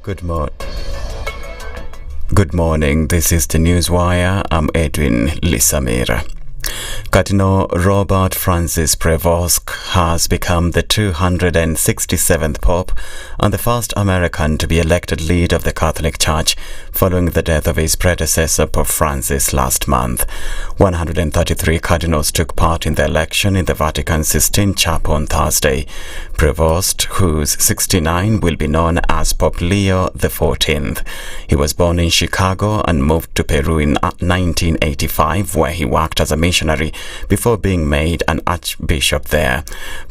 Good morning. This is the Newswire. I'm Edwin Lisamira. Cardinal Robert Francis Prevost has become the 267th Pope and the first American to be elected leader of the Catholic Church following the death of his predecessor Pope Francis last month. 133 cardinals took part in the election in the Vatican's Sistine Chapel on Thursday. Prevost, who's 69, will be known as Pope Leo XIV. He was born in Chicago and moved to Peru in 1985, where he worked as a missionary before being made an archbishop there.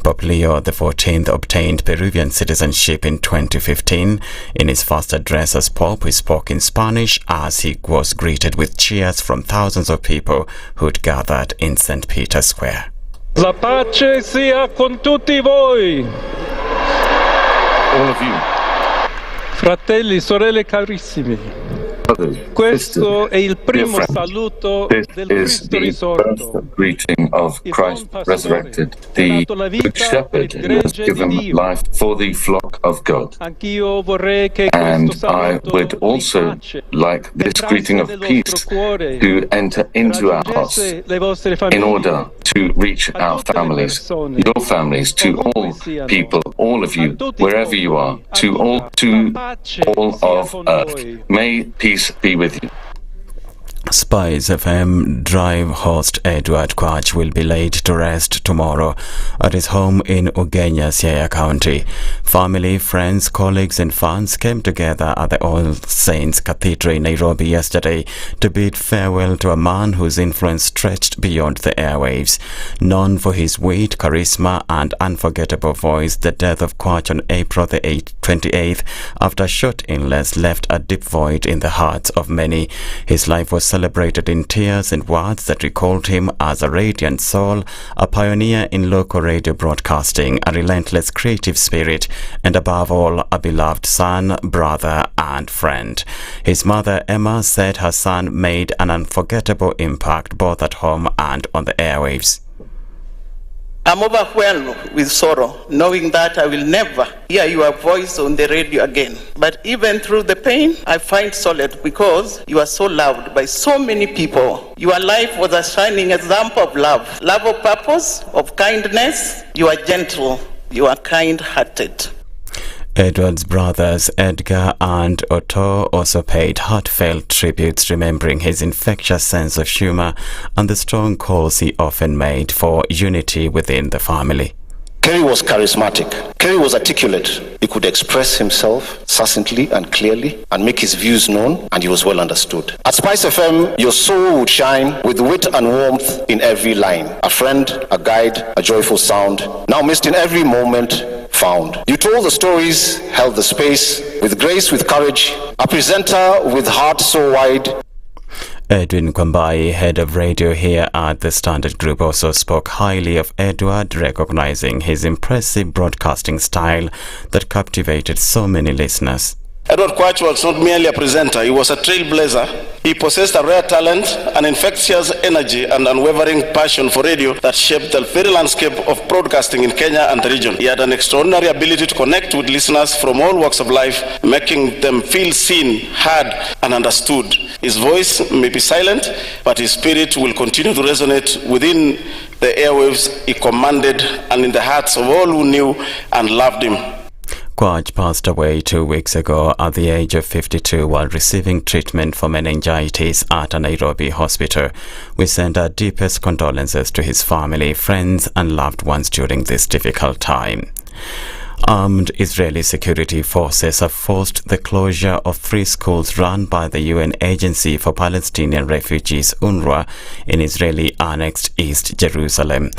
Pope Leo XIV obtained Peruvian citizenship in 2015. In his first address as Pope, he spoke in Spanish as he was greeted with cheers from thousands of people who'd gathered in St. Peter's Square. La pace sia con tutti voi. All of you. Fratelli, sorelle carissimi. Questo è il primo saluto del Cristo risorto. Greeting of Christ resurrected, the Good Shepherd who has given life for the flock of God. And I would also like this greeting of peace to enter into our hearts in order to reach our families, your families, to all people, all of you, wherever you are, to all of earth. May peace be with you. SpiceFM drive host Edward Quatch will be laid to rest tomorrow at his home in Ugenya, Siaya County. Family, friends, colleagues and fans came together at the All Saints Cathedral in Nairobi yesterday to bid farewell to a man whose influence stretched beyond the airwaves. Known for his wit, charisma and unforgettable voice, the death of Quatch on April the 28th after a short illness left a deep void in the hearts of many. His life was celebrated in tears and words that recalled him as a radiant soul, a pioneer in local radio broadcasting, a relentless creative spirit, and above all, a beloved son, brother, and friend. His mother, Emma, said her son made an unforgettable impact both at home and on the airwaves. I'm overwhelmed with sorrow, knowing that I will never hear your voice on the radio again. But even through the pain, I find solace because you are so loved by so many people. Your life was a shining example of love of purpose, of kindness. You are gentle, you are kind-hearted. Edward's brothers Edgar and Okoh also paid heartfelt tributes, remembering his infectious sense of humor and the strong calls he often made for unity within the family. Kerry was charismatic. Kerry was articulate. He could express himself succinctly and clearly and make his views known, and he was well understood. At SpiceFM, your soul would shine with wit and warmth in every line. A friend, a guide, a joyful sound, now missed in every moment found. You told the stories, held the space, with grace, with courage, a presenter with heart so wide. Edwin Kwambai, head of radio here at the Standard Group, also spoke highly of Edward, recognizing his impressive broadcasting style that captivated so many listeners. Edward Quatch was not merely a presenter, he was a trailblazer. He possessed a rare talent, an infectious energy and unwavering passion for radio that shaped the very landscape of broadcasting in Kenya and the region. He had an extraordinary ability to connect with listeners from all walks of life, making them feel seen, heard and understood. His voice may be silent, but his spirit will continue to resonate within the airwaves he commanded and in the hearts of all who knew and loved him. Quatch passed away 2 weeks ago at the age of 52 while receiving treatment for meningitis at a Nairobi hospital. We send our deepest condolences to his family, friends and loved ones during this difficult time. Armed Israeli security forces have forced the closure of 3 schools run by the UN Agency for Palestinian Refugees, UNRWA, in Israeli-annexed East Jerusalem.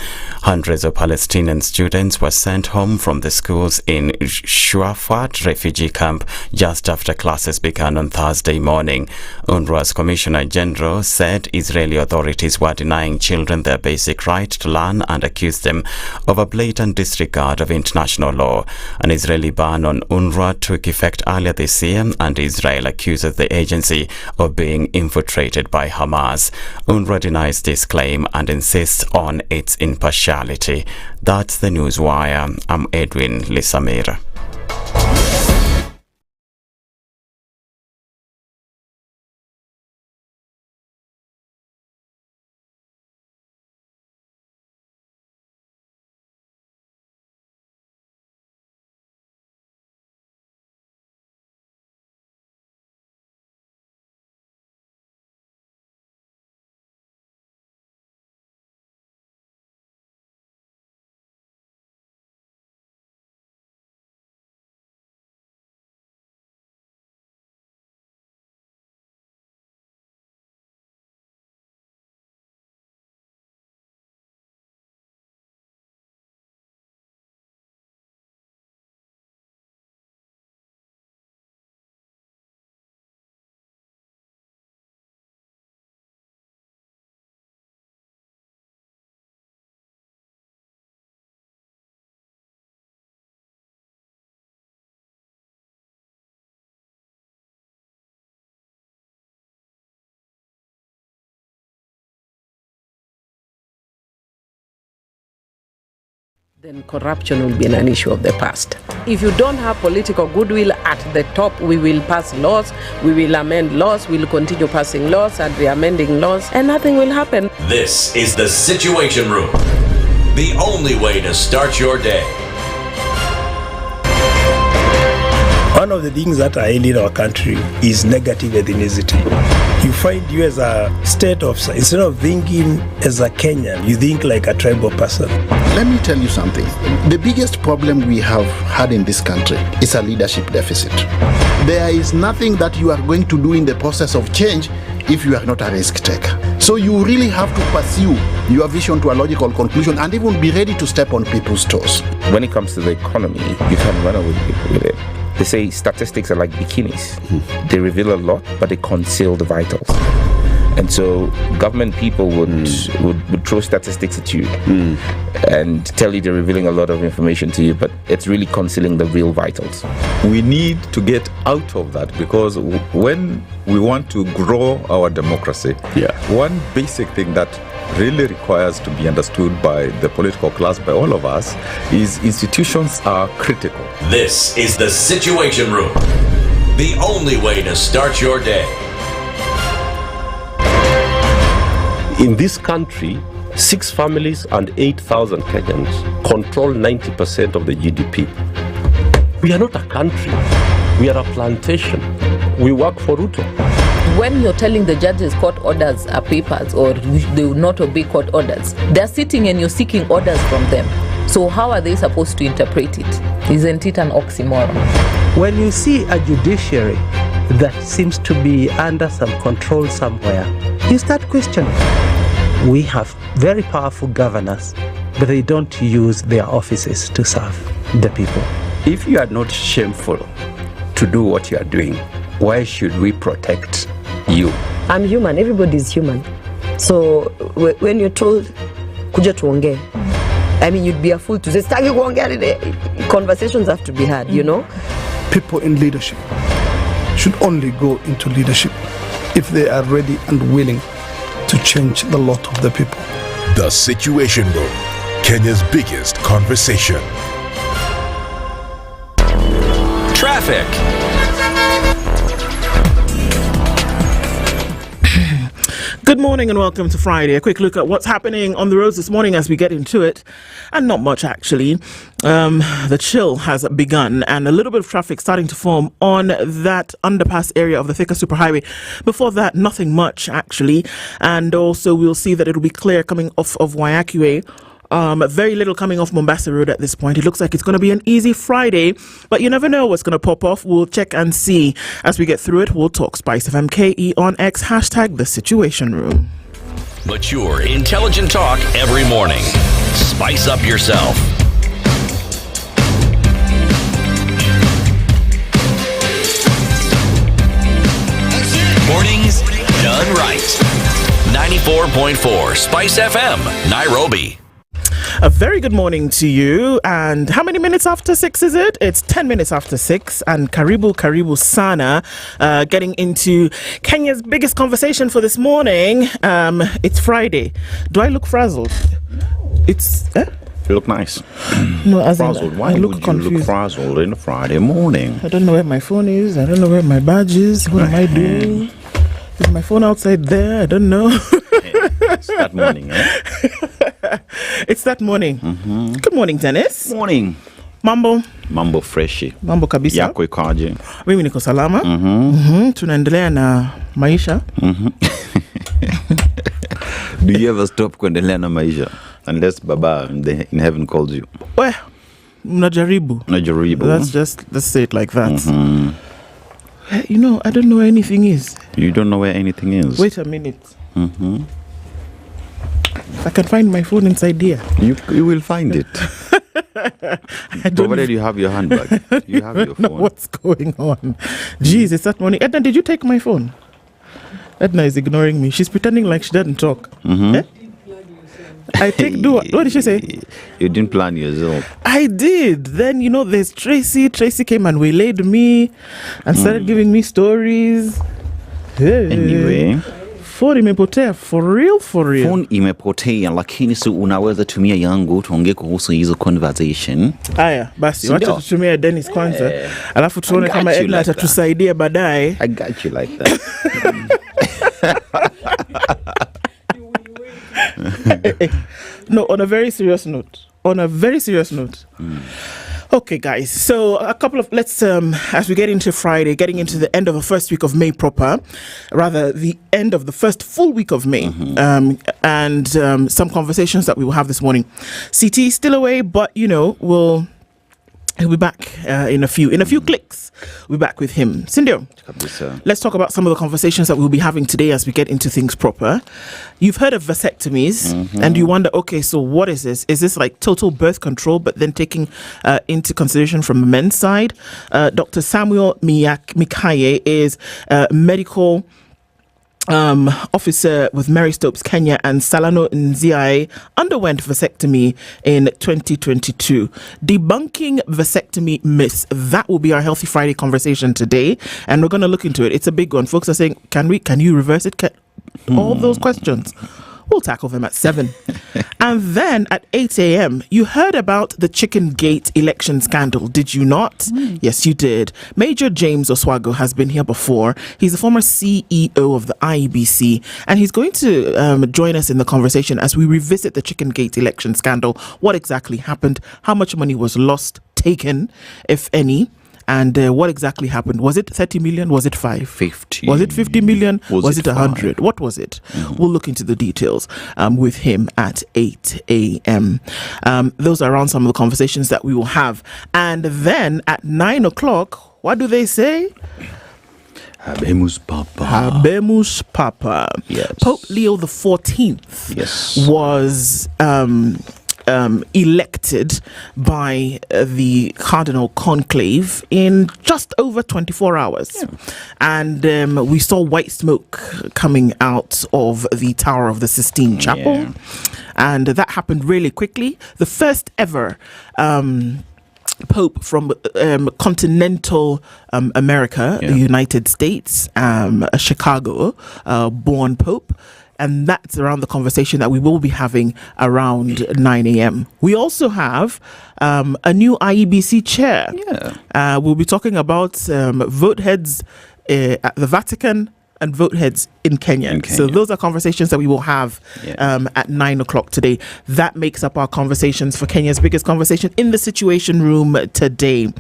Hundreds of Palestinian students were sent home from the schools in Shuafat refugee camp just after classes began on Thursday morning. UNRWA's Commissioner General said Israeli authorities were denying children their basic right to learn and accused them of a blatant disregard of international law. An Israeli ban on UNRWA took effect earlier this year, and Israel accuses the agency of being infiltrated by Hamas. UNRWA denies this claim and insists on its impartiality. That's the Newswire. I'm Edwin Lisamira. then corruption will be an issue of the past. If you don't have political goodwill at the top, we will pass laws, we will amend laws, we will continue passing laws and re-amending laws, and nothing will happen. This is the Situation Room, the only way to start your day. One of the things that are ailing our country is negative ethnicity. You find you as a state officer, instead of thinking as a Kenyan, you think like a tribal person. Let me tell you something. The biggest problem we have had in this country is a leadership deficit. There is nothing that you are going to do in the process of change if you are not a risk taker. So you really have to pursue your vision to a logical conclusion and even be ready to step on people's toes. When it comes to the economy, you can run away with it. They say statistics are like bikinis. They reveal a lot, but they conceal the vitals. And so government people would throw statistics at you and tell you they're revealing a lot of information to you, but it's really concealing the real vitals. We need to get out of that, because when we want to grow our democracy, one basic thing that really requires to be understood by the political class, by all of us, is institutions are critical. This is the Situation Room, the only way to start your day. In this country, 6 families and 8,000 Kenyans control 90% of the GDP. We are not a country. We are a plantation. We work for Ruto. When you're telling the judges court orders are papers or they will not obey court orders, they're sitting and you're seeking orders from them. So how are they supposed to interpret it? Isn't it an oxymoron? When you see a judiciary that seems to be under some control somewhere, you start questioning. We have very powerful governors, but they don't use their offices to serve the people. If you are not shameful to do what you are doing, why should we protect you? I'm human. Everybody's human. So when you're told, kuja tuongee, I mean, you'd be a fool to say, staki kuongea. Conversations have to be had, you know? People in leadership should only go into leadership if they are ready and willing to change the lot of the people. The Situation Room, Kenya's biggest conversation. Traffic. Good morning and welcome to Friday. A quick look at what's happening on the roads this morning as we get into it. And not much, actually. The chill has begun and a little bit of traffic starting to form on that underpass area of the Thika Superhighway. Before that, nothing much, actually. And also we'll see that it'll be clear coming off of Waiyaki Way. Very little coming off Mombasa Road at this point. It looks like it's going to be an easy Friday, but you never know what's going to pop off. We'll check and see as we get through it. We'll talk SpiceFM KE on X, hashtag the Situation Room. Mature, intelligent talk every morning. Spice up yourself. Mornings done right. 94.4 Spice FM, Nairobi. A very good morning to you. And how many minutes after 6 is it? It's 10 minutes after 6. And karibu sana, getting into Kenya's biggest conversation for this morning. It's Friday. Do I look frazzled? It's... You look nice. No, as frazzled. In, Why would you look frazzled on a Friday morning? I don't know where my phone is. I don't know where my badge is. What am I doing? Is my phone outside there? I don't know. It's that morning, eh? It's that morning. Mm-hmm. Good morning, Dennis. Morning. Mambo freshi. Mambo kabisa. Yako ikoje? Mimi niko salama. Tunaendelea na maisha. Do you ever stop kuendelea na maisha? Unless Baba in heaven calls you. Well, mnajaribu. Let's say it like that. Mm-hmm. You know, I don't know where anything is. You don't know where anything is? Wait a minute. I can find my phone inside here. You will find it. Provided you have your handbag. You have your phone. Know what's going on. Jeez, it's that morning. Ednah, did you take my phone? Ednah is ignoring me. She's pretending like she doesn't talk. I take do what did she say? You didn't plan yourself. I did. Then you know there's Tracy. Tracy came and waylaid me and started giving me stories. Anyway, Phone imepotea for real. Phone imepotea, lakini si unaweza tumia yangu tuongee kuhusu hizo conversation. Haya, basi wacha tutumie Dennis kwanza. Alafu tuone kama Ednah atatusaidia baadaye. I got you like that. No, on a very serious note. Okay, guys. So a couple of as we get into Friday, getting into the end of the first week of May proper, rather the end of the first full week of May, and some conversations that we will have this morning. CT is still away, but he'll be back in a few clicks. We'll be back with him. Cindy, let's talk about some of the conversations that we'll be having today as we get into things proper. You've heard of vasectomies, and you wonder, okay, so what is this? Is this like total birth control, but then taking into consideration from the men's side? Dr. Samuel Mikaye is medical officer with Mary Stopes Kenya, and Salano Nziae underwent vasectomy in 2022. Debunking vasectomy myths. That will be our Healthy Friday conversation today, and we're going to look into it. It's a big one. Folks are saying, can you reverse it? All those questions. We'll tackle them at 7. And then at 8 a.m., you heard about the Chicken Gate election scandal, did you not? Yes, you did. Major James Oswago has been here before. He's the former CEO of the IEBC, and he's going to join us in the conversation as we revisit the Chicken Gate election scandal. What exactly happened? How much money was lost, taken, if any? And what exactly happened? Was it 30 million? Was it 50? Was it 50 million? Was it 100? What was it? We'll look into the details with him at 8 a.m. Those are around some of the conversations that we will have. And then at 9 o'clock, what do they say? Habemus Papa. Habemus Papa. Yes. Pope Leo XIV was elected by the Cardinal Conclave in just over 24 hours. And we saw white smoke coming out of the Tower of the Sistine Chapel. And that happened really quickly. The first ever Pope from continental America, the United States, a Chicago born Pope. And that's around the conversation that we will be having around 9 a.m. We also have a new IEBC chair. We'll be talking about vote heads at the Vatican and vote heads in Kenya. So those are conversations that we will have at 9 o'clock today. That makes up our conversations for Kenya's biggest conversation in the Situation Room today.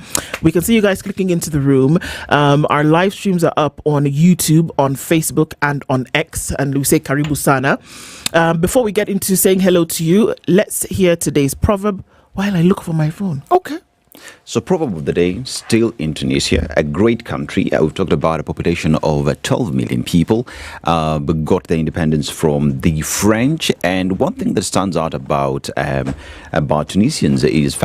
We can see you guys clicking into the room. Our live streams are up on YouTube, on Facebook, and on X. And we say Karibu Sana. Before we get into saying hello to you, let's hear today's proverb while I look for my phone. Okay. So proverb of the day, still in Tunisia, a great country. We've talked about a population of 12 million people, but got their independence from the French. And one thing that stands out about Tunisians is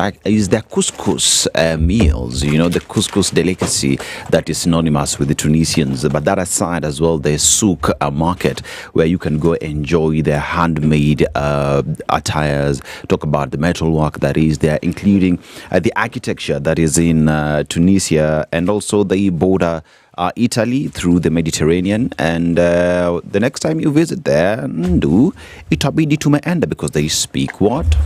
their couscous meals. The couscous delicacy that is synonymous with the Tunisians. But that aside as well, there's souk, a market where you can go enjoy their handmade attires. Talk about the metalwork that is there, including the architecture that is in Tunisia, and also the border Italy through the Mediterranean. And the next time you visit there, itabidi tumeenda, because they speak what?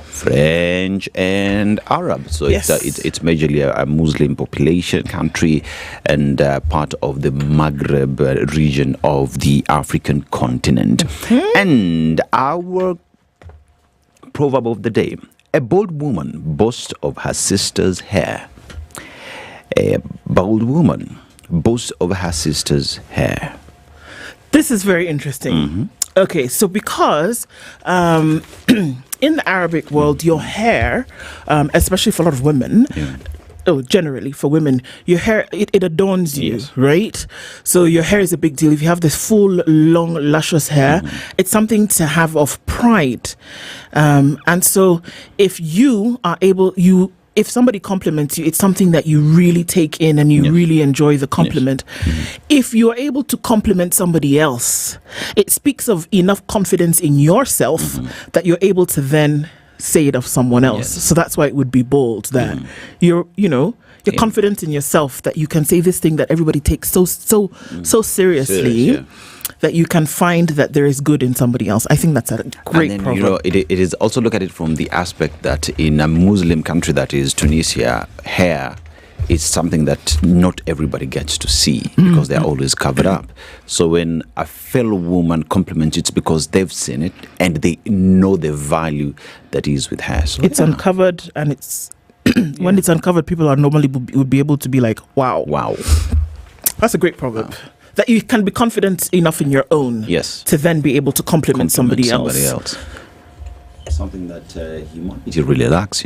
French and Arab. So it's majorly a Muslim population country, and part of the Maghreb region of the African continent. And our proverb of the day: a bold woman boasts of her sister's hair. A bold woman boasts of her sister's hair. This is very interesting. Okay, so because in the Arabic world, your hair, especially for a lot of women, generally for women, your hair, it adorns you, right? So your hair is a big deal. If you have this full, long, luscious hair, it's something to have of pride. And so if you are able, if somebody compliments you, it's something that you really take in and you really enjoy the compliment. If you are able to compliment somebody else, it speaks of enough confidence in yourself that you're able to then say it of someone else. So that's why it would be bold, that you're confident in yourself that you can say this thing that everybody takes so seriously. that you can find that there is good in somebody else. I think that's a great and then, proverb. It is also look at it from the aspect that in a Muslim country that is Tunisia, hair is something that not everybody gets to see because they're always covered up. So when a fellow woman compliments, it's because they've seen it and they know the value that is with hair. So, it's uncovered, and it's when it's uncovered, people are normally would be able to be like, wow. That's a great proverb. That you can be confident enough in your own to then be able to compliment somebody else. Something that humanity really lacks,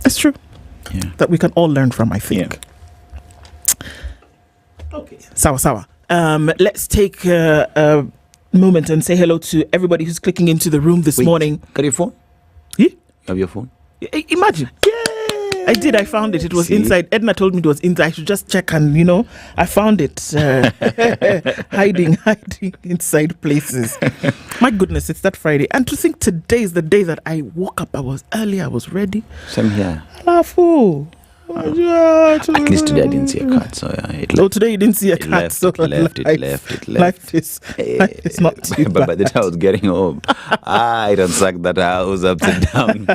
It's true. Yeah. That we can all learn from, I think. Okay. Sawa. Let's take a moment and say hello to everybody who's clicking into the room this morning. Got your phone? Yeah? Have your phone? Imagine. I did. I found it. It was inside. Ednah told me it was inside. I should just check, and I found it hiding inside places. My goodness, it's that Friday, and to think today is the day that I woke up. I was early. I was ready. Same here. At least today I didn't see a cat. So today you didn't see a cat. It left. Life is not too bad. But by the time I was getting home, I ransacked that house upside down.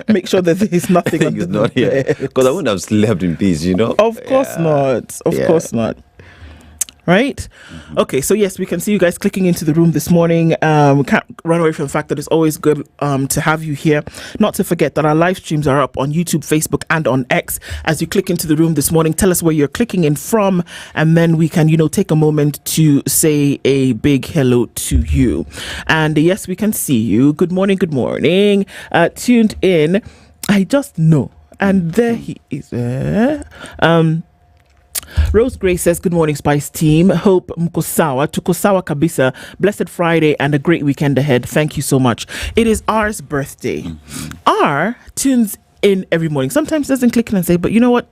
Make sure that there is nothing. It's not here because I wouldn't have slept in peace. Of course not. Of course not. Right? Okay, so yes, we can see you guys clicking into the room this morning. We can't run away from the fact that it's always good to have you here. Not to forget that our live streams are up on YouTube, Facebook, and on X. As you click into the room this morning, tell us where you're clicking in from, and then we can, take a moment to say a big hello to you. And yes, we can see you. Good morning. Tuned in. I just know. And there he is. Rose Grace says, good morning, Spice team. Hope Mkosawa, Tukosawa Kabisa, blessed Friday and a great weekend ahead. Thank you so much. It is R's birthday. R tunes in every morning. Sometimes doesn't click in and say, but you know what?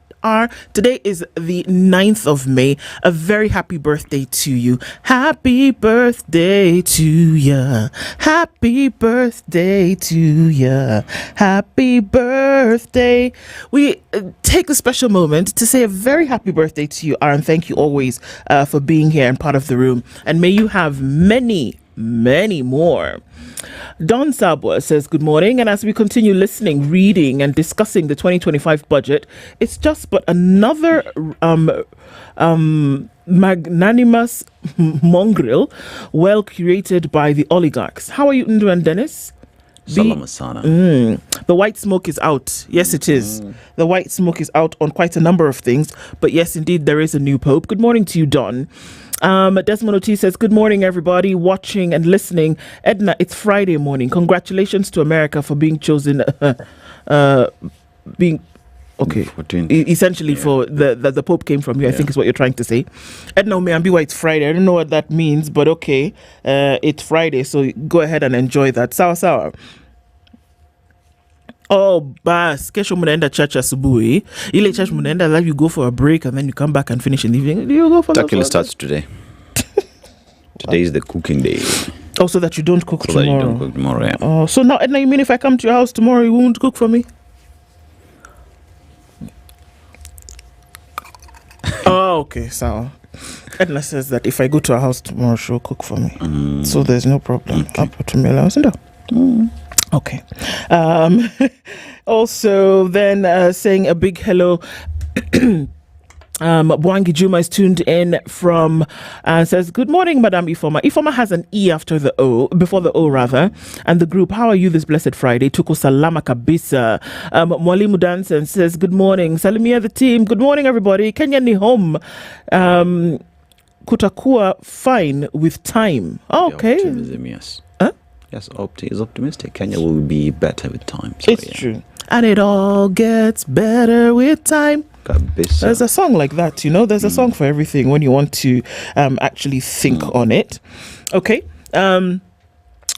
Today is the 9th of May. A very happy birthday to you. Happy birthday to ya. Happy birthday to ya. Happy birthday. We take a special moment to say a very happy birthday to you, and thank you always for being here and part of the room. And may you have many more. Don Sabwa says good morning, and as we continue listening, reading and discussing the 2025 budget, it's just but another magnanimous mongrel well curated by the oligarchs. How are you, Ndu and Dennis? Salamasana. The white smoke is out. Yes, it is. The white smoke is out on quite a number of things, but yes, indeed, there is a new pope. Good morning to you, Don. Desmond Oti says, good morning, everybody watching and listening. Ednah, it's Friday morning. Congratulations to America for being chosen, essentially for the Pope came from you, I think is what you're trying to say. Ednah Omeambiwa, it's Friday. I don't know what that means, but okay. It's Friday, so go ahead and enjoy that. Sawa. Oh, bas, kesho munaenda church asubuhi. Ile church munaenda that you go for a break and then you come back and finish in the evening. Do you go for that? Actually starts today. Today is the cooking day. Oh, so that you don't cook tomorrow. That you don't cook tomorrow, yeah. Oh, so now, Ednah, you mean if I come to your house tomorrow, you won't cook for me? Oh, okay, so Ednah says that if I go to her house tomorrow, she'll cook for me. So there's no problem. Okay. I'll put to me allowance. Okay. Also, then saying a big hello. Bwangi Juma is tuned in from says, good morning, Madam Ifoma. Ifoma has an E after the O, before the O rather. And the group, how are you this blessed Friday? Tuko salama kabisa. Mwalimu Danson says, good morning. Salimia the team. Good morning, everybody. Kenya ni home. Kutakuwa fine with time. Oh, okay. Optimism, yes. Yes, is optimistic. Kenya will be better with time. So, it's true. And it all gets better with time. Kabisa. There's a song like that, There's a song for everything when you want to actually think on it. Okay.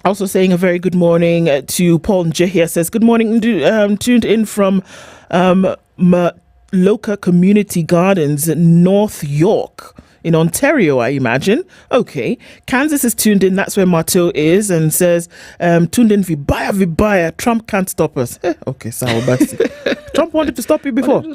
Also saying a very good morning to Paul Njehia says, good morning, tuned in from Loka Community Gardens, North York. In Ontario, I imagine. Okay. Kansas is tuned in. That's where Marteau is and says, tuned in Vibaya. Trump can't stop us. Okay, so Trump wanted to stop you before. Good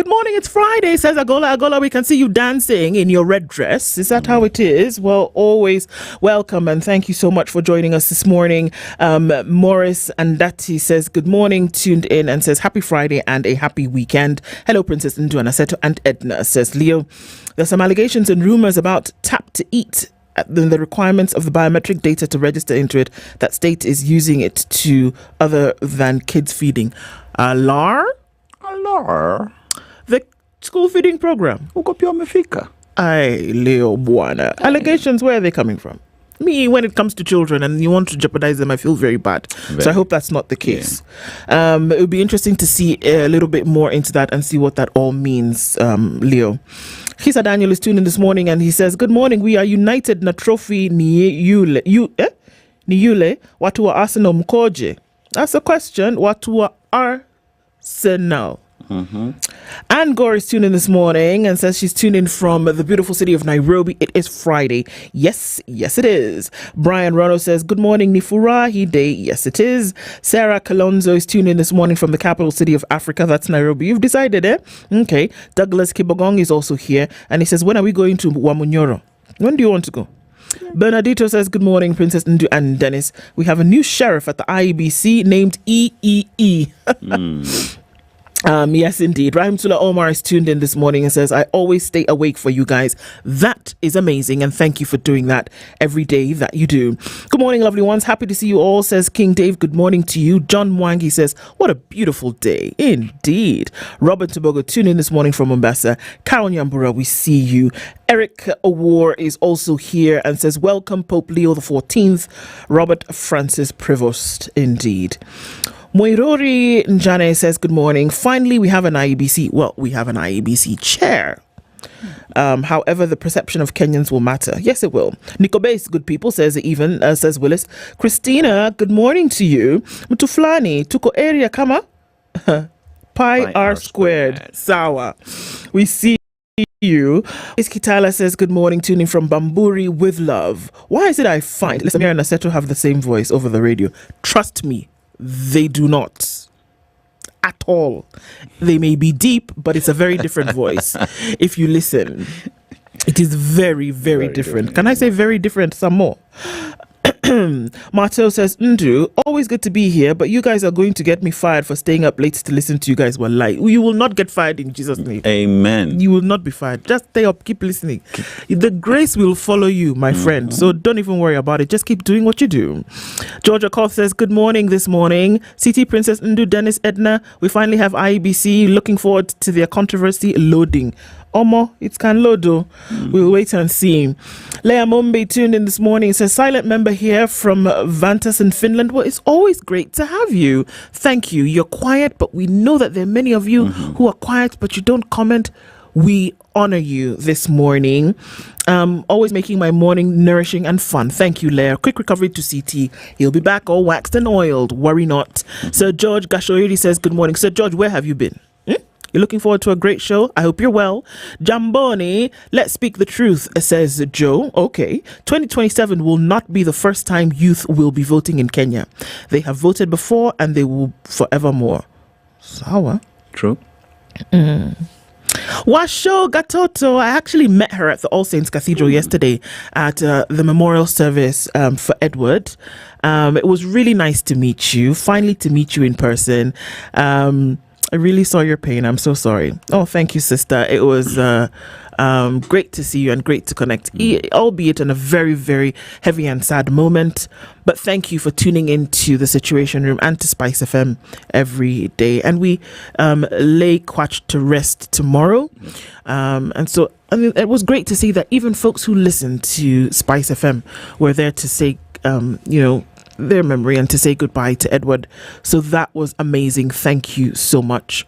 morning, it's Friday, says Agola. Agola, we can see you dancing in your red dress. Is that how it is? Well, always welcome, and thank you so much for joining us this morning. Morris Andati says, good morning, tuned in, and says, happy Friday and a happy weekend. Hello, Princess Ndu and Aseto and Ednah, says Leo. There's some allegations and rumors about tap to eat. The requirements of the biometric data to register into it, that state is using it to other than kids feeding. Alar? The school feeding program. Leo Buana. Allegations, where are they coming from? Me, when it comes to children and you want to jeopardize them, I feel very bad. So I hope that's not the case. Yeah. It would be interesting to see a little bit more into that and see what that all means, Leo. Kisa Daniel is tuned in this morning and he says, good morning, we are united na trophy ni yule watu wa Arsenal mkoje. That's a question. Watu wa Arsenal. Anne Gore is tuned in this morning and says she's tuned in from the beautiful city of Nairobi. It is Friday. Yes, it is. Brian Rono says, good morning, ni Furahi day. Yes, it is. Sarah Kalonzo is tuned in this morning from the capital city of Africa. That's Nairobi. You've decided, eh? Okay. Douglas Kibogong is also here. And he says, when are we going to Wamunyoro? When do you want to go? Bernardito says, good morning, Princess Ndu and Dennis. We have a new sheriff at the IEBC named EEE. Yes, indeed. Rahimtullah Omar is tuned in this morning and says, I always stay awake for you guys. That is amazing. And thank you for doing that every day that you do. Good morning, lovely ones. Happy to see you all, says King Dave. Good morning to you. John Mwangi says, what a beautiful day. Indeed. Robert Tobogo tuned in this morning from Ombaso. Carol Nyambura, we see you. Eric Awar is also here and says, welcome, Pope Leo XIV. Robert Francis Prevost, indeed. Moirori Njane says, good morning. Finally, we have an IEBC. Well, we have an IEBC chair. However, the perception of Kenyans will matter. Yes, it will. Nikobase, good people, says Willis. Christina, good morning to you. Mutuflani, tuko area kama? Pi R squared. Sawa. We see you. Iskitala says, good morning, tuning from Bamburi with love. Why is it I find Samir and Aseto have the same voice over the radio? Trust me. They do not at all. They may be deep, but it's a very different voice. If you listen, it is very, very different. Can I say very different some more? Marto says, Ndu, always good to be here, but you guys are going to get me fired for staying up late to listen to you guys while live. You will not get fired in Jesus' name. Amen. You will not be fired. Just stay up, keep listening. The grace will follow you, my friend. So don't even worry about it. Just keep doing what you do. Georgia Koff says, good morning this morning. CT Princess Ndu, Dennis, Ednah. We finally have IEBC. Looking forward to their controversy loading. Omo, it's can load. We'll wait and see. Leah Mombe tuned in this morning. Says, silent member here from Vantas in Finland. Well, it's always great to have you. Thank you. You're quiet, but we know that there are many of you who are quiet, but you don't comment. We honor you this morning. Always making my morning nourishing and fun. Thank you, Leah. Quick recovery to CT. He'll be back all waxed and oiled. Worry not. Sir George Gashoiri says, good morning. Sir George, where have you been? You're looking forward to a great show. I hope you're well. Jamboni, let's speak the truth, says Joe. Okay. 2027 will not be the first time youth will be voting in Kenya. They have voted before and they will forevermore. Sawa. True. Washo Gatoto, I actually met her at the All Saints Cathedral yesterday at the memorial service for Edward. It was really nice to meet you. Finally to meet you in person. I really saw your pain. I'm so sorry. Oh, thank you, sister. It was great to see you and great to connect, albeit in a very, very heavy and sad moment. But thank you for tuning into the Situation Room and to SpiceFM every day. And we lay Quatch to rest tomorrow. And so, I mean, it was great to see that even folks who listen to SpiceFM were there to say, their memory and to say goodbye to Edward. So that was amazing. Thank you so much.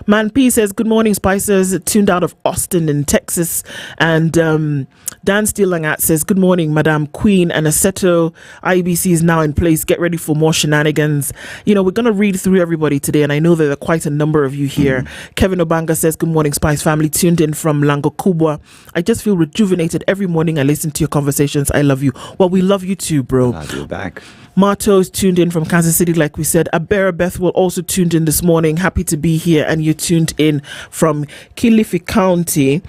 Man P says, good morning, Spicers. Tuned out of Austin in Texas. And Dan Steelangat says, good morning, Madam Queen and Aseto. IEBC is now in place. Get ready for more shenanigans. We're going to read through everybody today, and I know there are quite a number of you here. Kevin Obanga says, good morning, Spice family. Tuned in from Lango Kubwa. I just feel rejuvenated every morning I listen to your conversations. I love you. Well, we love you too, bro. Glad you're back. Marto is tuned in from Kansas City, like we said. Abera Bethwell also tuned in this morning. Happy to be here. And you're tuned in from Kilifi County.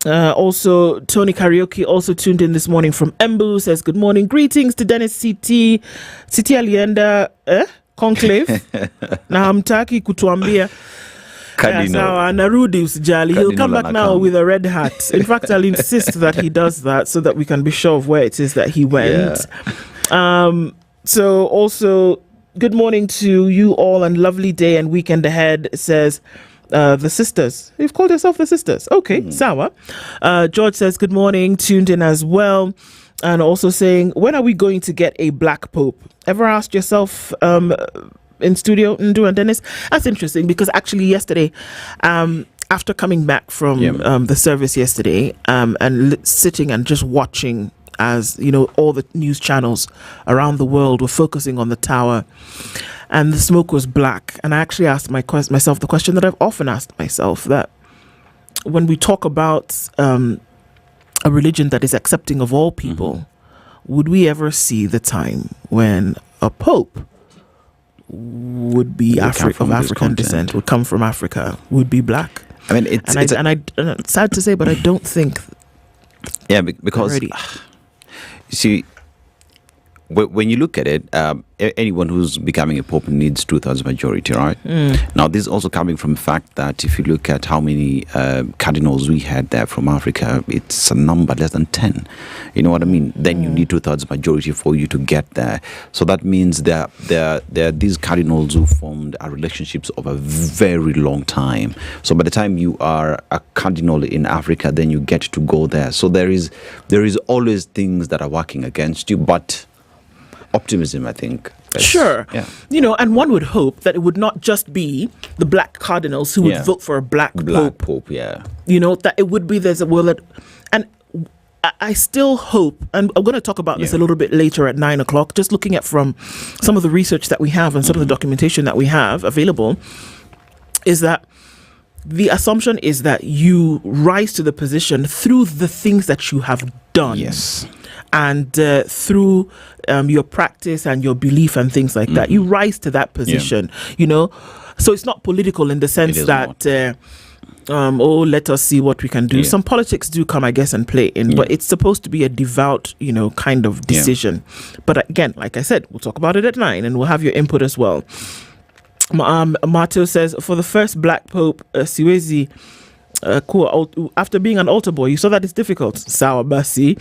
Also, Tony Karaoke also tuned in this morning from Embu. Says, good morning. Greetings to Dennis CT Alienda Conclave. Na hamtaki kutuambia. Sawa, narudi usijali. He'll come back now with a red hat. In fact, I'll insist that he does that so that we can be sure of where it is that he went. Yeah. So also, good morning to you all and lovely day and weekend ahead, says the sisters. You've called yourself the sisters. Okay, Sawa. George says, good morning, tuned in as well. And also saying, when are we going to get a black pope? Ever asked yourself in studio, Ndu and Dennis? That's interesting because actually yesterday, after coming back from the service yesterday and sitting and just watching as, you know, all the news channels around the world were focusing on the tower and the smoke was black. And I actually asked myself the question that I've often asked myself, that when we talk about a religion that is accepting of all people, would we ever see the time when a pope would be of African descent, would come from Africa, would be black? I mean, it's sad to say, but I don't think. Yeah, because you see, when you look at it, anyone who's becoming a pope needs 2/3 majority, right? Now, this is also coming from the fact that if you look at how many cardinals we had there from Africa, it's a number less than 10. You know what I mean? Then you need 2/3 majority for you to get there. So that means there are these cardinals who formed relationships of a very long time. So by the time you are a cardinal in Africa, then you get to go there. So there is always things that are working against you, but optimism, I think. Sure. Yeah. You know, and one would hope that it would not just be the black cardinals who would vote for a black pope. Yeah. You know, that it would be and I still hope, and I'm going to talk about this a little bit later at 9 o'clock, just looking at from some of the research that we have and some of the documentation that we have available, is that the assumption is that you rise to the position through the things that you have done. Yes. And through your practice and your belief and things like that, you rise to that position, you know. So it's not political in the sense that, let us see what we can do. Some politics do come, I guess, and play in, but it's supposed to be a devout, you know, kind of decision. But again, like I said, we'll talk about it at 9 and we'll have your input as well. Mato says, for the first black pope, Siwezi, after being an altar boy, you saw that it's difficult. Sawa Basi.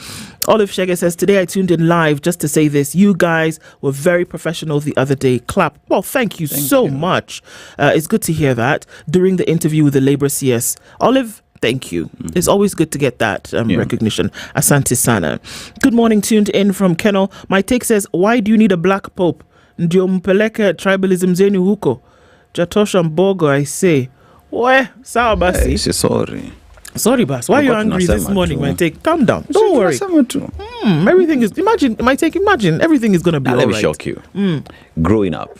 Olive Shege says, today I tuned in live just to say this. You guys were very professional the other day. Clap. Well, thank you so much. It's good to hear that during the interview with the Labour CS. Olive, thank you. It's always good to get that recognition. Asante Sana. Good morning, tuned in from Kennel. My take says, why do you need a black pope? Ndio mpeleke tribalism zenu huko. Jatosha Mbogo, I say. Weh, sawa basi. Sorry, boss. Why are you angry this morning? My take, calm down. Don't worry. Everything is. Imagine everything is gonna be all right. Let me shock you. Growing up,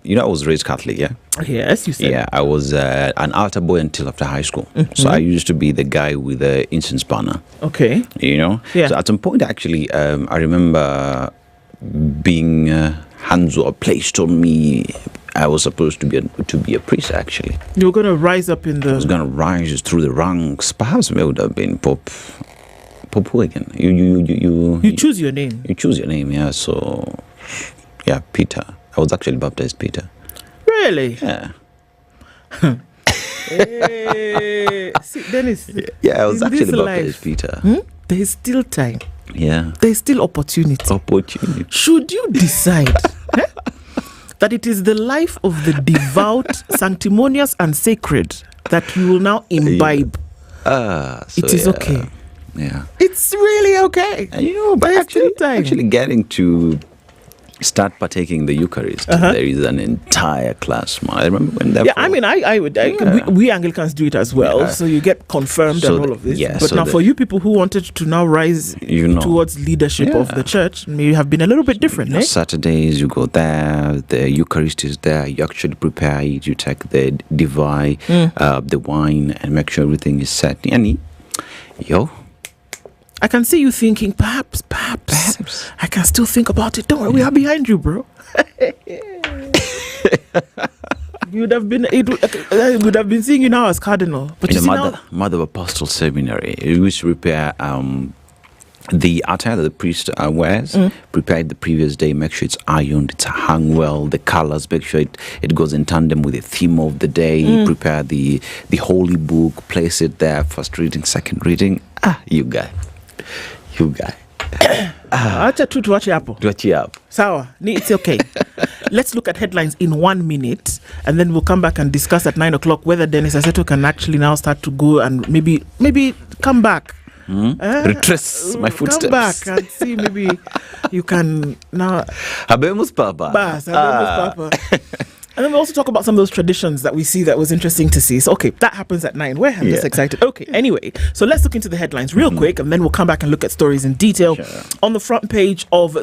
you know, I was raised Catholic. Yeah. Yes, you said. Yeah, I was an altar boy until after high school. So I used to be the guy with the incense burner. Okay. You know. Yeah. So at some point, actually, I remember being hands were placed on me. I was supposed to be a priest, actually. You were going to rise up in the... I was going to rise through the ranks. Perhaps I would have been Pope who again? You choose your name. You choose your name, yeah. So, yeah, Peter. I was actually baptized Peter. Really? Yeah. See, Dennis. Yeah, I was actually baptized Peter. There is still time. Yeah. There is still opportunity. Should you decide that it is the life of the devout, sanctimonious and sacred that you will now imbibe, it is okay. Yeah. It's really okay. And you know, but actually getting to start partaking the Eucharist, there is an entire class. I remember when that. Yeah, I mean, we Anglicans do it as well. Yeah. So you get confirmed and all of this. Yeah, but now for you people who wanted to now rise towards leadership of the church, may have been a little bit different. Saturdays you go there, the Eucharist is there. You actually prepare it. You take the divine, the wine, and make sure everything is set. And I can see you thinking, perhaps. I can still think about it. Don't worry, we are behind you, bro. You would have been seeing you now as cardinal. But you see Mother of Apostle Seminary, we used to prepare the attire that the priest wears, prepared the previous day, make sure it's ironed, it's hung well, the colors, make sure it goes in tandem with the theme of the day, prepare the holy book, place it there, first reading, second reading. You guy. Acha tu tuache hapo. Sawa, it's okay. Let's look at headlines in 1 minute, and then we'll come back and discuss at 9 o'clock whether Dennis Aseto can actually now start to go and maybe come back. Retrace my footsteps. Come back and see, maybe you can now. Habemos Papa. And then we'll also talk about some of those traditions that we see that was interesting to see. So, okay, that happens at 9. I'm just excited. Okay, anyway, so let's look into the headlines real quick, and then we'll come back and look at stories in detail. Sure. On the front page of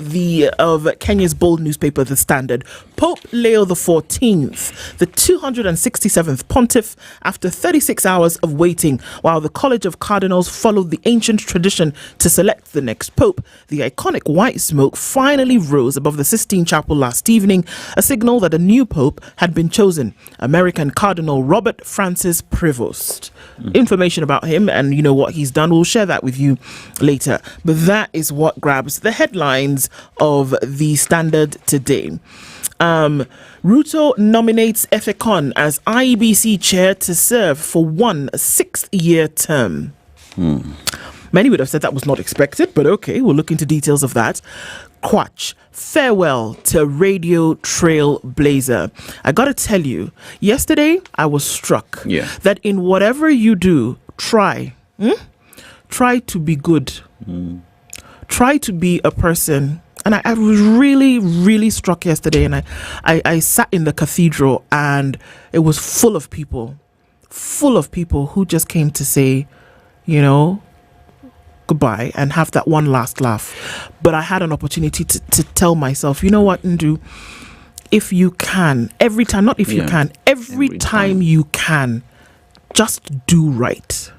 Kenya's bold newspaper, The Standard, Pope Leo XIV, the 267th pontiff, after 36 hours of waiting while the College of Cardinals followed the ancient tradition to select the next pope, the iconic white smoke finally rose above the Sistine Chapel last evening, a signal that a new pope had been chosen, American Cardinal Robert Francis Prevost. Information about him and what he's done, we'll share that with you later. But that is what grabs the headlines of the Standard today. Ruto nominates Efekon as IEBC chair to serve for 1 6-year term. Many would have said that was not expected, but okay, we'll look into details of that. Quatch, farewell to radio trailblazer. I gotta tell you, yesterday I was struck that in whatever you do, try to be good. Try to be a person. And I was really, really struck yesterday, and I sat in the cathedral, and it was full of people who just came to say, goodbye and have that one last laugh. But I had an opportunity to tell myself, you know what, Ndu, if you can, every time you can, just do right.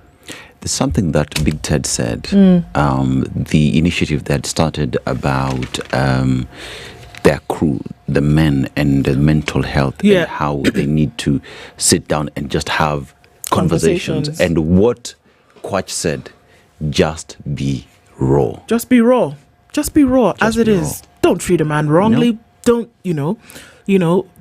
There's something that Big Ted said, the initiative that started about their crew, the men and the mental health, and how they need to sit down and just have conversations. And what Quatch said, just be raw. Just be raw as it is. Don't treat a man wrongly. Don't,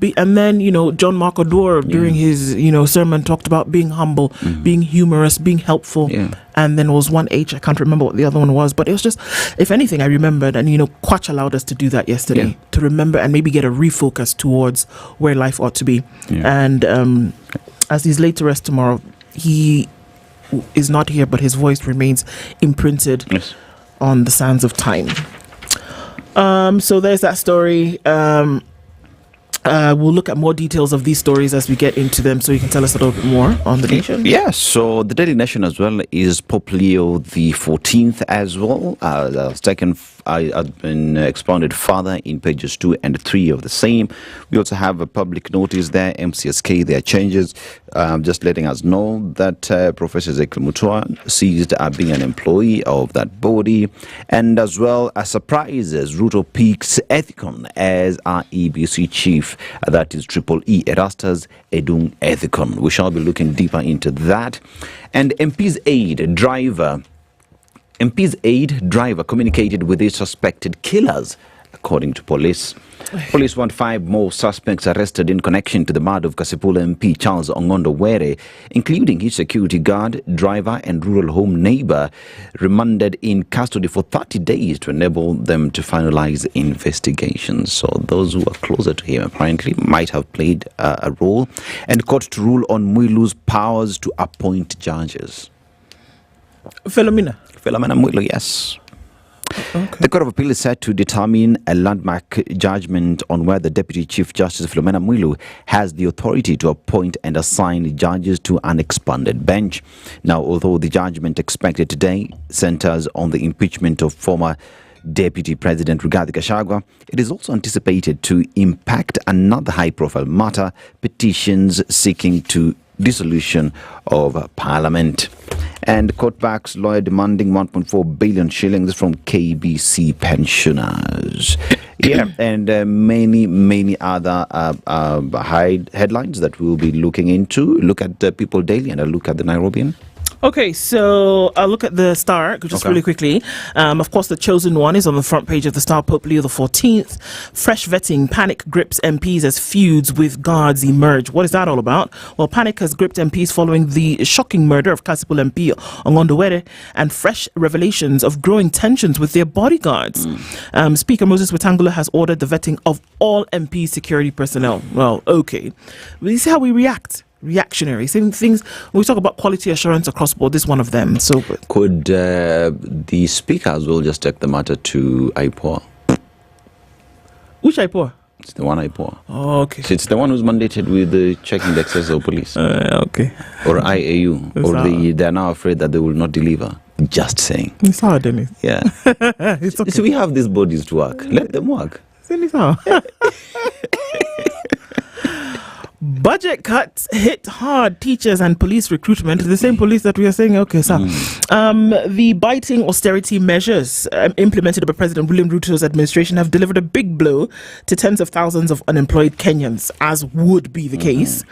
be. And then, John Mark Odor during his, sermon talked about being humble, being humorous, being helpful. And then was one H. I can't remember what the other one was, but it was just, if anything, I remembered. And, Quatch allowed us to do that yesterday, to remember and maybe get a refocus towards where life ought to be. And as he's laid to rest tomorrow, he is not here, but his voice remains imprinted on the sands of time. So there's that story. We'll look at more details of these stories as we get into them, so you can tell us a little bit more on the Nation. So the Daily Nation as well is Pope Leo XIV as well. Has been expounded further in pages 2 and 3 of the same. We also have a public notice there, MCSK, their changes, just letting us know that Professor Ezekiel Mutua ceased being an employee of that body. And as well as surprises, Ruto picks Ethicon as our IEBC chief. That is Triple E Erastus Edung Ethicon. We shall be looking deeper into that. And MP's aide driver communicated with his suspected killers, according to police. Police want 5 more suspects arrested in connection to the murder of Kasipula MP Charles Ongondo Were, including his security guard, driver and rural home neighbor, remanded in custody for 30 days to enable them to finalize investigations. So those who are closer to him apparently might have played a role. And court to rule on Mwilu's powers to appoint judges. Philomena Mwilu, yes. Okay. The Court of Appeal is set to determine a landmark judgment on whether Deputy Chief Justice Philomena Mwilu has the authority to appoint and assign judges to an expanded bench. Now, although the judgment expected today centers on the impeachment of former Deputy President Rigathi Gachagua, it is also anticipated to impact another high-profile matter, petitions seeking to dissolution of Parliament. And court backs lawyer demanding 1.4 billion shillings from KBC pensioners. Yeah, and many other headlines that we'll be looking into. Look at the People Daily and a look at the Nairobian. Okay, so I'll look at the Star just really quickly. Of course, the chosen one is on the front page of the Star. Pope Leo XIV. Fresh vetting, panic grips MPs as feuds with guards emerge. What is that all about? Well, panic has gripped MPs following the shocking murder of Kasipul MP Ongondowere and fresh revelations of growing tensions with their bodyguards. Speaker Moses Wetangula has ordered the vetting of all MP security personnel. Well, okay. We see how we react. Reactionary. Same things when we talk about quality assurance across board. This is one of them. So could the speaker as well just take the matter to IPOA? Which IPOA? It's the one IPOA. Oh, okay. So it's the one who's mandated with checking the excess of police. Okay. Or IAU. Or they're now afraid that they will not deliver. Just saying. It's hard, Dennis. Yeah. It's okay. So we have these bodies to work. Let them work. It's hard. Budget cuts hit hard teachers and police recruitment. The same police that we are saying, okay, sir. The biting austerity measures implemented by President William Ruto's administration have delivered a big blow to tens of thousands of unemployed Kenyans, as would be the case.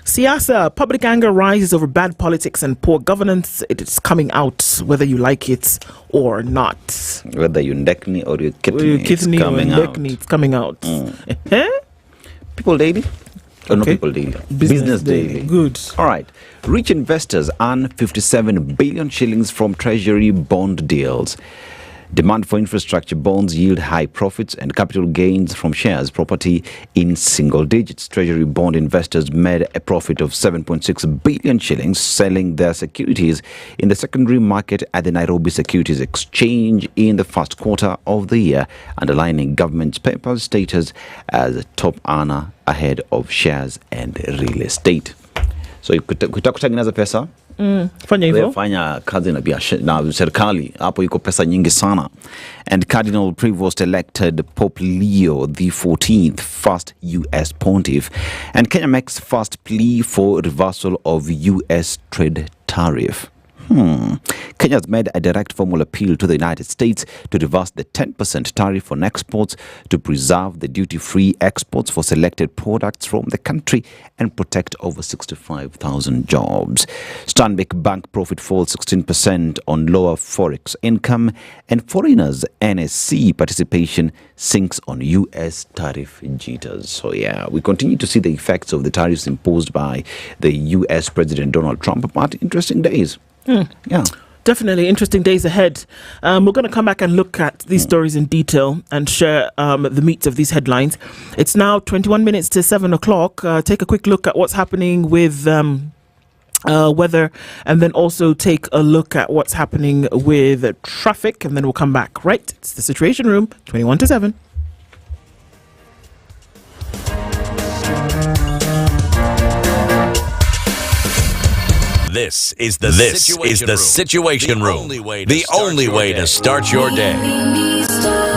Siasa, public anger rises over bad politics and poor governance. It is coming out, whether you like it or not. Whether you neckney or you kidney, it's coming out. People Daily? Oh, no, People Daily. Business Daily. Good. All right. Rich investors earn 57 billion shillings from treasury bond deals. Demand for infrastructure bonds yield high profits and capital gains from shares property in single digits. Treasury bond investors made a profit of 7.6 billion shillings selling their securities in the secondary market at the Nairobi Securities Exchange in the first quarter of the year, underlining government's paper status as a top earner ahead of shares and real estate. So ukitaka kutengeneza pesa fanya hivyo, fanya kazi na serikali, hapo iko pesa nyingi sana. And Cardinal Prevost elected Pope Leo XIV first US pontiff, and Kenya makes first plea for reversal of US trade tariff. Kenya has made a direct formal appeal to the United States to reverse the 10% tariff on exports to preserve the duty-free exports for selected products from the country and protect over 65,000 jobs. Stanbic Bank profit falls 16% on lower forex income, and foreigners' NSC participation sinks on US tariff jitters. So yeah, we continue to see the effects of the tariffs imposed by the US President Donald Trump, but interesting days. Yeah. Definitely interesting days ahead. We're going to come back and look at these stories in detail and share the meat of these headlines. It's now 21 minutes to 7 o'clock. Take a quick look at what's happening with weather, and then also take a look at what's happening with traffic, and then we'll come back. Right? It's the Situation Room, 21 to 7. This is the Situation Room. The only way to start your day.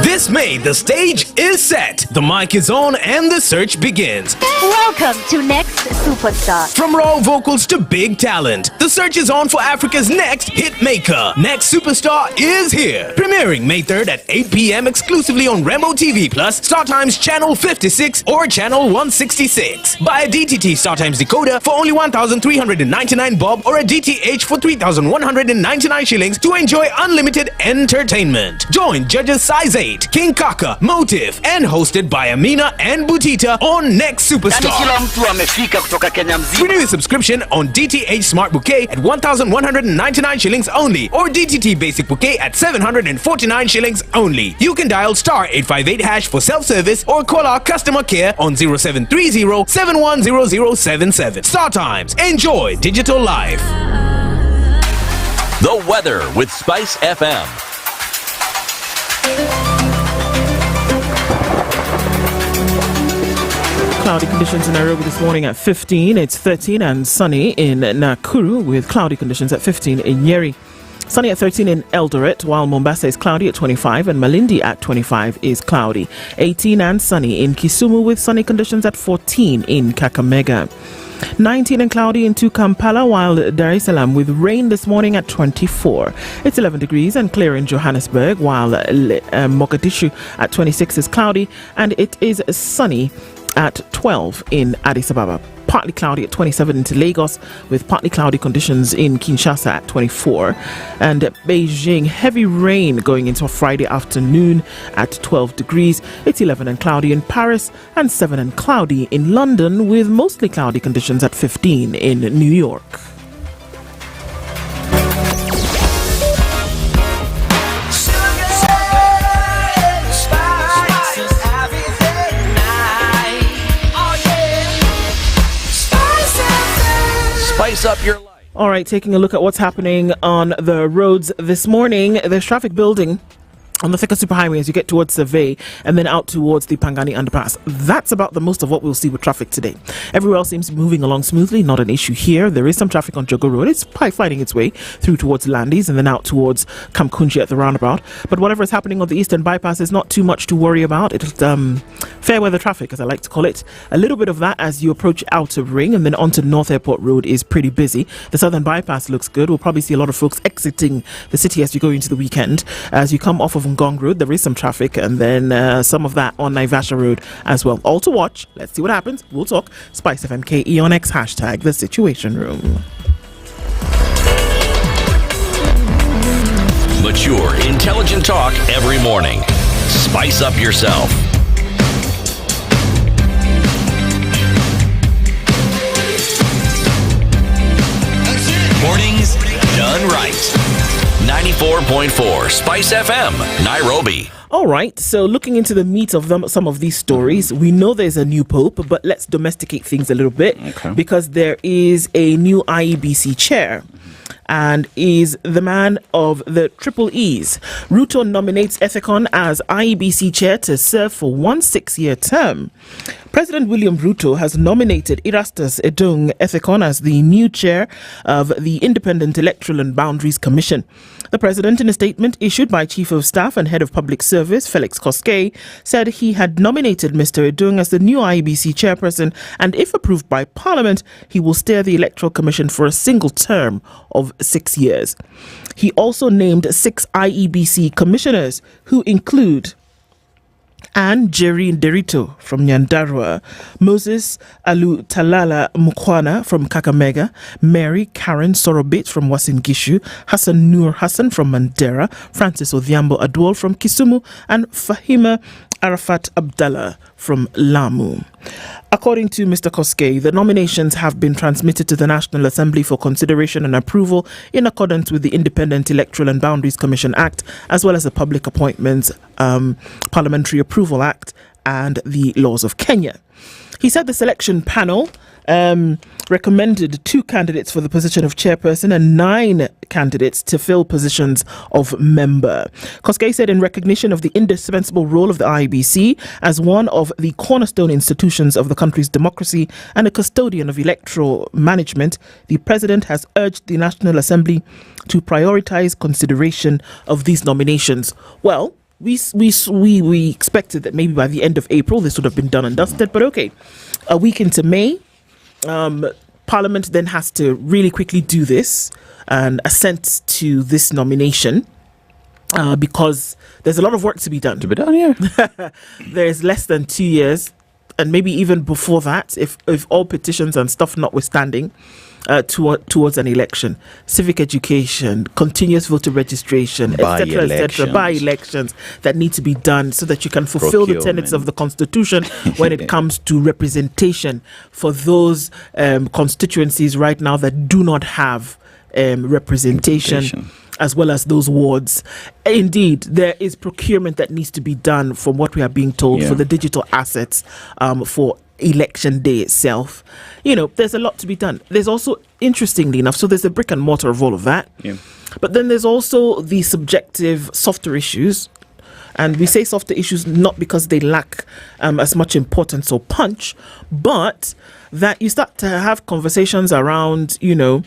This May, the stage is set, the mic is on, and the search begins. Welcome to Next Superstar. From raw vocals to big talent, the search is on for Africa's next hit maker. Next Superstar is here. Premiering May 3rd at 8 p.m. exclusively on Remo TV Plus, StarTimes Channel 56 or Channel 166. Buy a DTT StarTimes decoder for only 1,399 bob or a DTH for 3,199 shillings to enjoy unlimited entertainment. Join judges Size 8, King Kaka, Motive, and hosted by Amina and Butita on Next Superstar. Renew your subscription on DTH Smart Bouquet at 1,199 shillings only or DTT Basic Bouquet at 749 shillings only. You can dial *858# for self-service or call our customer care on 0730 710077. StarTimes. Enjoy digital life. The weather with SpiceFM. Cloudy conditions in Nairobi this morning at 15. It's 13 and sunny in Nakuru with cloudy conditions at 15 in Nyeri. Sunny at 13 in Eldoret, while Mombasa is cloudy at 25 and Malindi at 25 is cloudy. 18 and sunny in Kisumu with sunny conditions at 14 in Kakamega. 19 and cloudy into Kampala, while Dar es Salaam with rain this morning at 24. It's 11 degrees and clear in Johannesburg, while Mogadishu at 26 is cloudy, and it is sunny at 12 in Addis Ababa. Partly cloudy at 27 into Lagos, with partly cloudy conditions in Kinshasa at 24. And Beijing, heavy rain going into a Friday afternoon at 12 degrees. It's 11 and cloudy in Paris and 7 and cloudy in London, with mostly cloudy conditions at 15 in New York. Spice up your life. All right, taking a look at what's happening on the roads this morning. There's traffic building on the Thika Superhighway as you get towards Survey and then out towards the Pangani Underpass. That's about the most of what we'll see with traffic today. Everywhere else seems to be moving along smoothly, not an issue here. There is some traffic on Jogo Road. It's finding its way through towards Landis and then out towards Kamkunji at the roundabout. But whatever is happening on the Eastern Bypass is not too much to worry about. It's fair weather traffic, as I like to call it. A little bit of that as you approach Outer Ring, and then onto North Airport Road is pretty busy. The Southern Bypass looks good. We'll probably see a lot of folks exiting the city as you go into the weekend. As you come off of Ngong Road, there is some traffic, and then some of that on Naivasha Road as well. All to watch. Let's see what happens. We'll talk. SpiceFM KE on X, hashtag The Situation Room. Mature, intelligent talk every morning. Spice up yourself. Mornings done right. 94.4 Spice FM, Nairobi. All right, so looking into the meat of some of these stories, we know there's a new pope, but let's domesticate things a little bit, because there is a new IEBC chair, and is the man of the triple E's. Ruto nominates Ethicon as IEBC chair to serve for 1 6-year term. President William Ruto has nominated Erastus Edung Ethicon as the new chair of the Independent Electoral and Boundaries Commission. The president, in a statement issued by Chief of Staff and Head of Public Service Felix Koskei, said he had nominated Mr. Edung as the new IEBC chairperson, and if approved by Parliament, he will steer the Electoral Commission for a single term of 6 years. He also named 6 IEBC commissioners, who include Anne Jerry Derito from Nyandarua, Moses Alutalala Mukwana from Kakamega, Mary Karen Sorobit from Wasingishu, Hassan Nur Hassan from Mandera, Francis Odhiambo Adwol from Kisumu, and Fahima Arafat Abdallah from Lamu. According to Mr. Koskei, the nominations have been transmitted to the National Assembly for consideration and approval in accordance with the Independent Electoral and Boundaries Commission Act, as well as the Public Appointments Parliamentary Approval Act and the laws of Kenya. He said the selection panel recommended 2 candidates for the position of chairperson and 9 candidates to fill positions of member. Koskei said in recognition of the indispensable role of the IEBC as one of the cornerstone institutions of the country's democracy and a custodian of electoral management, the president has urged the National Assembly to prioritize consideration of these nominations. Well, we expected that maybe by the end of April this would have been done and dusted, but okay, a week into May, Parliament then has to really quickly do this and assent to this nomination, because there's a lot of work to be done. Yeah. There's less than 2 years, and maybe even before that, if all petitions and stuff notwithstanding, towards an election, civic education, continuous voter registration, etc., by-elections that need to be done so that you can fulfill the tenets of the Constitution when it comes to representation for those constituencies right now that do not have representation, as well as those wards. Indeed, there is procurement that needs to be done, from what we are being told, for the digital assets for election day itself. You know, there's a lot to be done. There's also, interestingly enough, so there's the brick and mortar of all of that. But then there's also the subjective, softer issues. And we say softer issues not because they lack as much importance or punch, but that you start to have conversations around, you know,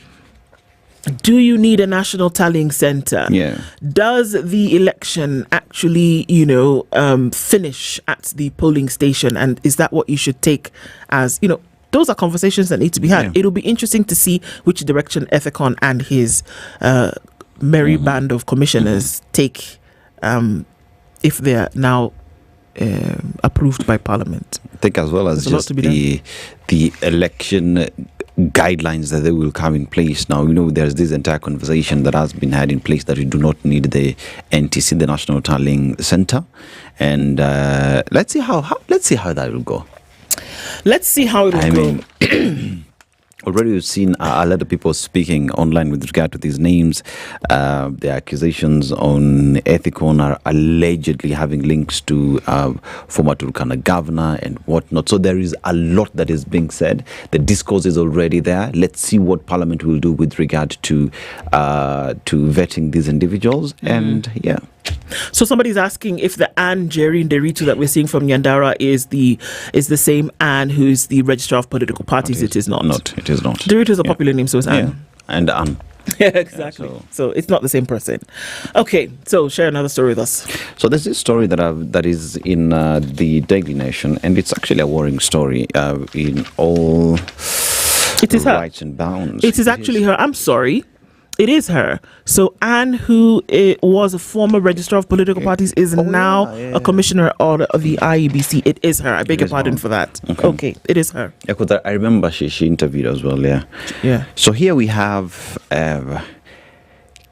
do you need a national tallying center? Does the election actually, you know, finish at the polling station? And is that what you should take as, you know, those are conversations that need to be had. It'll be interesting to see which direction Ethicon and his merry band of commissioners take if they're now approved by Parliament. I think as well as just the election guidelines that they will come in place now. There's this entire conversation that has been had in place that we do not need the NTC, the National Tallying Center, and let's see how that will go. Let's see how it will go. Already we've seen a lot of people speaking online with regard to these names. The accusations on Ethicon are allegedly having links to former Turkana governor and whatnot. So there is a lot that is being said. The discourse is already there. Let's see what Parliament will do with regard to vetting these individuals. And So somebody's asking if the Anne Jerry Nderitu that we're seeing from Nyandara is the same Anne who's the registrar of political parties. It is not. It is not. Nderitu is a popular name, so it's Anne. And Anne. Yeah, exactly. So it's not the same person. Okay, so share another story with us. So there's this story that is in the Daily Nation, and it's actually a worrying story in all rights and bounds. It is actually her. I'm sorry. It is her. So Anne, who was a former registrar of political parties, is now a commissioner of the IEBC. It is her. I beg your pardon for that. Okay, it is her. Yeah, because I remember she interviewed as well. Yeah. So here we have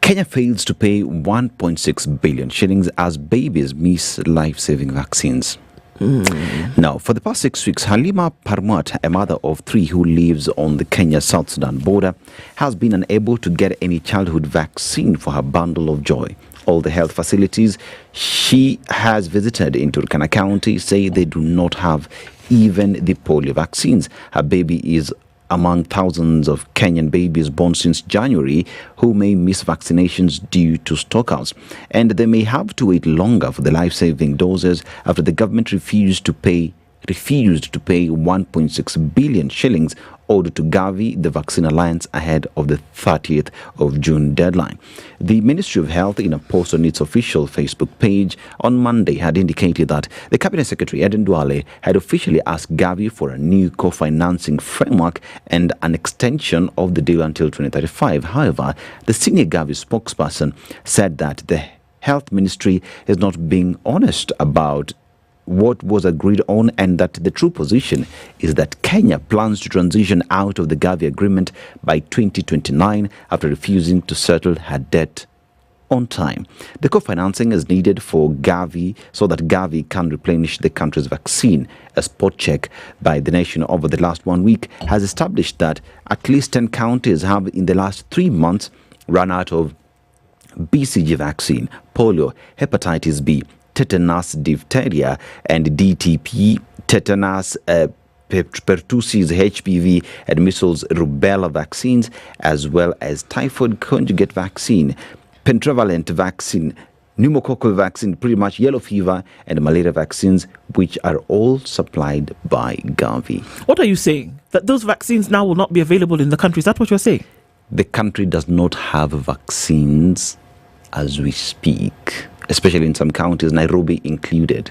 Kenya fails to pay 1.6 billion shillings as babies miss life-saving vaccines. Now, for the past 6 weeks, Halima Parmat, a mother of 3 who lives on the Kenya-South Sudan border, has been unable to get any childhood vaccine for her bundle of joy. All the health facilities she has visited in Turkana County say they do not have even the polio vaccines. Her baby is among thousands of Kenyan babies born since January who may miss vaccinations due to stockouts. And they may have to wait longer for the life-saving doses after the government refused to pay 1.6 billion shillings owed to Gavi, the Vaccine Alliance, ahead of the 30th of June deadline. The Ministry of Health, in a post on its official Facebook page on Monday, had indicated that the Cabinet Secretary, Ednah, had officially asked Gavi for a new co-financing framework and an extension of the deal until 2035. However, the senior Gavi spokesperson said that the Health Ministry is not being honest about what was agreed on, and that the true position is that Kenya plans to transition out of the Gavi agreement by 2029 after refusing to settle her debt on time. The co-financing is needed for Gavi so that Gavi can replenish the country's vaccine. A spot check by the nation over the last 1 week has established that at least 10 counties have in the last 3 months run out of BCG vaccine, polio, hepatitis B, tetanus, diphtheria, and DTP, tetanus, pertussis, HPV, and measles, rubella vaccines, as well as typhoid conjugate vaccine, pentavalent vaccine, pneumococcal vaccine, pretty much yellow fever, and malaria vaccines, which are all supplied by Gavi. What are you saying? That those vaccines now will not be available in the country? Is that what you're saying? The country does not have vaccines as we speak, especially in some counties, Nairobi included.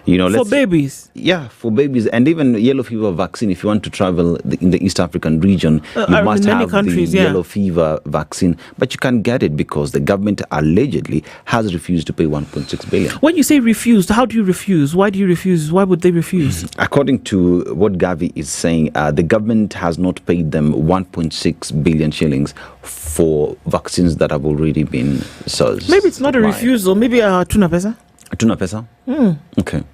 For babies? Yeah, for babies. And even yellow fever vaccine, if you want to travel in the East African region, you must have the yellow fever vaccine. But you can't get it because the government allegedly has refused to pay 1.6 billion. When you say refused, how do you refuse? Why do you refuse? Why would they refuse? According to what Gavi is saying, the government has not paid them 1.6 billion shillings for vaccines that have already been sold. Maybe it's not a refusal. Maybe a tuna pesa. Tuna pesa? Okay.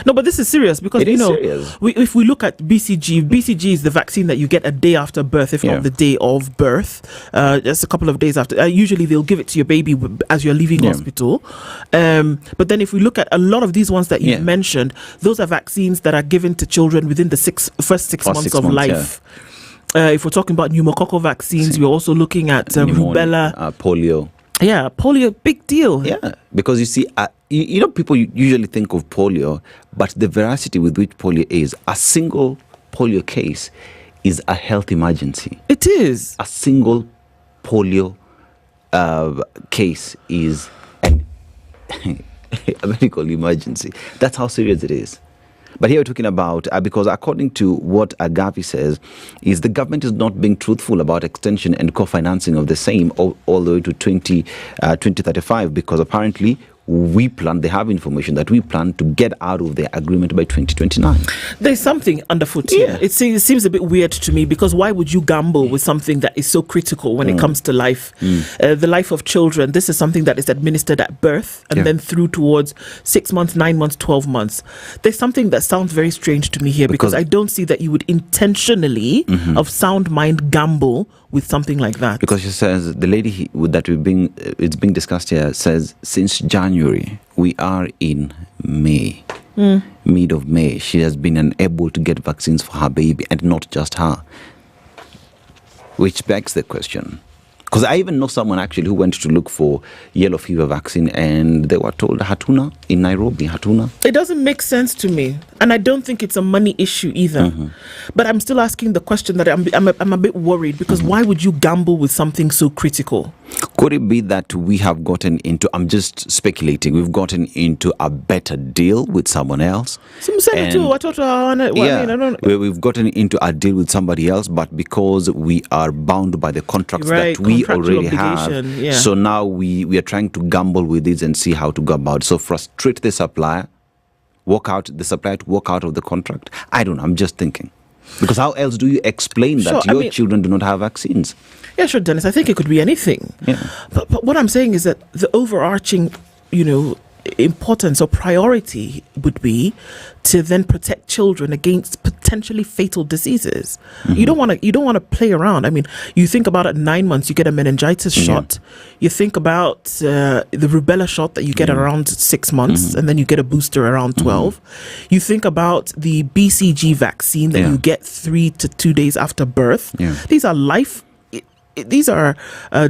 No, but this is serious because, if we look at BCG is the vaccine that you get a day after birth, if not the day of birth, just a couple of days after. Usually they'll give it to your baby as you're leaving hospital. But then if we look at a lot of these ones that you've mentioned, those are vaccines that are given to children within the first six months of life. If we're talking about pneumococcal vaccines, we're also looking at rubella. Polio. Yeah, polio, big deal. Yeah, because you see, people usually think of polio, but the veracity with which polio is, a single polio case is a health emergency. It is. A single polio case is a medical emergency. That's how serious it is. But here we're talking about, because according to what Gavi says, is the government is not being truthful about extension and co-financing of the same all the way to 2035, because apparently they have information that we plan to get out of the agreement by 2029. There's something underfoot here. It seems a bit weird to me, because why would you gamble with something that is so critical when it comes to life? The life of children, this is something that is administered at birth and then through towards 6 months, 9 months, 12 months. There's something that sounds very strange to me here, because I don't see that you would intentionally, of sound mind, gamble with something like that. Because she says, the lady that it's being discussed here says, since January, we are in May, mid of May, she has been unable to get vaccines for her baby, and not just her. Which begs the question. Because I even know someone actually who went to look for yellow fever vaccine, and they were told Hatuna in Nairobi, Hatuna. It doesn't make sense to me, and I don't think it's a money issue either. But I'm still asking the question that I'm a bit worried, because why would you gamble with something so critical? Could it be that we have gotten into, I'm just speculating, we've gotten into a better deal with someone else? We've gotten into a deal with somebody else, but because we are bound by the contracts that we already have, so now we are trying to gamble with this and see how to go about it. So frustrate the supplier, walk out of the contract. I don't know, I'm just thinking. Because how else do you explain that your children do not have vaccines? Yeah, sure, Dennis. I think it could be anything. Yeah. But what I'm saying is that the overarching, importance or priority would be to then protect children against potentially fatal diseases. You don't want to play around. I mean, you think about at 9 months, you get a meningitis shot. You think about the rubella shot that you get around 6 months, and then you get a booster around 12. You think about the BCG vaccine that you get 3 to 2 days after birth. These are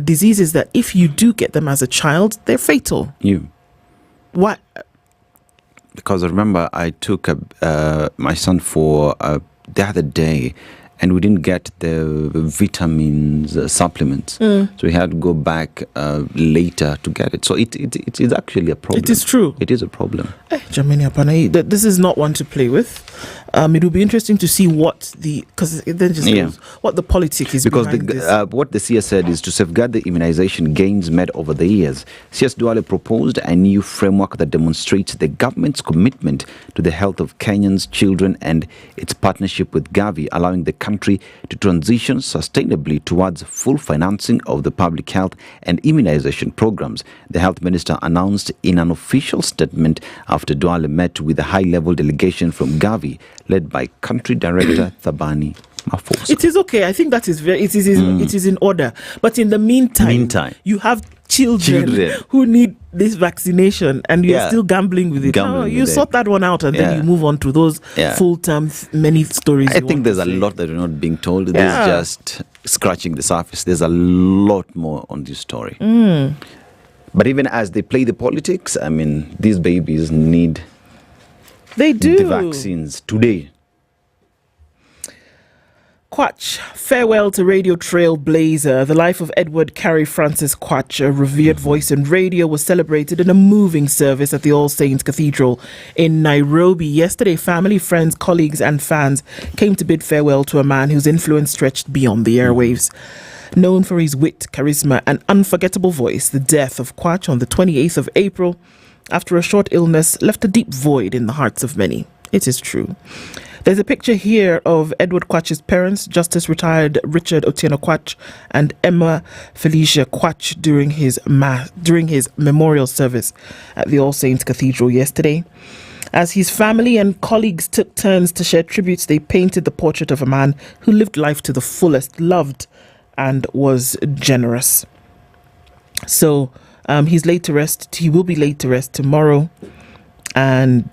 diseases that if you do get them as a child, they're fatal. What? Because I remember I took my son for the other day, and we didn't get the vitamins supplements. So we had to go back later to get it. So it is actually a problem. It is true. It is a problem. Jamini Apanai, this is not one to play with. It will be interesting to see what the politics is behind this. What the CS said is to safeguard the immunization gains made over the years. CS Duale proposed a new framework that demonstrates the government's commitment to the health of Kenyans' children and its partnership with Gavi, allowing the country to transition sustainably towards full financing of the public health and immunization programs. The health minister announced in an official statement after Duale met with a high-level delegation from Gavi, led by country director Thabani Mafosa. It is okay. I think that is it is in order. But in the meantime, you have children who need this vaccination, and you're still gambling with it. You sort that one out, and then you move on to those full-term many stories. I think there's a lot that we're not being told. There's just scratching the surface. There's a lot more on this story. But even as they play the politics, I mean, these babies need the vaccines today. Quatch, farewell to radio trailblazer. The life of Edward Carey Francis Quatch, a revered voice in radio, was celebrated in a moving service at the All Saints Cathedral in Nairobi. Yesterday, family, friends, colleagues and fans came to bid farewell to a man whose influence stretched beyond the airwaves. Known for his wit, charisma and unforgettable voice, the death of Quatch on the 28th of April, after a short illness, left a deep void in the hearts of many. It is true. There's a picture here of Edward Quatch's parents, Justice Retired Richard Otieno Quatch and Emma Felicia Quatch, during his memorial service at the All Saints Cathedral yesterday. As his family and colleagues took turns to share tributes, they painted the portrait of a man who lived life to the fullest, loved and was generous. So he's laid to rest. He will be laid to rest tomorrow, and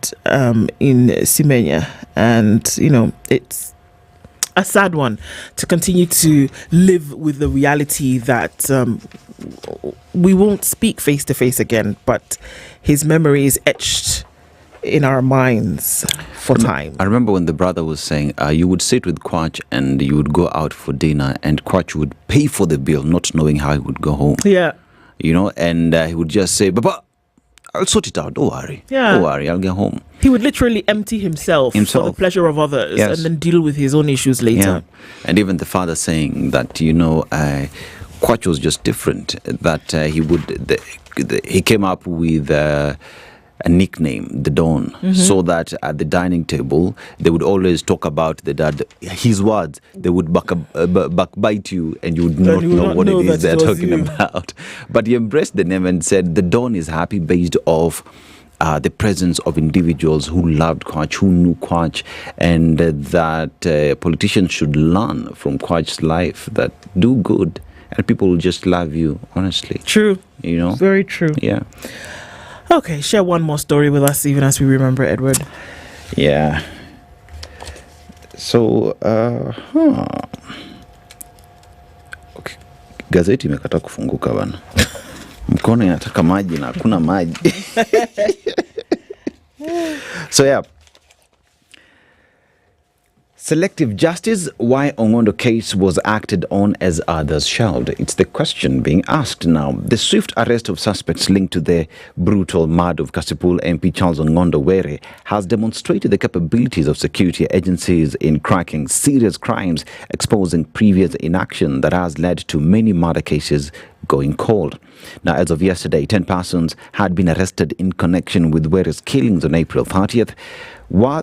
in Simenya. And it's a sad one to continue to live with the reality that we won't speak face to face again, but his memory is etched in our minds for time. I remember when the brother was saying you would sit with Quatch and you would go out for dinner, and Quatch would pay for the bill, not knowing how he would go home. Yeah. And he would just say, "Papa, I'll sort it out. Don't worry. Yeah. Don't worry. I'll get home. He would literally empty himself for the pleasure of others, Yes. and then deal with his own issues later. Yeah. And even the father saying that, Quatch was just different. That he came up with a nickname, the Don, so that at the dining table they would always talk about the dad. His words, they would backbite you, and you would not know what it is they're talking about. But he embraced the name and said the Don is happy based off the presence of individuals who loved Quatch, who knew Quatch, and that politicians should learn from Quatch's life. That do good, and people will just love you. Honestly, true. Very true. Yeah. Okay, share one more story with us, even as we remember Edward. Yeah. So, okay. Gazeti imekata kufunguka bana. Mkono inataka maji na hakuna maji. So yeah. Selective justice, why Ongondo case was acted on as others shall. It's the question being asked now. The swift arrest of suspects linked to the brutal murder of Kasipul MP Charles Ongondo Were has demonstrated the capabilities of security agencies in cracking serious crimes, exposing previous inaction that has led to many murder cases going cold. Now, as of yesterday, 10 persons had been arrested in connection with Were's killings on April 30th. Were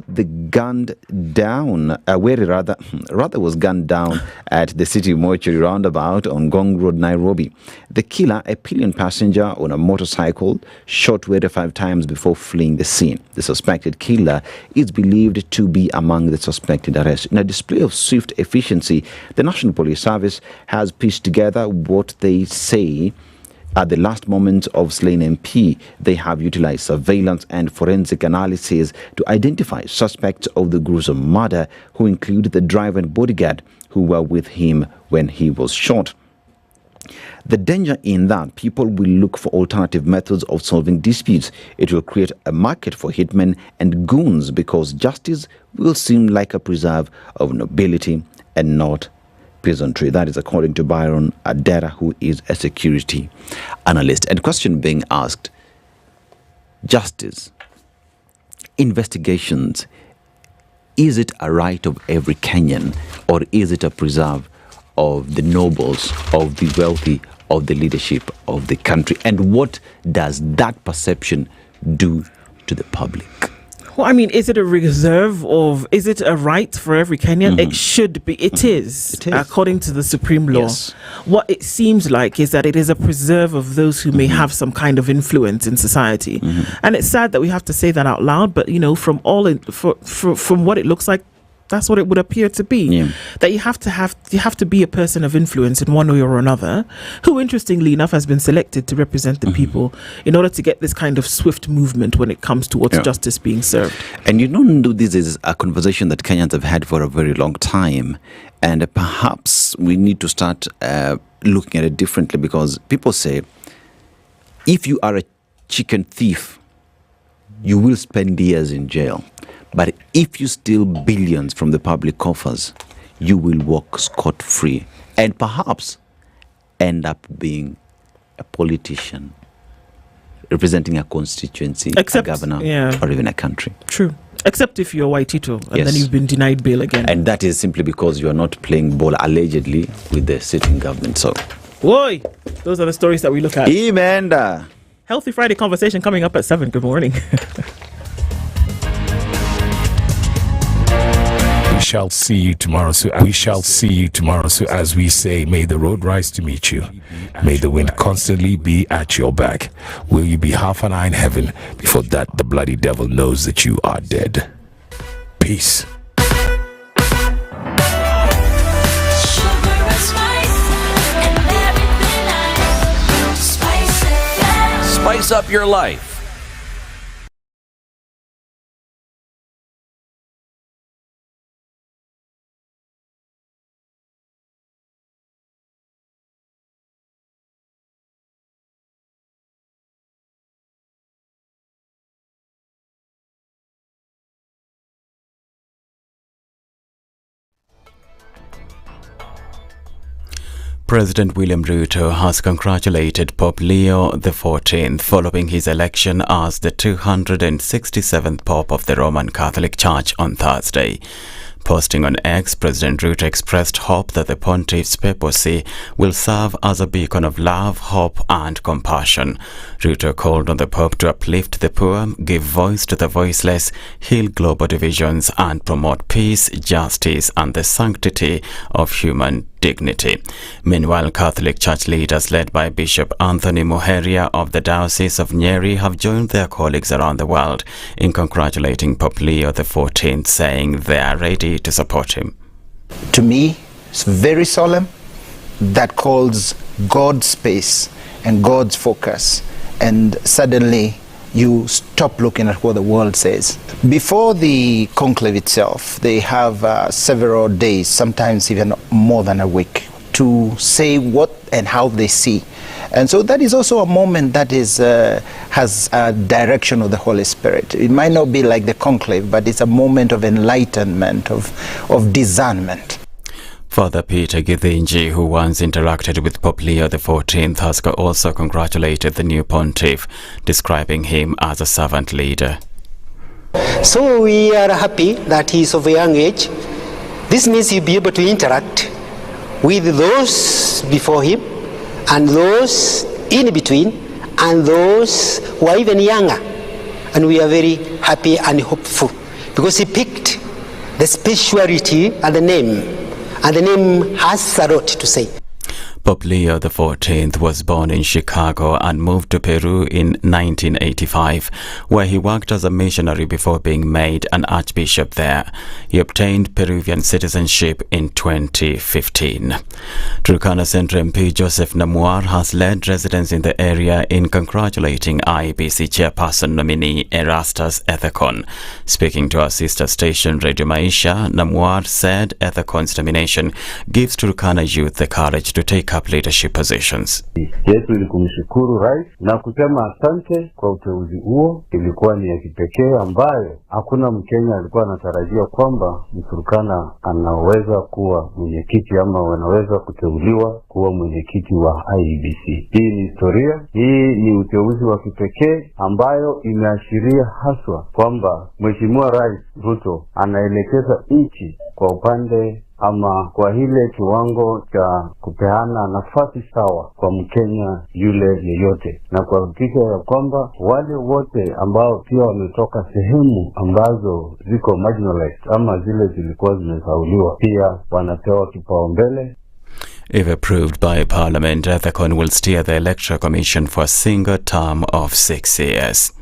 gunned down, rather was gunned down at the city mortuary roundabout on Gong Road, Nairobi. The killer, a pillion passenger on a motorcycle, shot Were 5 times before fleeing the scene. The suspected killer is believed to be among the suspected arrests. In a display of swift efficiency, the National Police Service has pieced together what they say at the last moments of slain MP. They have utilized surveillance and forensic analysis to identify suspects of the gruesome murder, who include the driver and bodyguard who were with him when he was shot. The danger in that people will look for alternative methods of solving disputes. It will create a market for hitmen and goons, because justice will seem like a preserve of nobility and not pleasantry. That is according to Byron Adera, who is a security analyst. And question being asked, justice, investigations, is it a right of every Kenyan, or is it a preserve of the nobles, of the wealthy, of the leadership of the country? And what does that perception do to the public? Well, I mean, is it a reserve is it a right for every Kenyan? It should be. It is, according to the Supreme Law. Yes. What it seems like is that it is a preserve of those who may have some kind of influence in society. And it's sad that we have to say that out loud, but, from what it looks like, that's what it would appear to be. Yeah. That you have to be a person of influence in one way or another, who, interestingly enough, has been selected to represent the people in order to get this kind of swift movement when it comes towards justice being served. And this is a conversation that Kenyans have had for a very long time, and perhaps we need to start looking at it differently, because people say, if you are a chicken thief, you will spend years in jail. But if you steal billions from the public coffers, you will walk scot-free and perhaps end up being a politician, representing a constituency, a governor, or even a country. True. Except if you're Waitito and then you've been denied bail again. And that is simply because you are not playing ball, allegedly, with the sitting government. So, Whoa! Those are the stories that we look at. Amanda. Healthy Friday conversation coming up at 7. Good morning. We shall see you tomorrow. So as we say, may the road rise to meet you. May the wind constantly be at your back. Will you be half an eye in heaven before that the bloody devil knows that you are dead? Peace. Spice up your life. President William Ruto has congratulated Pope Leo XIV following his election as the 267th Pope of the Roman Catholic Church on Thursday. Posting on X, President Ruto expressed hope that the pontiff's papacy will serve as a beacon of love, hope and compassion. Ruto called on the Pope to uplift the poor, give voice to the voiceless, heal global divisions and promote peace, justice and the sanctity of human dignity. Meanwhile, Catholic Church leaders led by Bishop Anthony Muheria of the Diocese of Nyeri have joined their colleagues around the world in congratulating Pope Leo XIV, saying they are ready to support him. To me, it's very solemn. That calls God's space and God's focus, and suddenly you stop looking at what the world says. Before the conclave itself, they have several days, sometimes even more than a week, to say what and how they see. And so that is also a moment that has a direction of the Holy Spirit. It might not be like the conclave, but it's a moment of enlightenment, of discernment. Father Peter Githinji, who once interacted with Pope Leo XIV, has also congratulated the new pontiff, describing him as a servant leader. So we are happy that he is of a young age. This means he'll be able to interact with those before him and those in between and those who are even younger. And we are very happy and hopeful because he picked the spirituality and the name. And the name has a lot to say. Pope Leo XIV was born in Chicago and moved to Peru in 1985, where he worked as a missionary before being made an archbishop there. He obtained Peruvian citizenship in 2015. Turkana Central MP Joseph Namwar has led residents in the area in congratulating IEBC chairperson nominee Erastus Ethekon. Speaking to our sister station Radio Maisha, Namwar said Ethekon nomination gives Turkana youth the courage to take up leadership positions. Yetu ili kumshukuru rais na kusema asante kwa uteuzi huo. Ilikuwa ni ya kipekee ambayo hakuna Mkenya alikuwa anatarajia kwamba Mturkana anaweza kuwa mwenyekiti ama wanaweza kuteuliwa kuwa mwenyekiti wa IEBC. Hii ni historia, hii ni uteuzi wa kipekee ambayo imeashiria haswa kwamba Mheshimiwa Rais Ruto anaelekeza nchi kwa upande ama kwa hile kiwango cha kupeana nafasi sawa kwa Mkenya yule yeyote, na kuhakikisha ya kwamba wale wote ambao pia wametoka sehemu ambazo ziko marginalized ama zile zilikuwa zimesauliwa pia wanapewa kipaumbele. If approved by Parliament, Ethekon will steer the Electoral Commission for a single term of 6 years.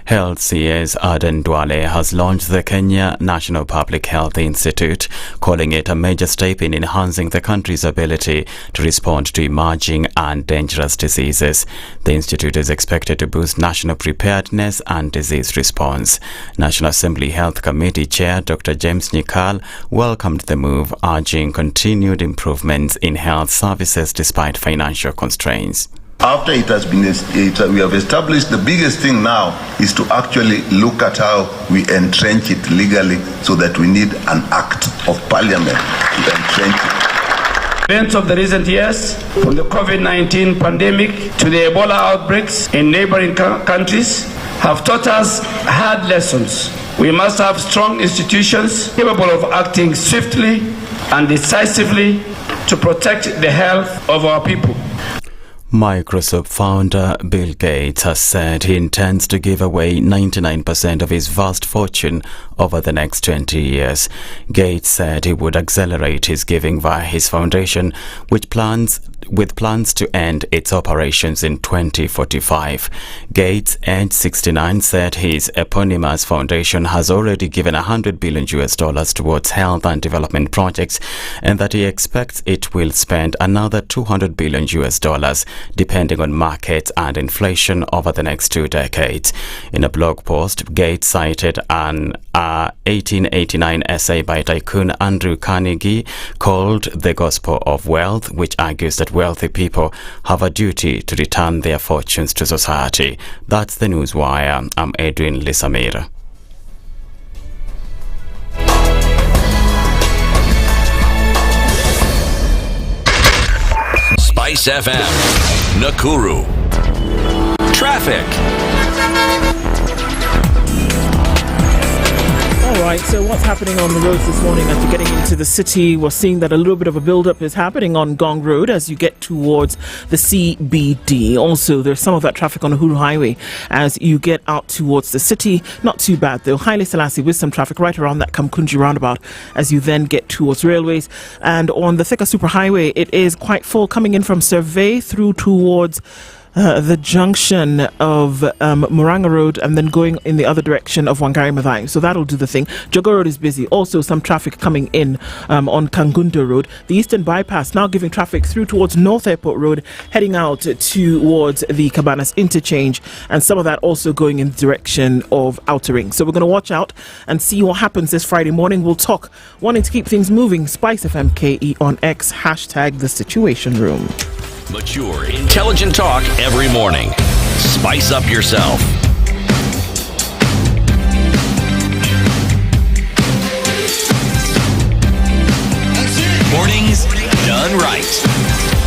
Health CS Aden Duale has launched the Kenya National Public Health Institute, calling it a major step in enhancing the country's ability to respond to emerging and dangerous diseases. The institute is expected to boost national preparedness and disease response. National Assembly Health Committee Chair Dr. James Nyikal welcomed the move, urging continued improvements in health services despite financial constraints. After it has been, we have established, the biggest thing now is to actually look at how we entrench it legally, so that we need an act of parliament to entrench it. Events of the recent years, from the COVID-19 pandemic to the Ebola outbreaks in neighboring countries, have taught us hard lessons. We must have strong institutions capable of acting swiftly and decisively to protect the health of our people. Microsoft founder Bill Gates has said he intends to give away 99% of his vast fortune over the next 20 years. Gates said he would accelerate his giving via his foundation, with plans to end its operations in 2045. Gates, aged 69, said his eponymous foundation has already given $100 billion towards health and development projects, and that he expects it will spend another $200 billion depending on markets and inflation over the next 2 decades. In a blog post, Gates cited an 1889 essay by tycoon Andrew Carnegie called The Gospel of Wealth, which argues that wealthy people have a duty to return their fortunes to society. That's the Newswire. I'm Edwin Lisamira. Spice FM. Nakuru. Traffic. All right, so what's happening on the roads this morning as you're getting into the city? We're seeing that a little bit of a build-up is happening on Gong Road as you get towards the CBD. Also, there's some of that traffic on Uhuru Highway as you get out towards the city. Not too bad, though. Haile Selassie with some traffic right around that Kamkunji roundabout as you then get towards railways. And on the Thika Superhighway, it is quite full coming in from Survey through towards the junction of Muranga Road and then going in the other direction of Wangari Maathai. So that'll do the thing. Jogo Road is busy. Also some traffic coming in on Kangundo Road. The Eastern Bypass now giving traffic through towards North Airport Road, heading out towards the Cabanas Interchange, and some of that also going in the direction of Outer Ring. So we're going to watch out and see what happens this Friday morning. We'll talk, wanting to keep things moving. SpiceFM KE on X, hashtag the Situation Room. Mature, intelligent talk every morning. Spice up yourself. Mornings done right.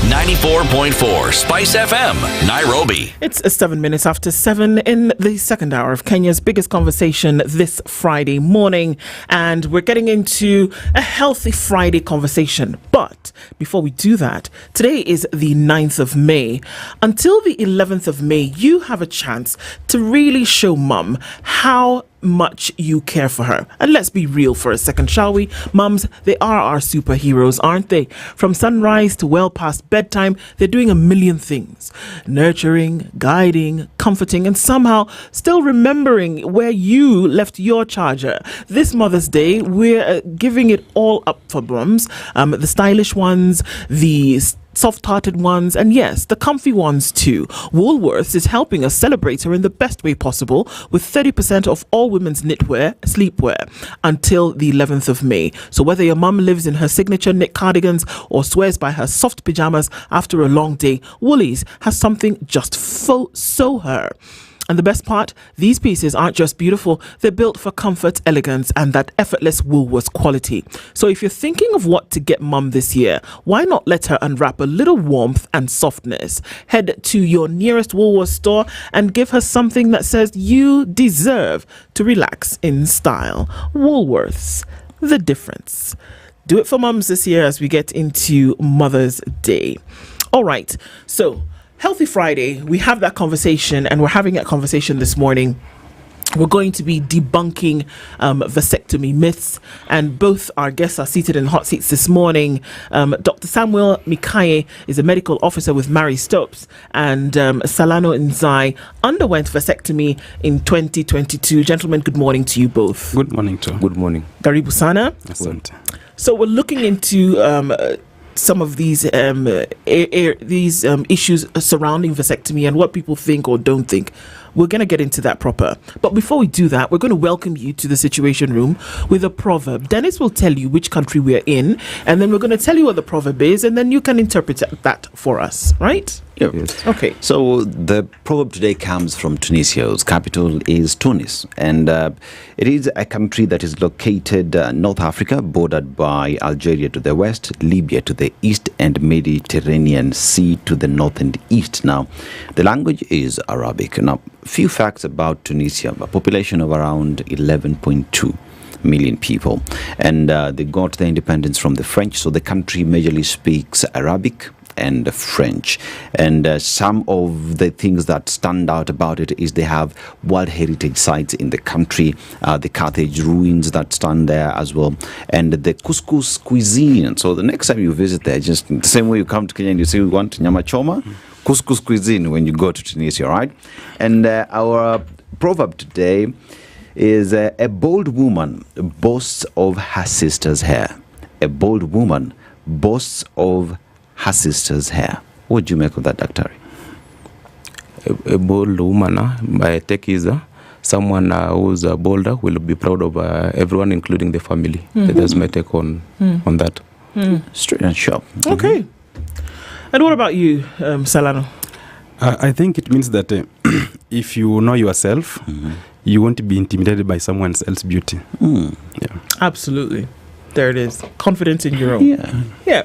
94.4 Spice FM, Nairobi. It's 7 minutes after 7 in the second hour of Kenya's biggest conversation this Friday morning. And we're getting into a healthy Friday conversation. But before we do that, today is the 9th of May. Until the 11th of May, you have a chance to really show mum how much you care for her. And let's be real for a second, shall we? Mums, they are our superheroes, aren't they? From sunrise to well past bedtime, they're doing a million things. Nurturing, guiding, comforting, and somehow still remembering where you left your charger. This Mother's Day, we're giving it all up for mums. The stylish ones, the soft-hearted ones, and yes, the comfy ones too. Woolworths is helping us celebrate her in the best way possible with 30% off all women's knitwear, sleepwear until the 11th of May. So whether your mum lives in her signature knit cardigans or swears by her soft pajamas after a long day, Woolies has something just so her. And the best part, these pieces aren't just beautiful, they're built for comfort, elegance, and that effortless Woolworths quality. So if you're thinking of what to get mum this year, why not let her unwrap a little warmth and softness? Head to your nearest Woolworths store and give her something that says you deserve to relax in style. Woolworths, the difference. Do it for mums this year as we get into Mother's Day. All right, so Healthy Friday, we have that conversation, and we're having that conversation this morning. We're going to be debunking vasectomy myths, and both our guests are seated in hot seats this morning. Dr. Samuel Mikaye is a medical officer with Mary Stopes, and Salano Nzai underwent vasectomy in 2022. Gentlemen, good morning to you both. Good morning to you. Good morning. Karibu sana. Asante. So we're looking into some of these issues surrounding vasectomy and what people think or don't think. We're going to get into that proper. But before we do that, we're going to welcome you to the Situation Room with a proverb. Dennis will tell you which country we're in, and then we're going to tell you what the proverb is, and then you can interpret that for us, right? Yep. Yes. Okay. So the proverb today comes from Tunisia, whose capital is Tunis. And it is a country that is located North Africa, bordered by Algeria to the west, Libya to the east, and Mediterranean Sea to the north and east. Now, the language is Arabic. Now, few facts about Tunisia: a population of around 11.2 million people, and they got their independence from the French, so the country majorly speaks Arabic and French. And some of the things that stand out about it is they have World Heritage sites in the country, the Carthage ruins that stand there as well, and the couscous cuisine. So the next time you visit there, just the same way you come to Kenya and you say we want nyama choma, couscous cuisine when you go to Tunisia, right? And our proverb today is a bold woman boasts of her sister's hair. A bold woman boasts of her sister's hair. What do you make of that, Dr.? A bold woman, by take is someone who's bolder will be proud of everyone, including the family. That's my take on that. Straight and sharp. Okay. And what about you, Salano? I think it means that if you know yourself, you won't be intimidated by someone else's beauty. Yeah. Absolutely. There it is. Confidence in your own. Yeah.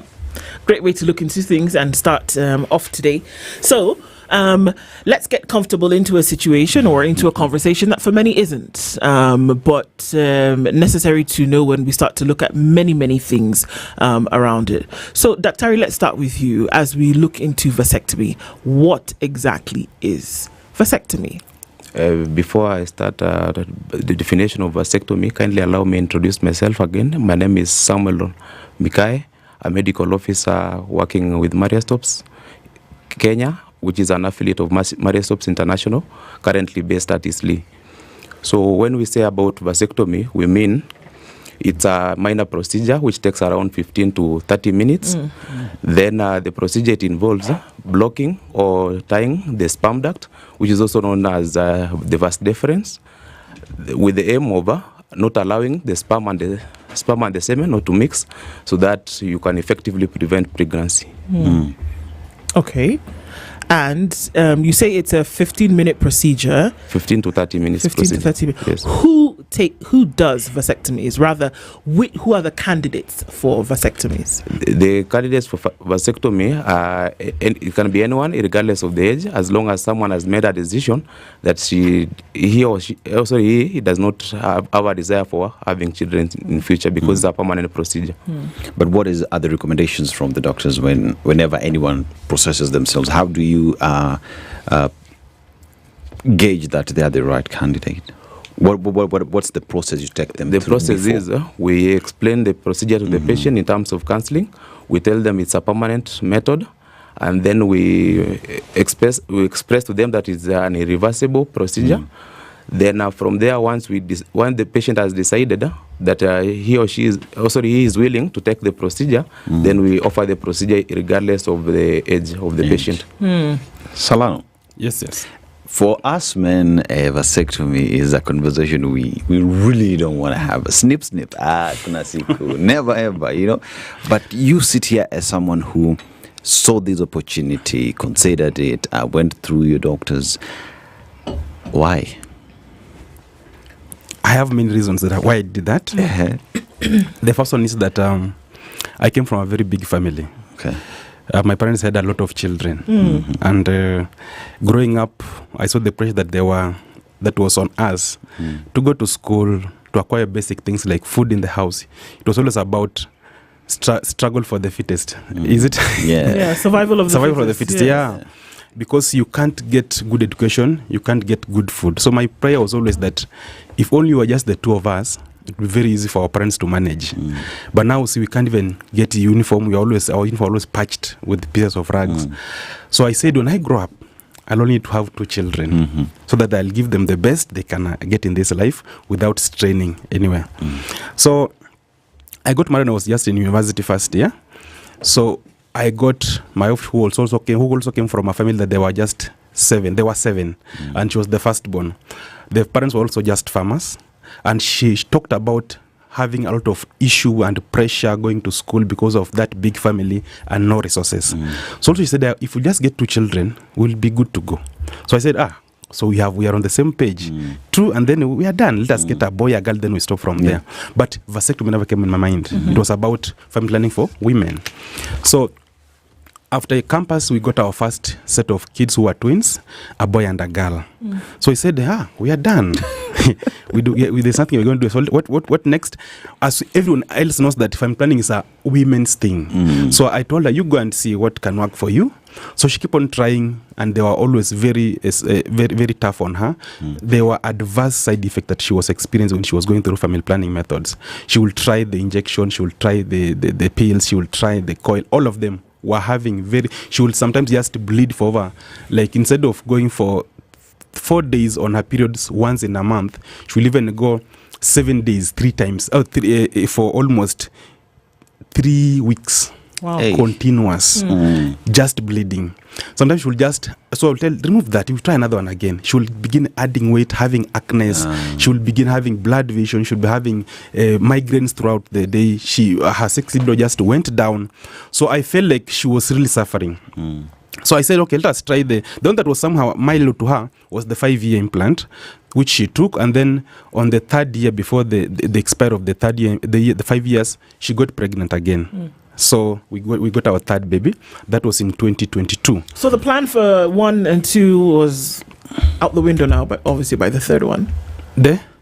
Great way to look into things and start off today. So let's get comfortable into a situation or into a conversation that for many isn't, but necessary to know when we start to look at many things around it. So, Dr. let's start with you as we look into vasectomy. What exactly is vasectomy? Before I start the definition of vasectomy, kindly allow me to introduce myself again. My name is Samuel Mikai, a medical officer working with Maria Stops Kenya, which is an affiliate of Maria Stops International, currently based at Eastleigh. So when we say about vasectomy, we mean it's a minor procedure which takes around 15 to 30 minutes. Then the procedure, it involves blocking or tying the sperm duct, which is also known as the vas deferens, with the aim of not allowing the sperm and the semen not to mix, so that you can effectively prevent pregnancy. Okay. And you say it's a 15-minute procedure. 15 to 30 minutes. 15 procedure. to 30 minutes. Yes. Who does vasectomies? Rather, who are the candidates for vasectomies? The candidates for vasectomy, it can be anyone, regardless of the age, as long as someone has made a decision that he does not have a desire for having children in future, because it's a permanent procedure. But what are the recommendations from the doctors whenever anyone processes themselves? How do you gauge that they are the right candidate? What's the process you take them through? The process is we explain the procedure to the patient in terms of counseling. We tell them it's a permanent method, and then we express to them that it's an irreversible procedure. Then from there, once the patient has decided that he is willing to take the procedure, then we offer the procedure regardless of the age of the patient. Salano. Yes. For us men, vasectomy is a conversation we really don't want to have. Snip, never ever, But you sit here as someone who saw this opportunity, considered it, went through your doctors. Why? I have many reasons why I did that. The first one is that I came from a very big family. Okay. My parents had a lot of children, and growing up, I saw the pressure that was on us to go to school, to acquire basic things like food in the house. It was always about struggle for the fittest. Is it? Yeah, survival of the fittest. Yeah. Because you can't get good education, you can't get good food. So my prayer was always that if only were just the two of us, it would be very easy for our parents to manage. But now, see, we can't even get a uniform. Our uniform always patched with pieces of rags. So I said, when I grow up, I'll only need to have two children, so that I'll give them the best they can get in this life without straining anywhere. So I got married when I was just in university first year. So I got my wife who also came from a family that they were just seven. They were seven, and she was the firstborn. The parents were also just farmers, and she talked about having a lot of issue and pressure going to school because of that big family and no resources. So she said, if we just get two children, we'll be good to go. So I said, so we are on the same page. True, and then we are done. Let us get a boy, a girl, then we stop from there. But vasectomy never came in my mind. It was about family planning for women. So after campus, we got our first set of kids who were twins, a boy and a girl. So he said, we are done. There's something we're going to do. So what next? As everyone else knows that family planning is a women's thing. So I told her, you go and see what can work for you. So she kept on trying, and they were always very tough on her. There were adverse side effects that she was experiencing when she was going through family planning methods. She will try the injection, she will try the pills, she will try the coil, all of them were having she will sometimes just bleed for over, like instead of going for 4 days on her periods once in a month, she will even go 7 days, 3 times, for almost 3 weeks. Wow. Continuous, just bleeding. Sometimes she will I'll tell, remove that, you try another one again. She will begin adding weight, having acne. She will begin having blood vision. She will be having migraines throughout the day. Her sex libido just went down. So I felt like she was really suffering. So I said, okay, let us try the one that was somehow mild to her was the 5-year implant, which she took, and then on the 3rd year, before the expire of the 3rd year, the 5 years, she got pregnant again. So we got our third baby. That was in 2022. So the plan for 1 and 2 was out the window now, but obviously by the third one.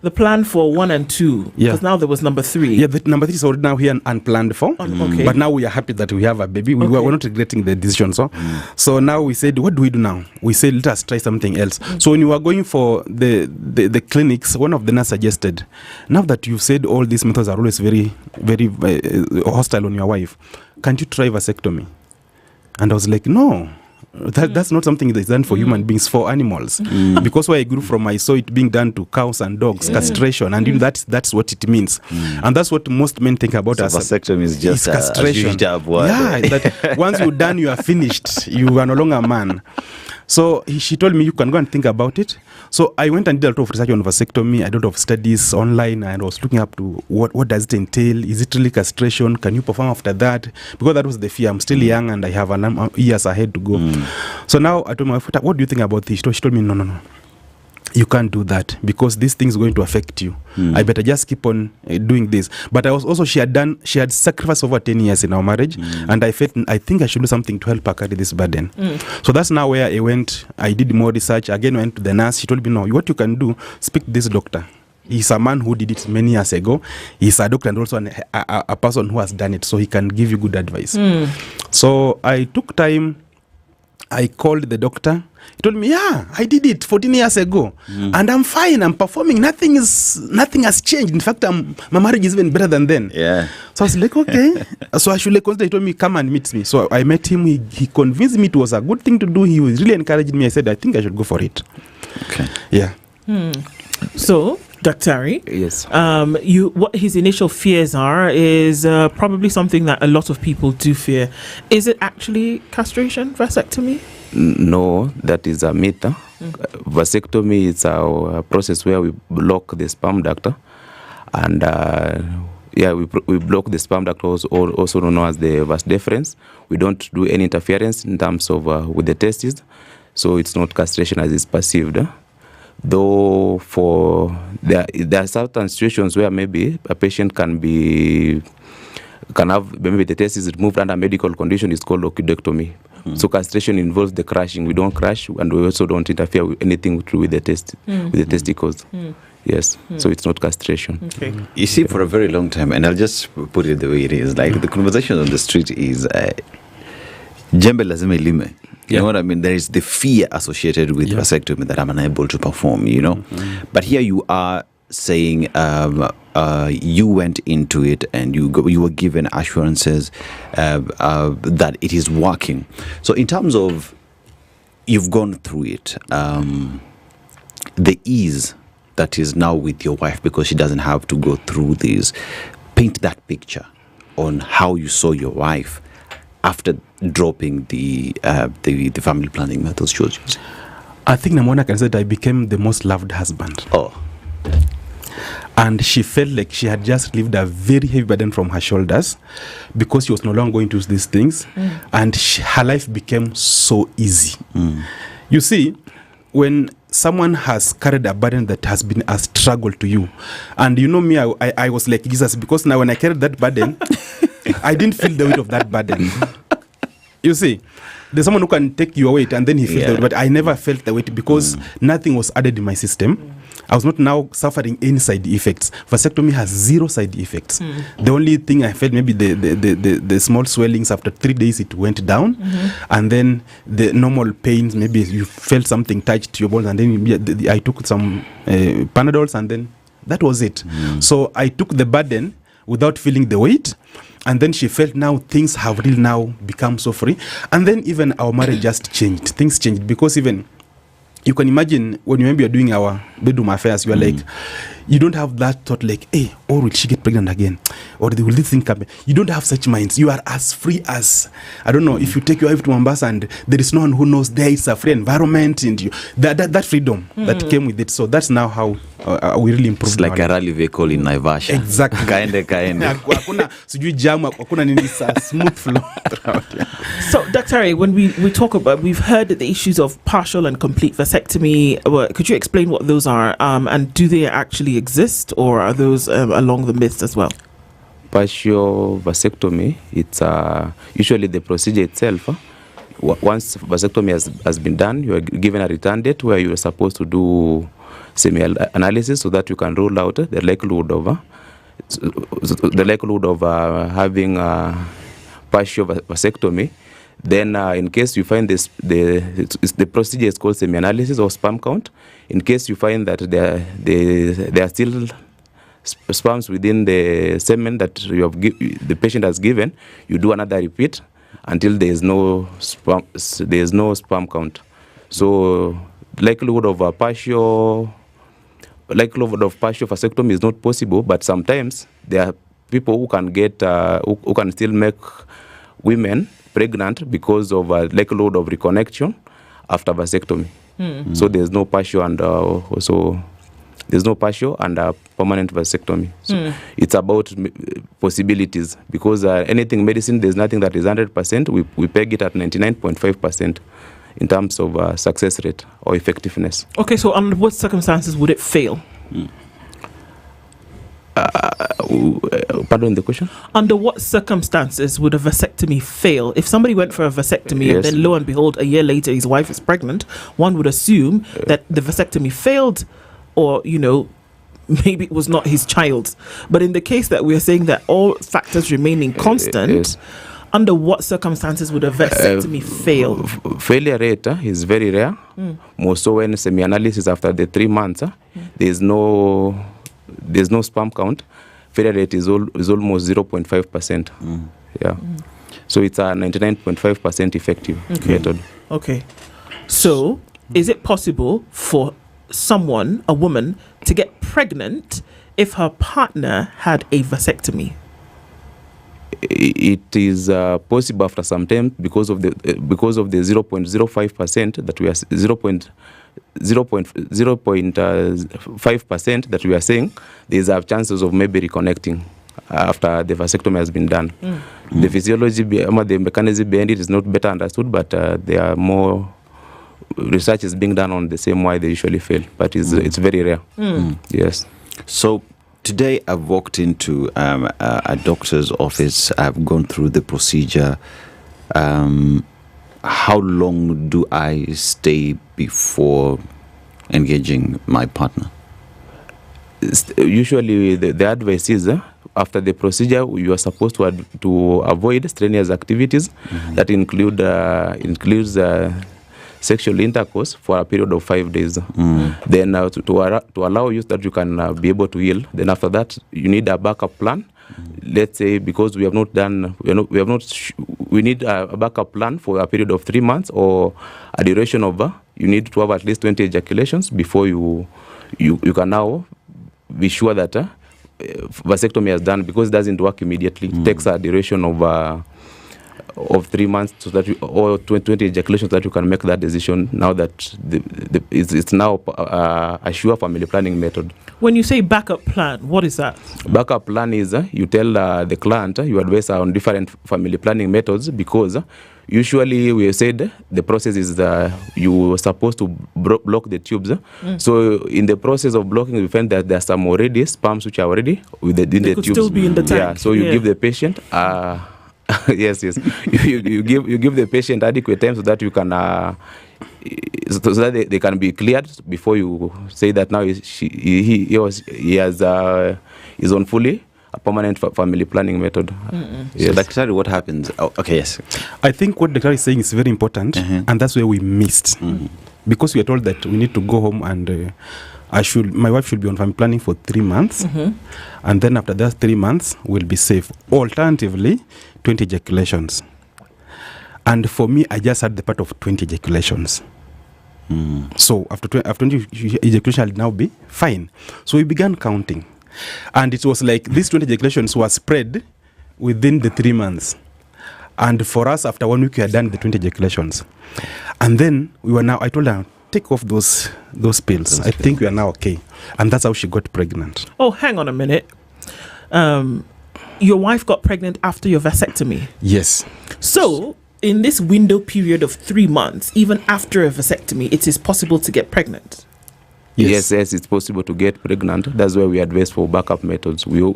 The plan for 1 and 2, because now there was number 3. Yeah, the number 3 is already now here and unplanned for. Okay. But now we are happy that we have a baby. We're not regretting the decision. So now we said, what do we do now? We said, let us try something else. So when we were going for the clinics, one of the nurses suggested, now that you've said all these methods are always very, very hostile on your wife, can't you try vasectomy? And I was like, no. That's not something that's done for human beings, for animals. Because where I grew from, I saw it being done to cows and dogs, castration, and that's what it means. And that's what most men think about as vasectomy is just castration. That once you're done, you are finished. You are no longer a man. So she told me, you can go and think about it. So I went and did a lot of research on vasectomy. I did a lot of studies online, and I was looking up to what does it entail? Is it really castration? Can you perform after that? Because that was the fear. I'm still young and I have years ahead to go. So now I told my wife, what do you think about this? She told me, no. You can't do that because this thing is going to affect you. I better just keep on doing this. But I was also, she had sacrificed over 10 years in our marriage, and I think I should do something to help her carry this burden. So that's now where I went. I did more research. Again, went to the nurse. She told me, no, what you can do, speak to this doctor. He's a man who did it many years ago. He's a doctor and also a person who has done it, so he can give you good advice. So I took time. I called the doctor. He told me, yeah, I did it 14 years ago. And I'm fine. I'm performing. Nothing has changed. In fact, my marriage is even better than then. Yeah. So I was like, okay. So I should consider. He told me, come and meet me. So I met him. He convinced me it was a good thing to do. He was really encouraging me. I said, I think I should go for it. Okay. Yeah. So, Dr. Yes. What his initial fears are is probably something that a lot of people do fear. Is it actually castration, vasectomy? No, that is a myth. Vasectomy is a process where we block the sperm duct, and we block the sperm duct, also known as the vas deferens. We don't do any interference in terms of with the testes, so it's not castration as it's perceived. Though there are certain situations where maybe a patient can have maybe the testes removed under medical condition. It's called oculoctomy. So castration involves the crushing. We don't crush, and we also don't interfere with anything to do with the testicles. Yes, so it's not castration. Okay. You see, for a very long time, and I'll just put it the way it is, like the conversation on the street is jembe lazima ilime. You know what I mean? There is the fear associated with vasectomy that I'm unable to perform, you know. But here you are saying you went into it and you were given assurances that it is working. So in terms of you've gone through it, the ease that is now with your wife because she doesn't have to go through this, paint that picture on how you saw your wife after dropping the family planning methods she was using. I think Namona can say that I became the most loved husband. And she felt like she had just relieved a very heavy burden from her shoulders because she was no longer going to use these things. And her life became so easy. You see, when someone has carried a burden that has been a struggle to you, and you know me, I was like Jesus, because now when I carried that burden, I didn't feel the weight of that burden. You see, there's someone who can take your weight and then he feels the weight, but I never felt the weight because nothing was added in my system. I was not now suffering any side effects. Vasectomy has 0 side effects. The only thing I felt, maybe the small swellings, after 3 days it went down, and then the normal pains, maybe you felt something touched to your bones, and then I took some Panadols, and then that was it. So I took the burden without feeling the weight, and then she felt now things have really now become so free, and then even our marriage just changed. Things changed because even you can imagine when maybe you're doing our bedroom affairs, you are like, you don't have that thought like, hey, or will she get pregnant again? Or will this thing come? You don't have such minds. You are as free as, I don't know, if you take your wife to Ombaso and there is no one who knows there is a free environment, and you, that freedom that came with it. So that's now how we really improved. It's like a rally vehicle in Naivasha. Exactly. Kaende. Smooth flow. So, Dr. when we talk about, we've heard the issues of partial and complete vasectomy. Could you explain what those are, and do they actually exist, or are those along the myths as well? partial vasectomy, it's usually the procedure itself. Once vasectomy has been done, you are given a return date where you are supposed to do semi-analysis so that you can rule out the likelihood of having partial vasectomy. Then, in case you find the procedure is called semi-analysis or sperm count. In case you find that there are still sperms within the semen that the patient has given, you do another repeat until there is no sperm count. So, likelihood of partial vasectomy is not possible, but sometimes there are people who can get who can still make women pregnant because of likelihood of reconnection after vasectomy. So there's no partial and permanent vasectomy. So it's about possibilities, because anything medicine, there's nothing that is 100%. We peg it at 99.5% in terms of success rate or effectiveness. Okay, so under what circumstances would it fail? Pardon the question? Under what circumstances would a vasectomy fail? If somebody went for a vasectomy and then lo and behold, a year later his wife is pregnant, one would assume that the vasectomy failed, or, maybe it was not his child. But in the case that we are saying that all factors remaining constant, under what circumstances would a vasectomy fail? Failure rate is very rare. More so when semi-analysis after the 3 months, there's no sperm count. Failure rate is almost 0.5%. Yeah. So it's a 99.5% effective method. Okay. So is it possible for a woman, to get pregnant if her partner had a vasectomy? It is possible after some time because of the 0.05% that we are 0.5% that we are saying. These are chances of maybe reconnecting after the vasectomy has been done. The physiology, the mechanism behind it is not better understood, but there are more research is being done on the same why they usually fail, but it's very rare. Yes. So today I've walked into a doctor's office. I've gone through the procedure. How long do I stay before engaging my partner? Usually the advice is after the procedure you are supposed to avoid strenuous activities that includes sexual intercourse for a period of 5 days. Then to allow you that you can be able to heal. Then after that, you need a backup plan. Let's say because we need a backup plan for a period of 3 months or a duration of you need to have at least 20 ejaculations before you can now be sure that vasectomy is done, because it doesn't work immediately. It takes a duration of 3 months so that or 20 ejaculations that you can make that decision now that it's now a sure family planning method. When you say backup plan, what is that? Backup plan is you tell the client, you advise on different family planning methods, because usually we said the process is you're supposed to block the tubes. So in the process of blocking, we find that there are some already sperms which are already within the tubes. Still be in the tank. Yeah, so you give the patient yes. You give the patient adequate time so that you can so that they can be cleared before you say that now he is on fully a permanent family planning method. Yes. So exactly what happens. Okay, yes. I think what the guy is saying is very important, and that's where we missed, because we are told that we need to go home and my wife should be on family planning for 3 months, and then after that 3 months we'll be safe. Alternatively, 20 ejaculations. And for me, I just had the part of 20 ejaculations. So after 20 ejaculations, I'll now be fine. So we began counting, and it was like these 20 ejaculations were spread within the 3 months. And for us, after 1 week, we had done the 20 ejaculations. And then I told her, take off those pills. I think we are now okay. And that's how she got pregnant. Oh, hang on a minute. Your wife got pregnant after your vasectomy? Yes. So, in this window period of 3 months, even after a vasectomy, it is possible to get pregnant? Yes. Yes, it's possible to get pregnant. That's why we advise for backup methods. We'll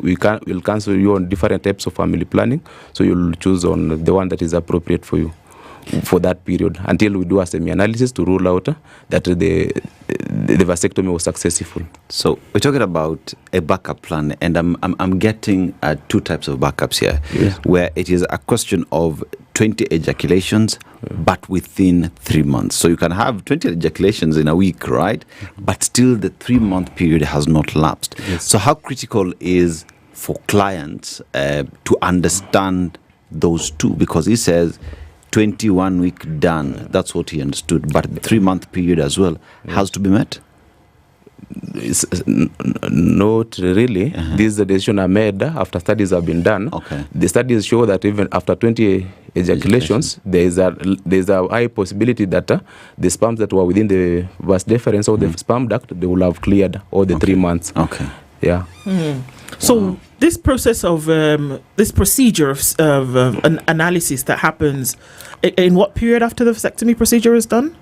counsel you on different types of family planning, so you'll choose on the one that is appropriate for you for that period until we do a semi-analysis to rule out that the vasectomy was successful. So we're talking about a backup plan, and I'm getting two types of backups here, where it is a question of 20 ejaculations, but within 3 months. So you can have 20 ejaculations in a week, right? But still the 3-month period has not lapsed. So how critical is for clients to understand those two? Because he says 21 week done, that's what he understood, but the 3-month period as well has to be met. It's not really. These decisions are made after studies have been done. The studies show that even after 20 ejaculations, there is a high possibility that the sperms that were within the vas deferens or the sperm duct, they will have cleared all the 3 months. Yeah. So this process of this procedure of an analysis that happens in what period after the vasectomy procedure is done?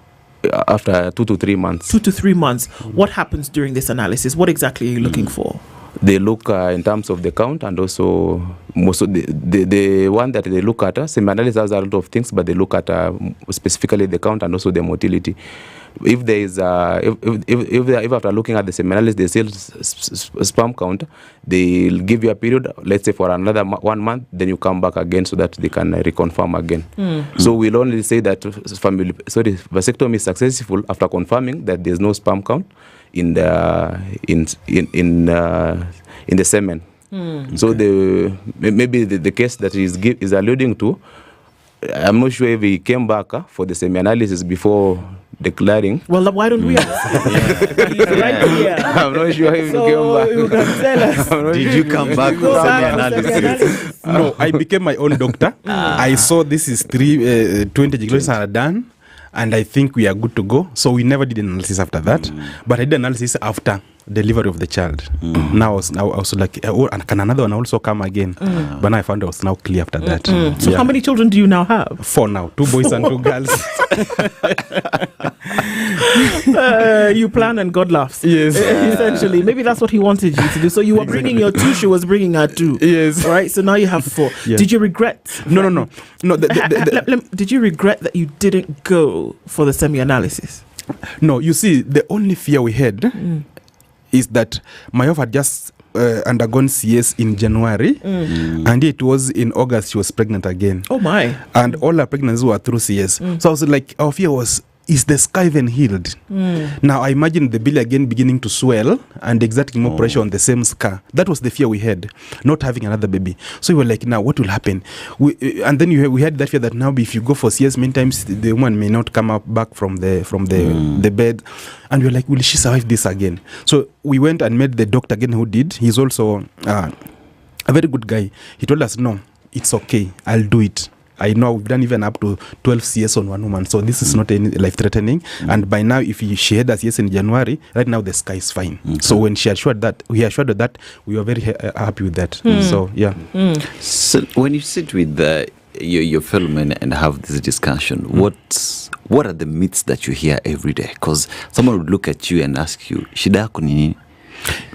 After 2 to 3 months. 2 to 3 months. What happens during this analysis? What exactly are you looking for? They look in terms of the count, and also most of the one that they look at, semi-analysis has a lot of things, but they look at specifically the count and also the motility. If there is if after looking at the semi-analysis they still sperm count, they'll give you a period, let's say for another 1 month, then you come back again so that they can reconfirm again. So we'll only say that vasectomy is successful after confirming that there's no sperm count in the semen. So maybe the case that is alluding to, I'm not sure if he came back for the semi-analysis before declaring. Well, why don't we ask? Right here. I'm not sure if he came back. You can tell us. Did you come back for semi-analysis? No, I became my own doctor. I saw this is 20 ejaculations are done, and I think we are good to go. So we never did analysis after that, but I did analysis after delivery of the child. Now I was like, and can another one also come again? But now I found I was now clear after that. So how many children do you now have? 4 now, 2 boys and 2 girls. You plan and God laughs. Yes. Essentially, maybe that's what he wanted you to do. So you were bringing your 2, she was bringing her 2. Yes. Right. So now you have 4. Yeah. Did you regret? No. Did you regret that you didn't go for the semi-analysis? No. You see, the only fear we had is that my wife had just undergone CS in January, and it was in August she was pregnant again. Oh my! And all her pregnancies were through CS. So I was like, our fear was, is the scar even healed? Now I imagine the belly again beginning to swell and exerting more pressure on the same scar. That was the fear we had, not having another baby. So we were like, now what will happen? And then we had that fear that now if you go for CS, many times the woman may not come up back from the bed. And we were like, will she survive this again? So we went and met the doctor again who did. He's also a very good guy. He told us, no, it's okay. I'll do it. I know we've done even up to 12 CS on one woman, so this is not any life-threatening. And by now, if she had a CS in January, right now the sky is fine. So when we assured that, we were very happy with that. So yeah. So when you sit with your fellow men and have this discussion, what are the myths that you hear every day? Because someone would look at you and ask you, shida yako ni nini?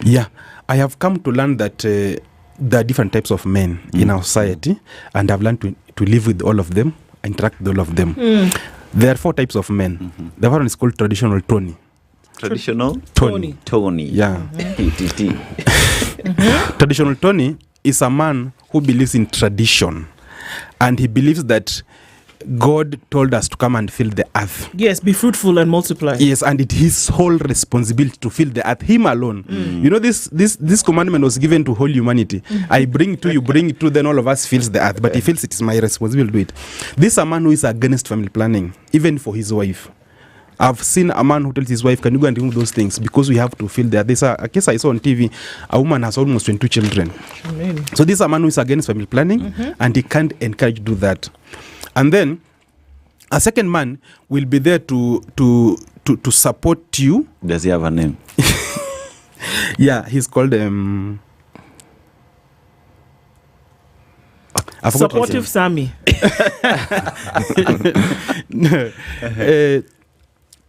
Yeah, I have come to learn that there are different types of men in our society, and I've learned to live with all of them, interact with all of them. There are 4 types of men. The one is called traditional Tony. Traditional? Tony. Yeah. Traditional Tony is a man who believes in tradition, and he believes that God told us to come and fill the earth. Yes, be fruitful and multiply. Yes, and it is his whole responsibility to fill the earth, him alone. You know, this commandment was given to whole humanity. I bring it to you, bring it to, then all of us fills the earth. But he feels it is my responsibility to do it. This is a man who is against family planning, even for his wife. I've seen a man who tells his wife, can you go and remove those things? Because we have to fill the earth. There's a case I saw on TV, a woman has almost 22 children. Really? So this is a man who is against family planning, and he can't encourage you to do that. And then a second man will be there to support you. Does he have a name? Yeah, he's called Supportive Sammy.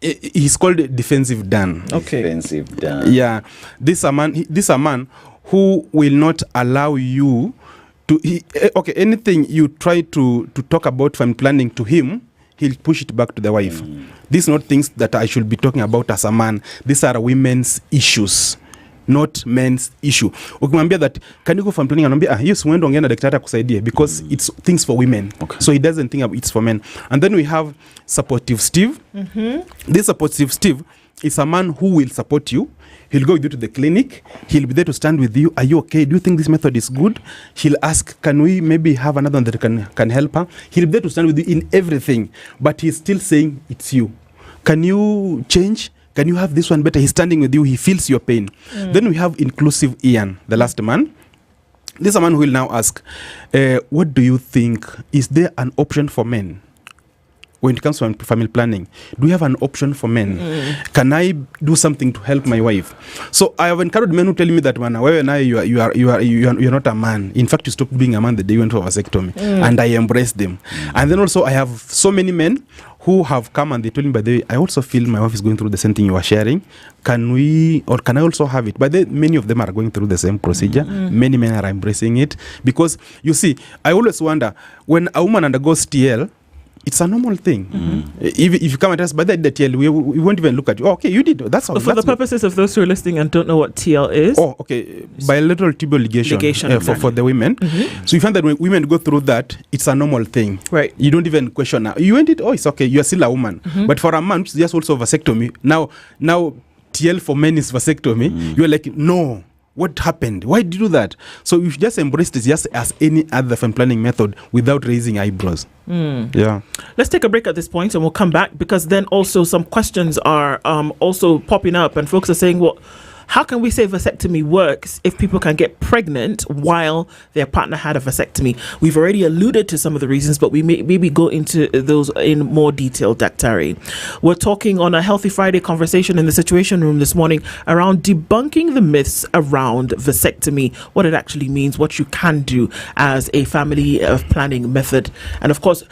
he's called defensive Dan. Okay. Defensive Dan. Yeah, this a man who will not allow you to. Anything you try to talk about family planning to him, he'll push it back to the wife. These are not things that I should be talking about as a man. These are women's issues, not men's issue. Ukimwambia that can you go for planning, anambia yes, uende ongea na daktari akusaidie because it's things for women. So he doesn't think it's for men. And then we have supportive Steve. This supportive Steve is a man who will support you. He'll go with you to the clinic. He'll be there to stand with you. Are you okay? Do you think this method is good? He'll ask, can we maybe have another one that can help her? He'll be there to stand with you in everything. But he's still saying, it's you. Can you change? Can you have this one better? He's standing with you. He feels your pain. Then we have inclusive Ian, the last man. This is a man who will now ask, what do you think? Is there an option for men? When it comes to family planning, do you have an option for men? Can I do something to help my wife? So I have encouraged men who tell me that you're not a man. In fact, you stopped being a man the day you went for vasectomy, and I embrace them. And then also I have so many men who have come and they told me, by the way, I also feel my wife is going through the same thing you are sharing. Can I also have it? But many of them are going through the same procedure. Many men are embracing it because you see, I always wonder when a woman undergoes TL. It's a normal thing. If you come at us by the TL, we won't even look at you. Oh, okay, you did. That's all. For the purposes of those who are listening and don't know what TL is. Oh, okay. Bilateral tubal ligation for the women. So you find that when women go through that, it's a normal thing. Right. You don't even question now. You went it. Oh, it's okay. You are still a woman. But for a man, it's just also vasectomy. Now TL for men is vasectomy. You're like, no. What happened? Why did you do that? So you should just embrace this just as any other family planning method without raising eyebrows. Yeah. Let's take a break at this point and we'll come back because then also some questions are also popping up and folks are saying, well, how can we say vasectomy works if people can get pregnant while their partner had a vasectomy? We've already alluded to some of the reasons, but we maybe go into those in more detail, Daktari. We're talking on a Healthy Friday conversation in the Situation Room this morning around debunking the myths around vasectomy, what it actually means, what you can do as a family planning method. And of course,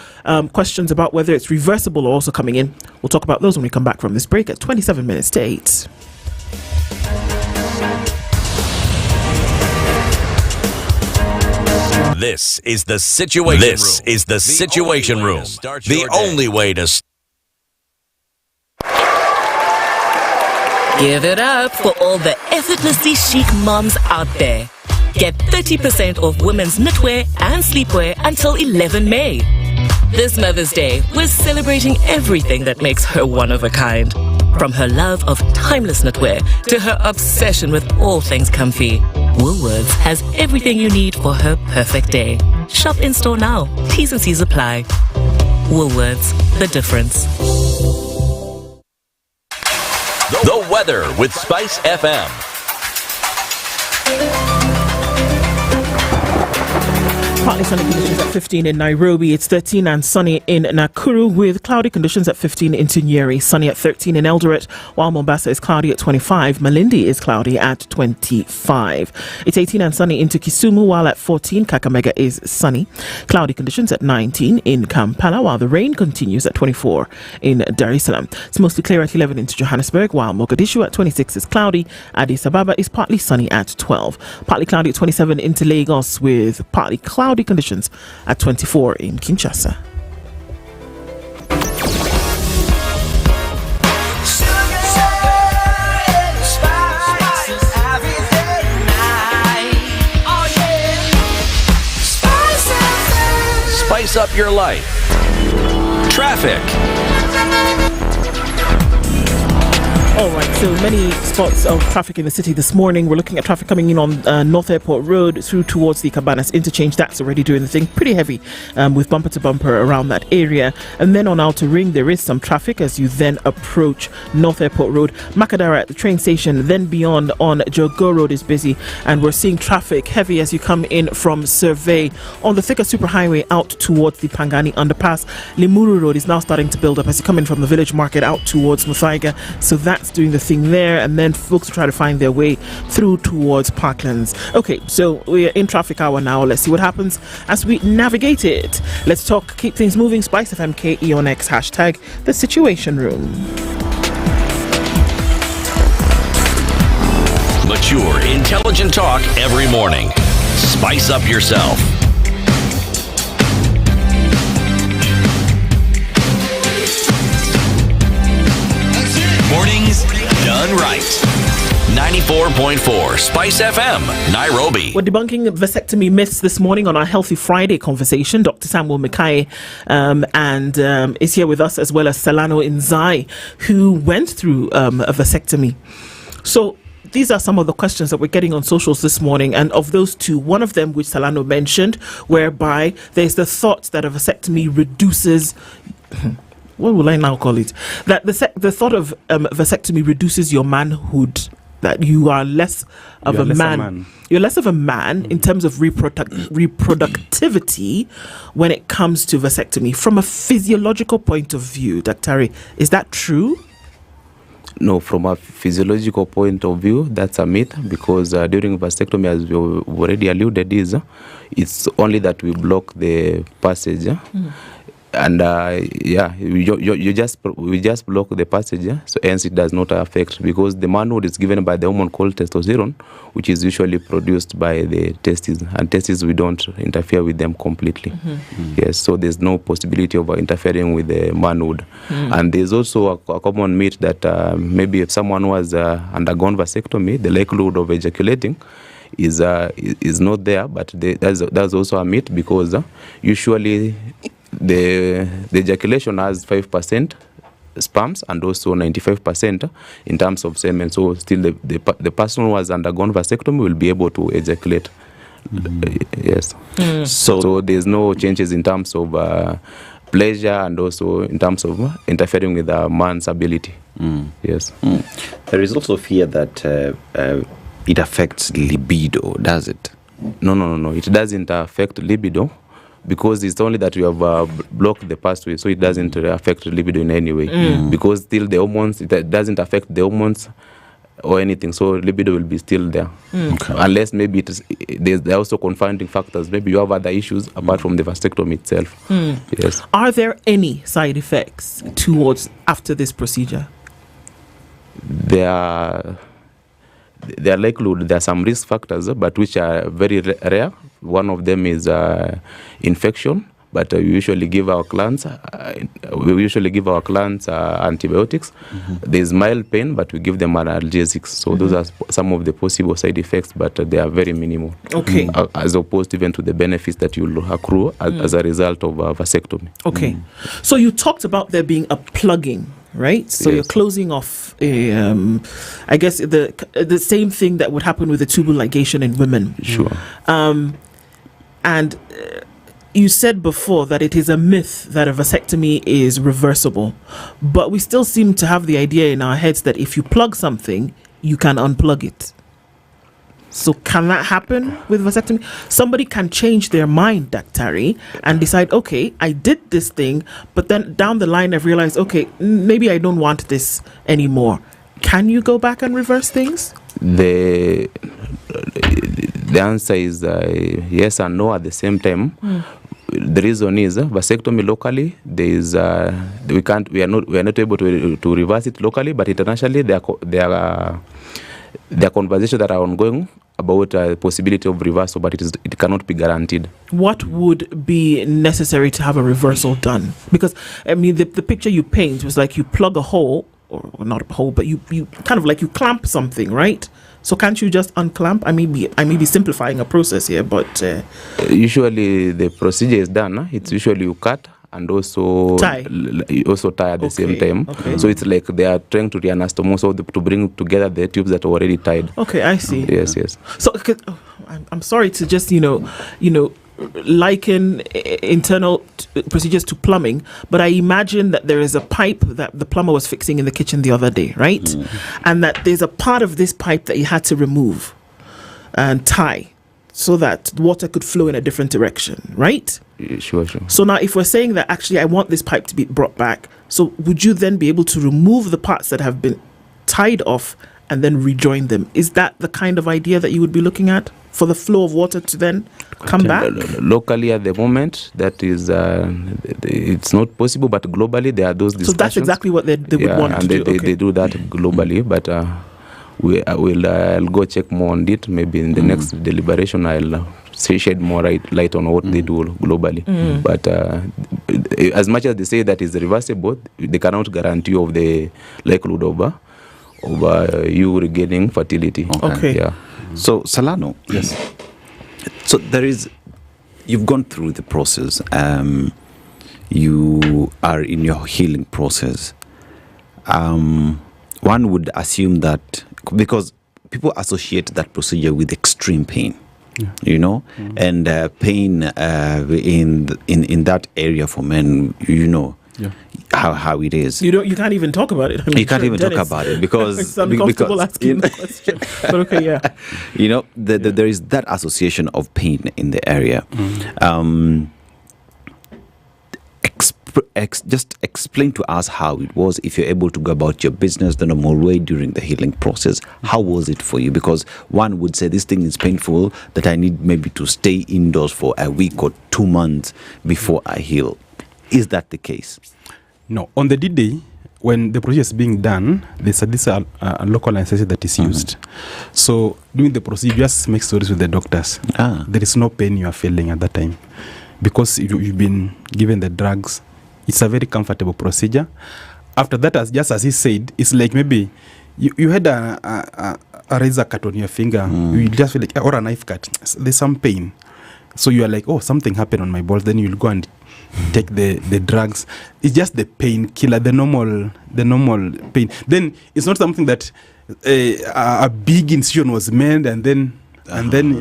questions about whether it's reversible are also coming in. We'll talk about those when we come back from this break at 27 minutes to 8. This is the Situation Room. This is the Situation Room. The only way to Give it up for all the effortlessly chic moms out there. Get 30% off women's knitwear and sleepwear until 11 May. This Mother's Day, we're celebrating everything that makes her one of a kind. From her love of timeless knitwear to her obsession with all things comfy, Woolworths has everything you need for her perfect day. Shop in store now. T's and C's apply. Woolworths, the difference. The weather with SpiceFM. Partly sunny conditions at 15 in Nairobi. It's 13 and sunny in Nakuru with cloudy conditions at 15 into Nyeri. Sunny at 13 in Eldoret, while Mombasa is cloudy at 25. Malindi is cloudy at 25. It's 18 and sunny into Kisumu, while at 14 Kakamega is sunny. Cloudy conditions at 19 in Kampala, while the rain continues at 24 in Dar es Salaam. It's mostly clear at 11 into Johannesburg, while Mogadishu at 26 is cloudy. Addis Ababa is partly sunny at 12. Partly cloudy at 27 into Lagos with partly cloudy conditions at 24 in Kinshasa. Spice up your life. Traffic. All right, so many spots of traffic in the city this morning. We're looking at traffic coming in on North Airport Road through towards the Cabanas interchange. That's already doing the thing pretty heavy with bumper to bumper around that area. And then on Outer Ring, there is some traffic as you then approach North Airport Road. Makadara at the train station, then beyond on Jogo Road is busy. And we're seeing traffic heavy as you come in from Survey. On the Thika Superhighway out towards the Pangani Underpass, Limuru Road is now starting to build up as you come in from the Village Market out towards Muthaiga. So that's doing the thing there, and then folks try to find their way through towards Parklands. Okay, so we're in traffic hour now. Let's see what happens as we navigate it. Let's talk, keep things moving. SpiceFM KE on X, hashtag the Situation Room. mature, intelligent talk every morning. Spice up yourself. Mornings done right. 94.4 Spice FM, Nairobi. We're debunking vasectomy myths this morning on our Healthy Friday conversation. Dr. Samuel Mikai is here with us, as well as Salano Inzai, who went through a vasectomy. So these are some of the questions that we're getting on socials this morning, and of those two, one of them, which Salano mentioned, whereby there's the thought that a vasectomy reduces what will I now call it? That the thought of vasectomy reduces your manhood, that you are less of a man. You're less of a man in terms of reproductivity when it comes to vasectomy. From a physiological point of view, Dr. is that true? No, from a physiological point of view, that's a myth, because during vasectomy, as we already alluded, it's only that we block the passage. And we just block the passage, so hence it does not affect, because the manhood is given by the hormone called testosterone, which is usually produced by the testes, and testes, we don't interfere with them completely. Yes, so there's no possibility of interfering with the manhood. And there's also a common myth that maybe if someone who has undergone vasectomy, the likelihood of ejaculating is not there, but that's also a myth, because usually the ejaculation has 5% sperms and also 95% in terms of semen. So still the person who has undergone vasectomy will be able to ejaculate. Yes. So there's no changes in terms of pleasure and also in terms of interfering with a man's ability. Yes. There is also fear that it affects libido, does it? No. It doesn't affect libido, because it's only that you have blocked the pathway, so it doesn't affect libido in any way. Because still the hormones, it doesn't affect the hormones or anything, so libido will be still there. Unless maybe there are also confounding factors. Maybe you have other issues apart from the vasectomy itself. Yes. Are there any side effects after this procedure? There are likelihood. There are some risk factors, but which are very rare. One of them is infection, but we usually give our clients antibiotics. There's mild pain, but we give them analgesics. So those are some of the possible side effects, but they are very minimal. Okay. As opposed even to the benefits that you will accrue as a result of vasectomy. Okay. So you talked about there being a plugging, right? So you're closing off I guess the same thing that would happen with the tubal ligation in women. Sure. And you said before that it is a myth that a vasectomy is reversible, but we still seem to have the idea in our heads that if you plug something, you can unplug it. So can that happen with vasectomy? Somebody can change their mind, Dr. and decide, okay, I did this thing, but then down the line I've realized, okay, maybe I don't want this anymore. Can you go back and reverse things? The answer is yes and no at the same time. The reason is vasectomy locally, we are not able to reverse it locally, but internationally there are conversations that are ongoing about the possibility of reversal, but it cannot be guaranteed. What would be necessary to have a reversal done? Because I mean, the picture you paint was like you plug a hole, or not a hole, but you kind of like you clamp something, right? So can't you just unclamp? I may be simplifying a process here, but usually the procedure is done. It's usually you cut and also tie at the same time. Okay. So it's like they are trying to reanastomose, so to bring together the tubes that are already tied. Okay, I see. Yes. So I'm sorry to just liken internal procedures to plumbing, but I imagine that there is a pipe that the plumber was fixing in the kitchen the other day, right? And that there's a part of this pipe that he had to remove and tie so that water could flow in a different direction, right? Sure. So now if we're saying that actually I want this pipe to be brought back, so would you then be able to remove the parts that have been tied off and then rejoin them? Is that the kind of idea that you would be looking at for the flow of water to then come back? Locally at the moment, that is, it's not possible, but globally there are those discussions. So that's exactly what they would want and to do. They do that globally, but I'll go check more on it. Maybe in the next deliberation, I'll shed more light on what they do globally. But as much as they say that is reversible, they cannot guarantee of the likelihood over you regaining fertility. Okay. Yeah. So Salano, yes. So you've gone through the process. You are in your healing process. One would assume that because people associate that procedure with extreme pain, and pain in that area for men, how it is. You can't even talk about it. I mean, you can't even talk about it because it's uncomfortable asking the question. But okay, yeah. There is that association of pain in the area. Just explain to us how it was, if you're able to go about your business the normal way during the healing process. How was it for you? Because one would say this thing is painful, that I need maybe to stay indoors for a week or 2 months before I heal. Is that the case? No. On the D-Day, when the procedure is being done, there's this local anesthesia that is used. So during the procedure, just make stories with the doctors. There is no pain you are feeling at that time. Because you've been given the drugs, it's a very comfortable procedure. After that, as he said, it's like maybe you had a razor cut on your finger. You just feel like, or a knife cut. There's some pain. So you are like, oh, something happened on my balls. Then you'll go and take the drugs. It's just the pain killer, the normal pain. Then it's not something that a big incision was made and then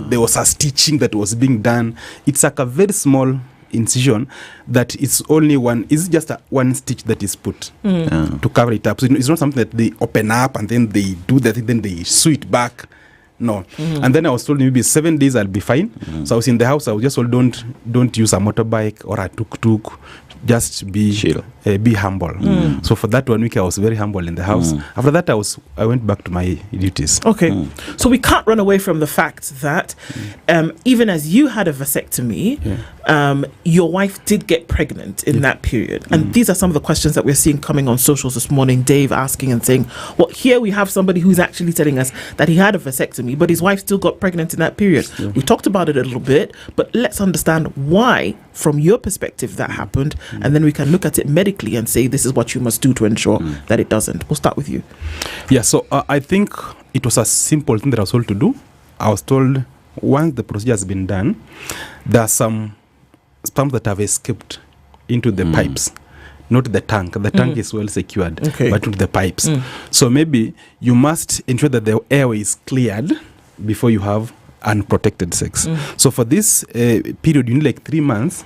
there was a stitching that was being done. It's like a very small incision that it's only it's just one stitch that is put to cover it up. So it's not something that they open up and then they do that, then they sew it back. No. And then I was told maybe 7 days I'll be fine. So I was in the house. I was just told don't use a motorbike or a tuk-tuk. Just be humble. So for that 1 week I was very humble in the house. After that I went back to my duties. Okay. So we can't run away from the fact that even as you had a vasectomy, your wife did get pregnant in that period. And these are some of the questions that we're seeing coming on socials this morning. Dave asking and saying, well, here we have somebody who's actually telling us that he had a vasectomy, but his wife still got pregnant in that period. We talked about it a little bit, but let's understand why, from your perspective, that happened. And then we can look at it medically and say, this is what you must do to ensure that it doesn't. We'll start with you. Yeah, so I think it was a simple thing that I was told to do. I was told once the procedure has been done, there are some sperms that have escaped into the pipes, not the tank. The tank is well secured, but into the pipes. So maybe you must ensure that the airway is cleared before you have unprotected sex. So for this period, you need like 3 months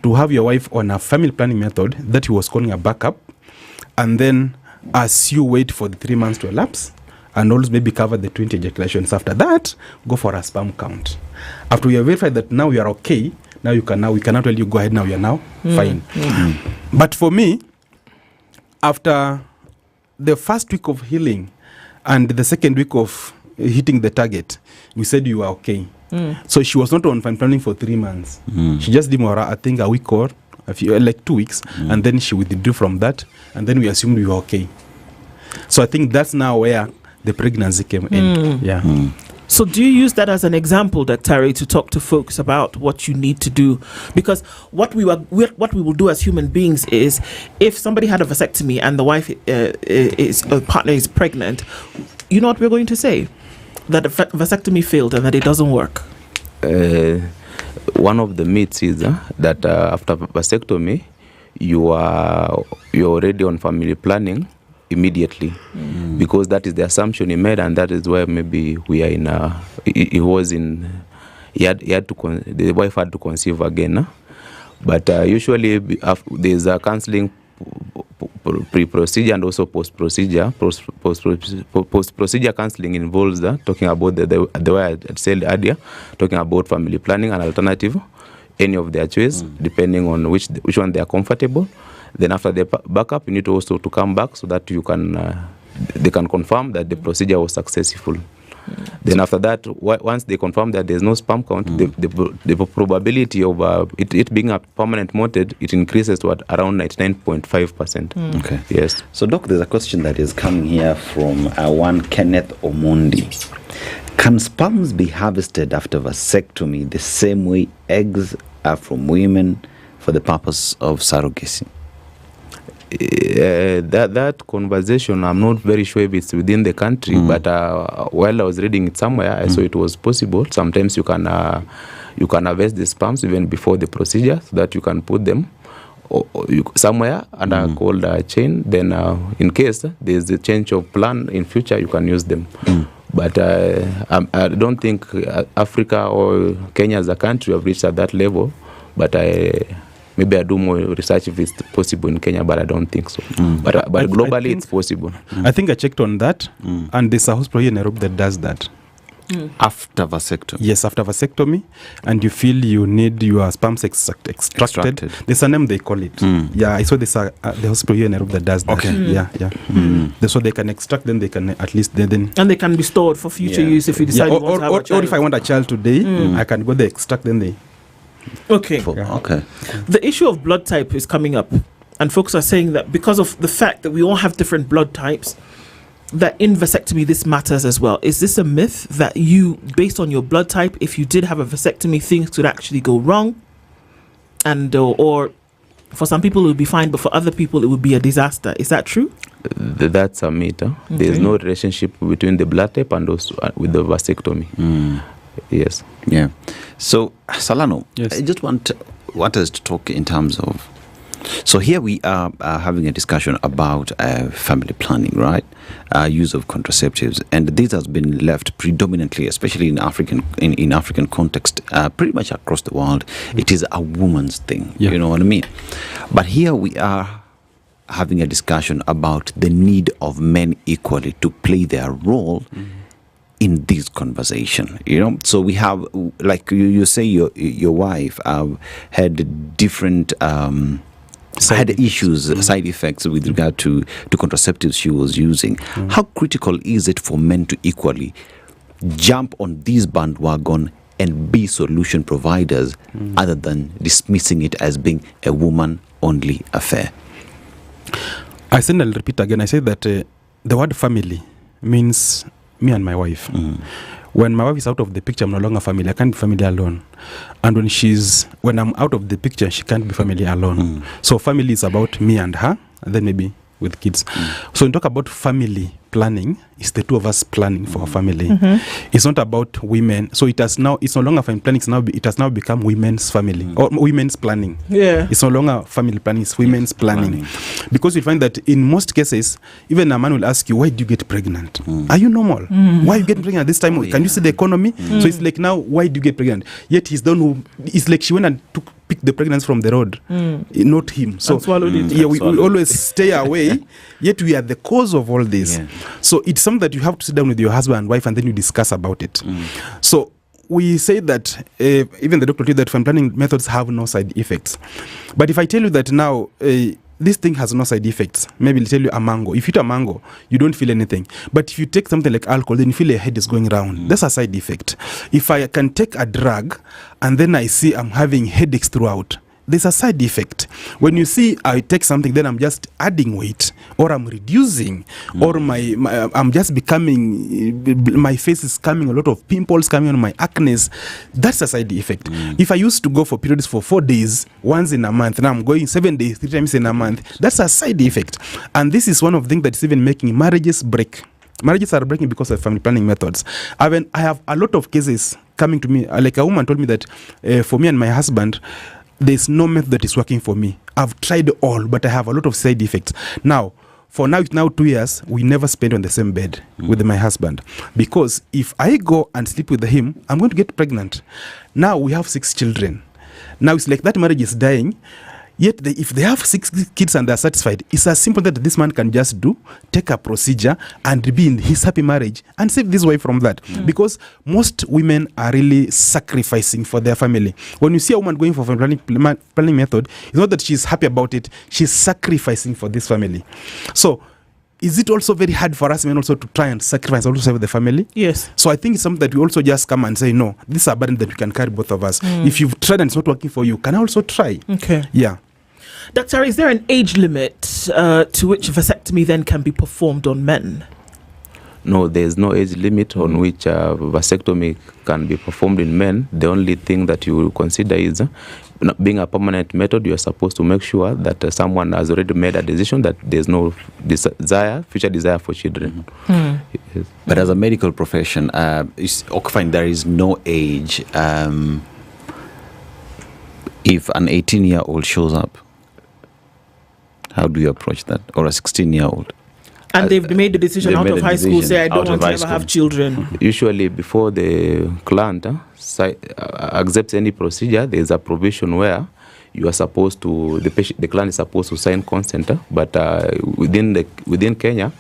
to have your wife on a family planning method that he was calling a backup, and then as you wait for the 3 months to elapse, and also maybe cover the 20 ejaculations. After that, go for a sperm count. After you have verified that now you are okay, we cannot tell you go ahead, now you are now fine. But for me, after the first week of healing and the second week of hitting the target, we said you are okay. So she was not on family planning for 3 months. She just did more, I think, a week or like 2 weeks, and then she withdrew from that, and then we assumed we were okay. So I think that's now where the pregnancy came in. So do you use that as an example, Dr. to talk to folks about what you need to do? Because what we will do as human beings is, if somebody had a vasectomy and the wife partner is pregnant, you know what we're going to say? That the vasectomy failed and that it doesn't work. One of the myths is that after vasectomy, you're already on family planning immediately, because that is the assumption he made, and that is where maybe we are in the wife had to conceive again. But usually there's a counseling pre-procedure and also post-procedure. Post-procedure counseling involves talking about the way I said earlier, talking about family planning and alternative, any of their choice, depending on which one they are comfortable. Then after the backup, you need also to come back so that they can confirm that the procedure was successful. Then after that, once they confirm that there's no sperm count, the probability of it being a permanent method, it increases to around 99.5%. Okay. Yes. So, Doc, there's a question that is coming here from one Kenneth Omondi. Can sperms be harvested after vasectomy the same way eggs are from women for the purpose of surrogacy? That conversation, I'm not very sure if it's within the country, but while I was reading it somewhere, I saw it was possible. Sometimes you can harvest the sperms even before the procedure, so that you can put them somewhere under a cold chain. Then, in case there's a change of plan in future, you can use them. But I don't think Africa or Kenya as a country have reached at that level. But maybe I do more research if it's possible in Kenya, but I don't think so. But globally, it's possible. I think I checked on that, and there's a hospital here in Nairobi that does that. After vasectomy? Yes, after vasectomy, and you feel you need your sperms extracted. There's a name they call it. Yeah, I saw this the hospital here in Nairobi that does that. Okay. Yeah. So they can extract, then they can at least then. And they can be stored for future use if you decide you want to have a child. Or if I want a child today, I can go there, extract, then they. Okay. Okay. The issue of blood type is coming up, and folks are saying that because of the fact that we all have different blood types, that in vasectomy this matters as well. Is this a myth that you, based on your blood type, if you did have a vasectomy, things could actually go wrong, and or for some people it would be fine, but for other people it would be a disaster? Is that true? That's a myth. There's no relationship between the blood type and also with the vasectomy. Yes. Yeah. So, Salano, yes. I just want us to talk in terms of. So here we are having a discussion about family planning, right? Use of contraceptives, and this has been left predominantly, especially in African context, pretty much across the world. It is a woman's thing. You know what I mean? But here we are having a discussion about the need of men equally to play their role in this conversation, so we have, like you say, your wife had different side effects with regard to contraceptives she was using. How critical is it for men to equally jump on this bandwagon and be solution providers, other than dismissing it as being a woman-only affair? I said, I'll repeat again. I said that the word family means me and my wife. When my wife is out of the picture, I'm no longer family. I can't be family alone. And when I'm out of the picture, she can't be family alone. So family is about me and her, and then maybe with kids. So when we talk about family planning, it's the two of us planning for our family. It's not about women. So it's no longer family planning. It has now become women's family or women's planning. Yeah. It's no longer family planning. It's women's planning. Because you find that in most cases, even a man will ask you, why do you get pregnant? Are you normal? Why are you getting pregnant at this time? Can you see the economy? So it's like, now, why do you get pregnant? Yet he's done. It's like she went and picked the pregnancy from the road, not him. So yeah, we always stay away. Yet we are the cause of all this. So it's something that you have to sit down with your husband and wife, and then you discuss about it. So we say that even the doctor told that family planning methods have no side effects. But if I tell you that now this thing has no side effects, maybe I'll tell you a mango. If you eat a mango, you don't feel anything. But if you take something like alcohol, then you feel your head is going round. That's a side effect. If I can take a drug and then I see I'm having headaches throughout, there's a side effect. When you see I take something, then I'm just adding weight, or I'm reducing, or I'm just becoming, my face is coming, a lot of pimples coming on my acne. That's a side effect. If I used to go for periods for 4 days, once in a month, now I'm going 7 days, 3 times in a month, that's a side effect. And this is one of the things that's even making marriages break. Marriages are breaking because of family planning methods. I have a lot of cases coming to me, like a woman told me that for me and my husband, there's no method that is working for me. I've tried all, but I have a lot of side effects. Now, it's now 2 years, we never spend on the same bed with my husband. Because if I go and sleep with him, I'm going to get pregnant. Now we have 6 children. Now it's like that marriage is dying. Yet if they have 6 kids and they're satisfied, it's as simple that this man can just take a procedure and be in his happy marriage and save this wife from that. Because most women are really sacrificing for their family. When you see a woman going for family planning method, it's not that she's happy about it, she's sacrificing for this family. So is it also very hard for us men also to try and sacrifice also save the family? Yes. So I think it's something that we also just come and say, no, this is a burden that we can carry, both of us. If you've tried and it's not working for you, can I also try? Okay. Yeah. Doctor, is there an age limit to which vasectomy then can be performed on men? No, there's no age limit on which vasectomy can be performed in men. The only thing that you will consider is being a permanent method, you are supposed to make sure that someone has already made a decision that there's no future desire for children. Yes. But as a medical profession, is occupying there is no age. If an 18-year-old shows up, how do you approach that? Or a 16-year-old? And they've made the decision out of high school, say, I don't want to ever have children. Usually, before the client accepts any procedure, there's a provision where you are supposed to, the client is supposed to sign consent. But within Kenya,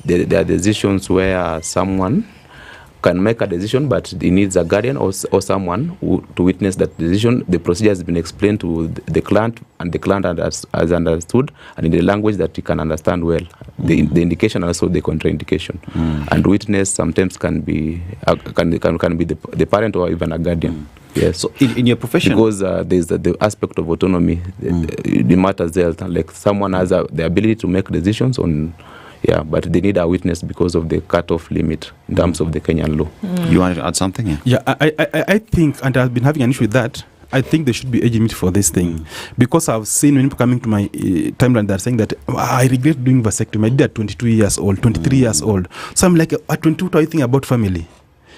there are decisions where someone can make a decision, but he needs a guardian or someone to witness that decision. The procedure has been explained to the client, and the client has understood, and in the language that he can understand well. The indication and also the contraindication. And witness sometimes can be the parent or even a guardian. Yes. So in your profession, because there's the aspect of autonomy, the matters there, like someone has the ability to make decisions on. Yeah, but they need a witness because of the cutoff limit in terms of the Kenyan law. You want to add something? Yeah, I think, and I've been having an issue with that, I think there should be age limit for this thing. Because I've seen when people coming to my timeline, they're saying that I regret doing vasectomy. I did at 22 years old, 23 years old. So I'm like, at 22, what do you think about family?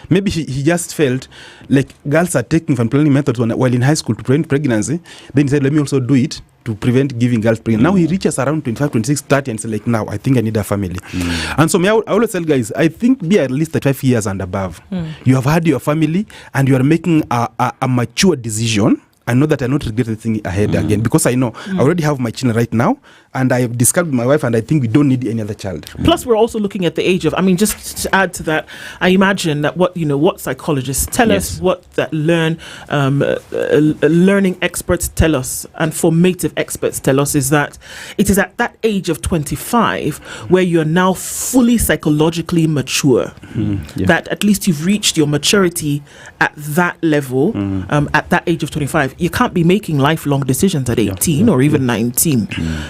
Maybe he just felt like girls are taking family planning methods while in high school to prevent pregnancy. Then he said, let me also do it to prevent giving girls pregnant. Now he reaches around 25, 26, 30 and says like, now I think I need a family. And so I always tell guys, I think be at least 35 years and above. You have had your family and you are making a mature decision. I know that I not regret the thing ahead again, because I know I already have my children right now, and I have discussed with my wife, and I think we don't need any other child. Plus, we're also looking at the age of, just to add to that, I imagine that what psychologists tell us, what that learning experts tell us, and formative experts tell us, is that it is at that age of 25 where you are now fully psychologically mature. That at least you've reached your maturity at that level, at that age of 25. You can't be making lifelong decisions at 18 or even 19.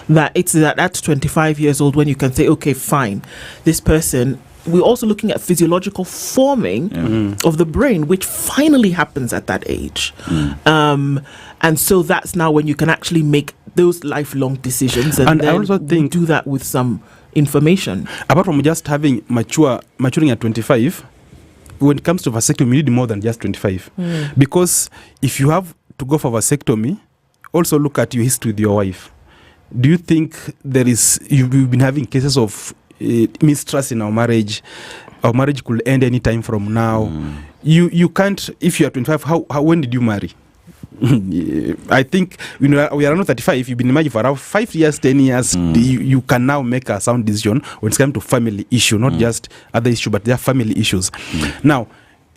That it's at 25 years old when you can say, okay, fine, this person. We're also looking at physiological forming of the brain, which finally happens at that age. And so that's now when you can actually make those lifelong decisions, and then I also think do that with some information. Apart from just having maturing at 25, when it comes to vasectomy, you need more than just 25. Because if you have to go for vasectomy, also look at your history with your wife. Do you think you've been having cases of mistrust in our marriage? Our marriage could end any time from now. You can't, if you are 25, when did you marry? I think we are not 35. If you've been married for around 5 years, 10 years, you can now make a sound decision when it's come to family issue, not just other issue, but their family issues. Now,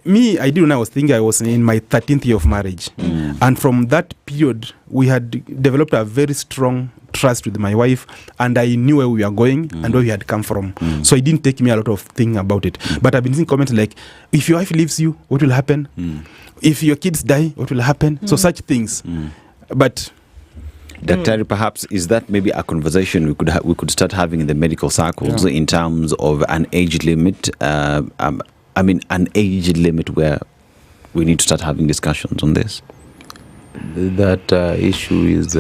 me, I did when I was thinking I was in my 13th year of marriage. And from that period, we had developed a very strong trust with my wife, and I knew where we were going and where we had come from. So it didn't take me a lot of thinking about it. But I've been seeing comments like, if your wife leaves you, what will happen? If your kids die, what will happen? So such things. But Dr. Perhaps is that maybe a conversation we could start having in the medical circles in terms of an age limit? An age limit where we need to start having discussions on this. That issue is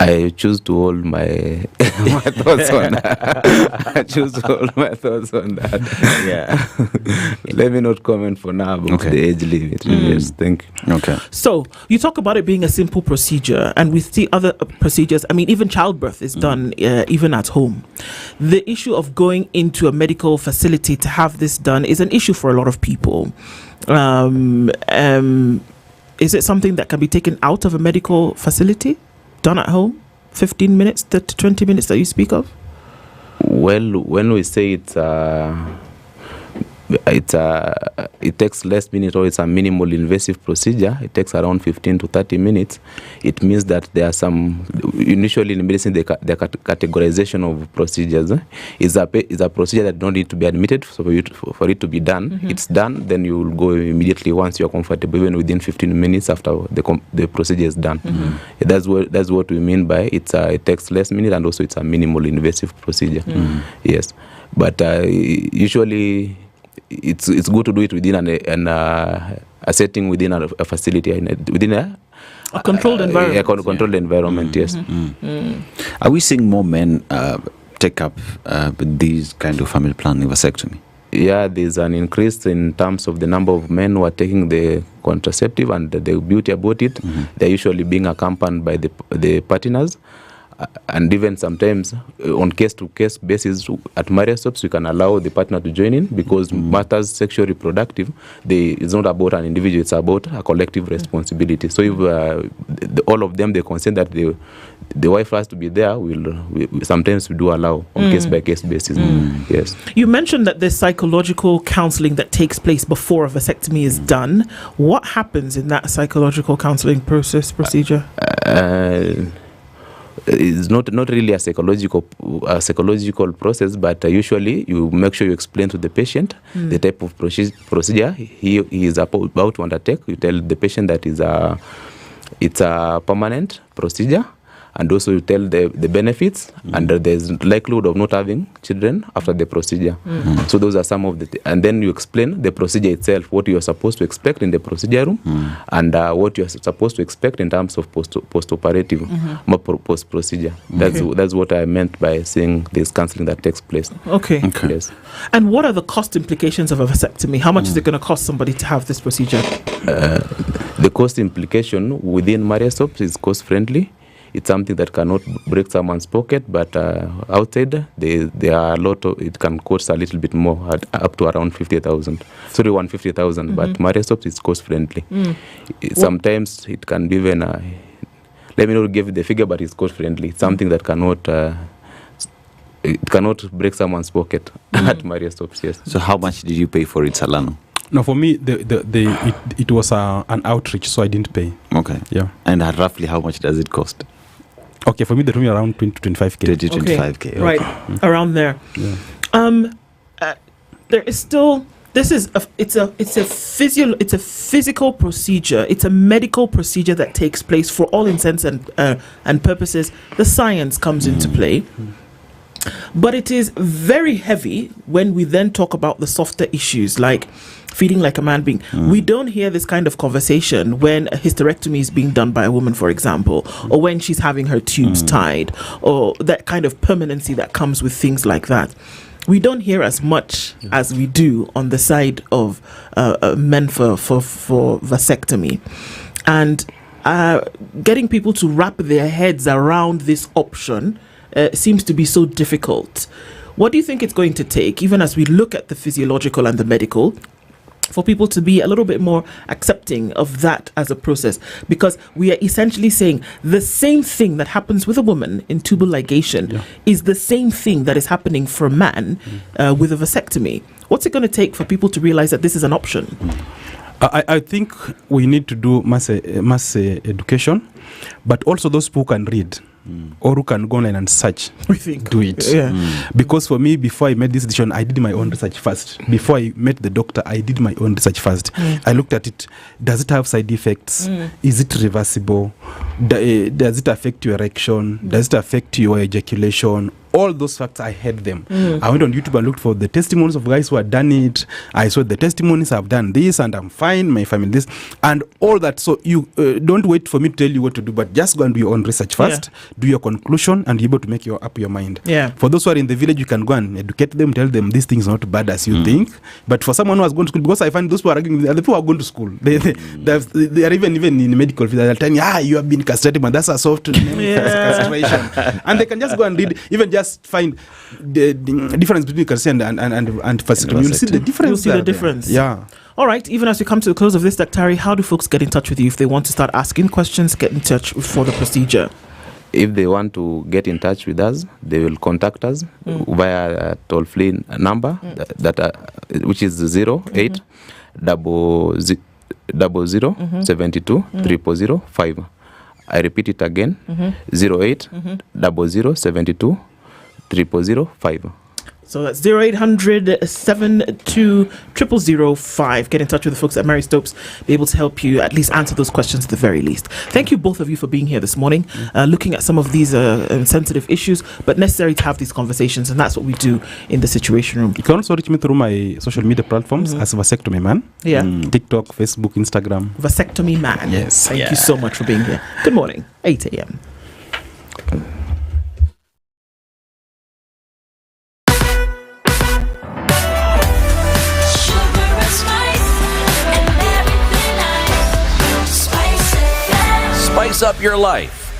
I choose to hold my thoughts on that. I choose to hold my thoughts on that. Yeah. Let me not comment for now about the age limit. Yes, thank you. Okay. So you talk about it being a simple procedure, and we see other procedures. Even childbirth is done even at home. The issue of going into a medical facility to have this done is an issue for a lot of people. Is it something that can be taken out of a medical facility, done at home? 15 minutes to 20 minutes that you speak of? Well, when we say it's it takes less minutes, or it's a minimal invasive procedure. It takes around 15 to 30 minutes. It means that there are some, initially in medicine, the categorization of procedures is a procedure that don't need to be admitted. So for it to be done, it's done, then you will go immediately once you're comfortable, even within 15 minutes after the procedure is done. That's what we mean by it takes less minutes, and also it's a minimal invasive procedure. Yes, but usually it's good to do it within a setting, within a facility, within a controlled environment. Controlled environment, yes. Are we seeing more men take up these kind of family planning vasectomy? Yeah, there's an increase in terms of the number of men who are taking the contraceptive, and the beauty about it, they're usually being accompanied by the partners. And even sometimes on case-to-case basis at marriage stops, we can allow the partner to join in, because matters sexual reproductive, it's not about an individual, it's about a collective responsibility. So if all of them, they consent that the wife has to be there, sometimes we do allow on case-by-case basis. Yes. You mentioned that there's psychological counseling that takes place before a vasectomy is done. What happens in that psychological counseling procedure? It's not really a psychological process, but usually you make sure you explain to the patient the type of procedure he is about to undertake. You tell the patient that it's a permanent procedure, and also you tell the benefits, and there's likelihood of not having children after the procedure. So those are some of and then you explain the procedure itself, what you're supposed to expect in the procedure room, and what you're supposed to expect in terms of post-operative, post-procedure. That's what I meant by saying this counseling that takes place. Okay. Yes. And what are the cost implications of a vasectomy? How much is it going to cost somebody to have this procedure? The cost implication within marriage stops is cost-friendly. It's something that cannot break someone's pocket, but outside there are a lot of, it can cost a little bit more, up to around 50,000. Sorry, 150,000. But marriage stops is cost friendly. Sometimes it can be even let me not give the figure, but it's cost friendly. It's something that cannot break someone's pocket at marriage stops. Yes. So how much did you pay for it, Salano? No, for me, it was an outreach, so I didn't pay. Okay. Yeah. And roughly how much does it cost? Okay, for me, they told me around 20 to 25K. 20 to 25K. Okay. Right, around there. Yeah. There is still. This is it's a physical procedure. It's a medical procedure that takes place for all intents and purposes. The science comes into play. But it is very heavy when we then talk about the softer issues, like feeding like a man being. We don't hear this kind of conversation when a hysterectomy is being done by a woman, for example, or when she's having her tubes tied, or that kind of permanency that comes with things like that. We don't hear as much as we do on the side of men for vasectomy. And getting people to wrap their heads around this option seems to be so difficult. What do you think it's going to take, even as we look at the physiological and the medical, for people to be a little bit more accepting of that as a process? Because we are essentially saying the same thing that happens with a woman in tubal ligation is the same thing that is happening for a man with a vasectomy. What's it going to take for people to realize that this is an option? I think we need to do mass education, but also those people who can read or who can go online and search, do it. Because for me, before I made this decision, I did my own research first. Before I met the doctor, I did my own research first. I looked at it. Does it have side effects? Is it reversible? Does it affect your erection? Does it affect your ejaculation? All those facts, I had them. I went on YouTube and looked for the testimonies of guys who had done it. I saw the testimonies, I've done this and I'm fine, my family this, and all that. So you don't wait for me to tell you what to do, but just go and do your own research first, do your conclusion, and be able to make up your mind. For those who are in the village, you can go and educate them, tell them this thing is not bad as you think. But for someone who has gone to school, because I find those who are arguing, the people who are going to school, they are even in the medical field, they'll tell you, you have been castrated, but that's a soft castration. And they can just go and read, even just find the difference between castration and vasectomy. You'll see the difference. You'll see the difference. Yeah. All right. Even as we come to the close of this, Dr. How do folks get in touch with you if they want to start asking questions? Get in touch for the procedure. if they want to get in touch with us, they will contact us via a toll-free number which is 08 00 72 005. I repeat it again, 08 00 72 005. So that's 0800 72 0005. Get in touch with the folks at Mary Stopes, be able to help you at least answer those questions at the very least. Thank you both of you for being here this morning, looking at some of these sensitive issues, but necessary to have these conversations, and that's what we do in the Situation Room. You can also reach me through my social media platforms as Vasectomy Man. Yeah. TikTok, Facebook, Instagram. Vasectomy Man. Yes. Thank you so much for being here. Good morning. 8 a.m. Spice up your life.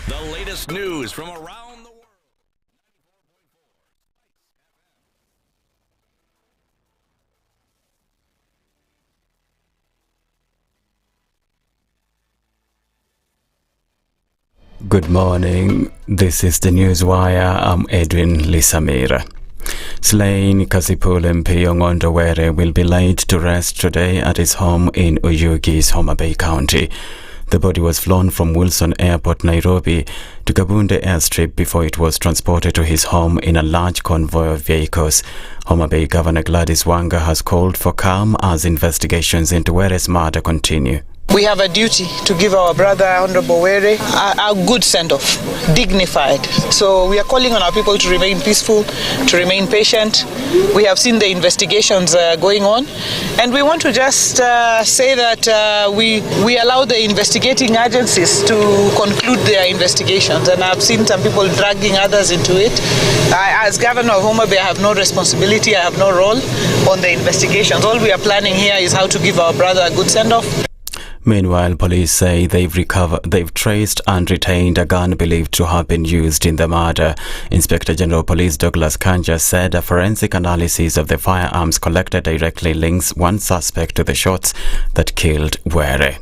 The latest news from around the world. Good morning. This is the Newswire. I'm Edwin Lisamira. Slain Kasipul MP Ongondowere will be laid to rest today at his home in Oyugi's Homa Bay County. The body was flown from Wilson Airport, Nairobi, to Kabunde Airstrip before it was transported to his home in a large convoy of vehicles. Homa Bay Governor Gladys Wanga has called for calm as investigations into Were's murder continue. We have a duty to give our brother, Honorable Were, a good send-off, dignified. So we are calling on our people to remain peaceful, to remain patient. We have seen the investigations going on, and we want to just say that we allow the investigating agencies to conclude their investigations, and I've seen some people dragging others into it. As Governor of Homa Bay, I have no responsibility, I have no role on the investigations. All we are planning here is how to give our brother a good send-off. Meanwhile, police say they've traced and retained a gun believed to have been used in the murder. Inspector General Police Douglas Kanja said a forensic analysis of the firearms collected directly links one suspect to the shots that killed Were.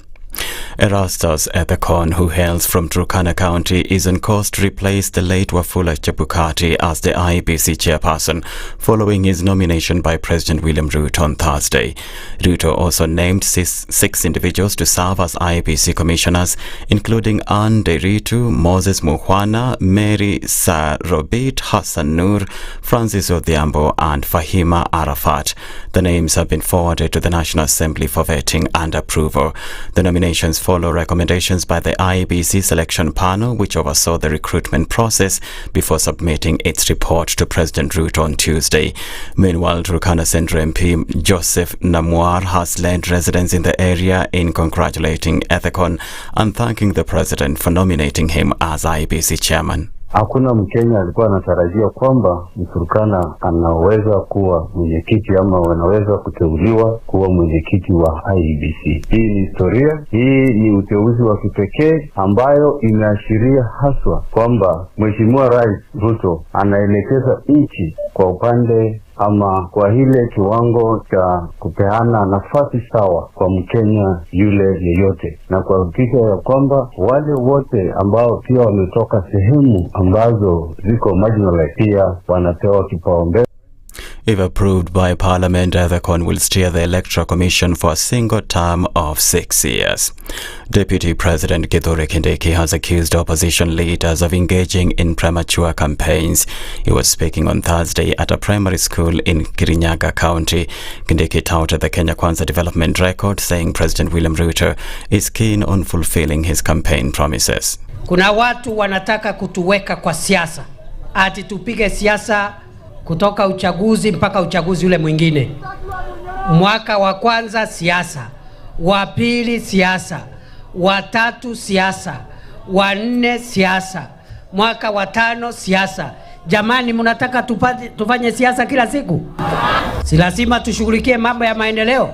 Erastus Ethekon, who hails from Turkana County, is on course to replace the late Wafula Chebukati as the IEBC chairperson following his nomination by President William Ruto on Thursday. Ruto also named six individuals to serve as IEBC commissioners, including Anne Deritu, Moses Muhwana, Mary Sarobit, Hassan Nur, Francis Odhiambo and Fahima Arafat. The names have been forwarded to the National Assembly for vetting and approval. The nominations follow recommendations by the IEBC selection panel, which oversaw the recruitment process before submitting its report to President Ruto on Tuesday. Meanwhile, Turkana Central MP Joseph Namuar has led residents in the area in congratulating Ethekon and thanking the President for nominating him as IEBC chairman. Hakuna Mkenya alikuwa anatarajia kwamba Mturkana anaweza kuwa mwenyekiti ama wanaweza kuteuliwa kuwa mwenyekiti wa IEBC. Hii ni historia, hii ni uteuzi wa kipekee ambayo inaashiria haswa kwamba Mheshimiwa Rais Ruto anaelekeza nchi kwa upande ama kwa hile kiwango cha kupeana nafasi sawa kwa Mkenya yule yeyote, na kuhakikisha ya kwamba wale wote ambao pia wametoka sehemu ambazo ziko marginalized pia wanapewa kipaumbele. If approved by Parliament, Ethekon will steer the Electoral Commission for a single term of 6 years. Deputy President Kithure Kindiki has accused opposition leaders of engaging in premature campaigns. He was speaking on Thursday at a primary school in Kirinyaga County. Kindiki touted the Kenya Kwanza development record, saying President William Ruto is keen on fulfilling his campaign promises. Kuna watu wanataka kutuweka kwa siasa, ati tupige siasa kutoka uchaguzi mpaka uchaguzi ule mwingine. Mwaka wa kwanza siasa, wa pili siasa, wa tatu siasa, wa nne siasa, mwaka wa tano siasa. Jamani, mnataka tufanye siasa kila siku? Si lazima tushughulikie mambo ya maendeleo.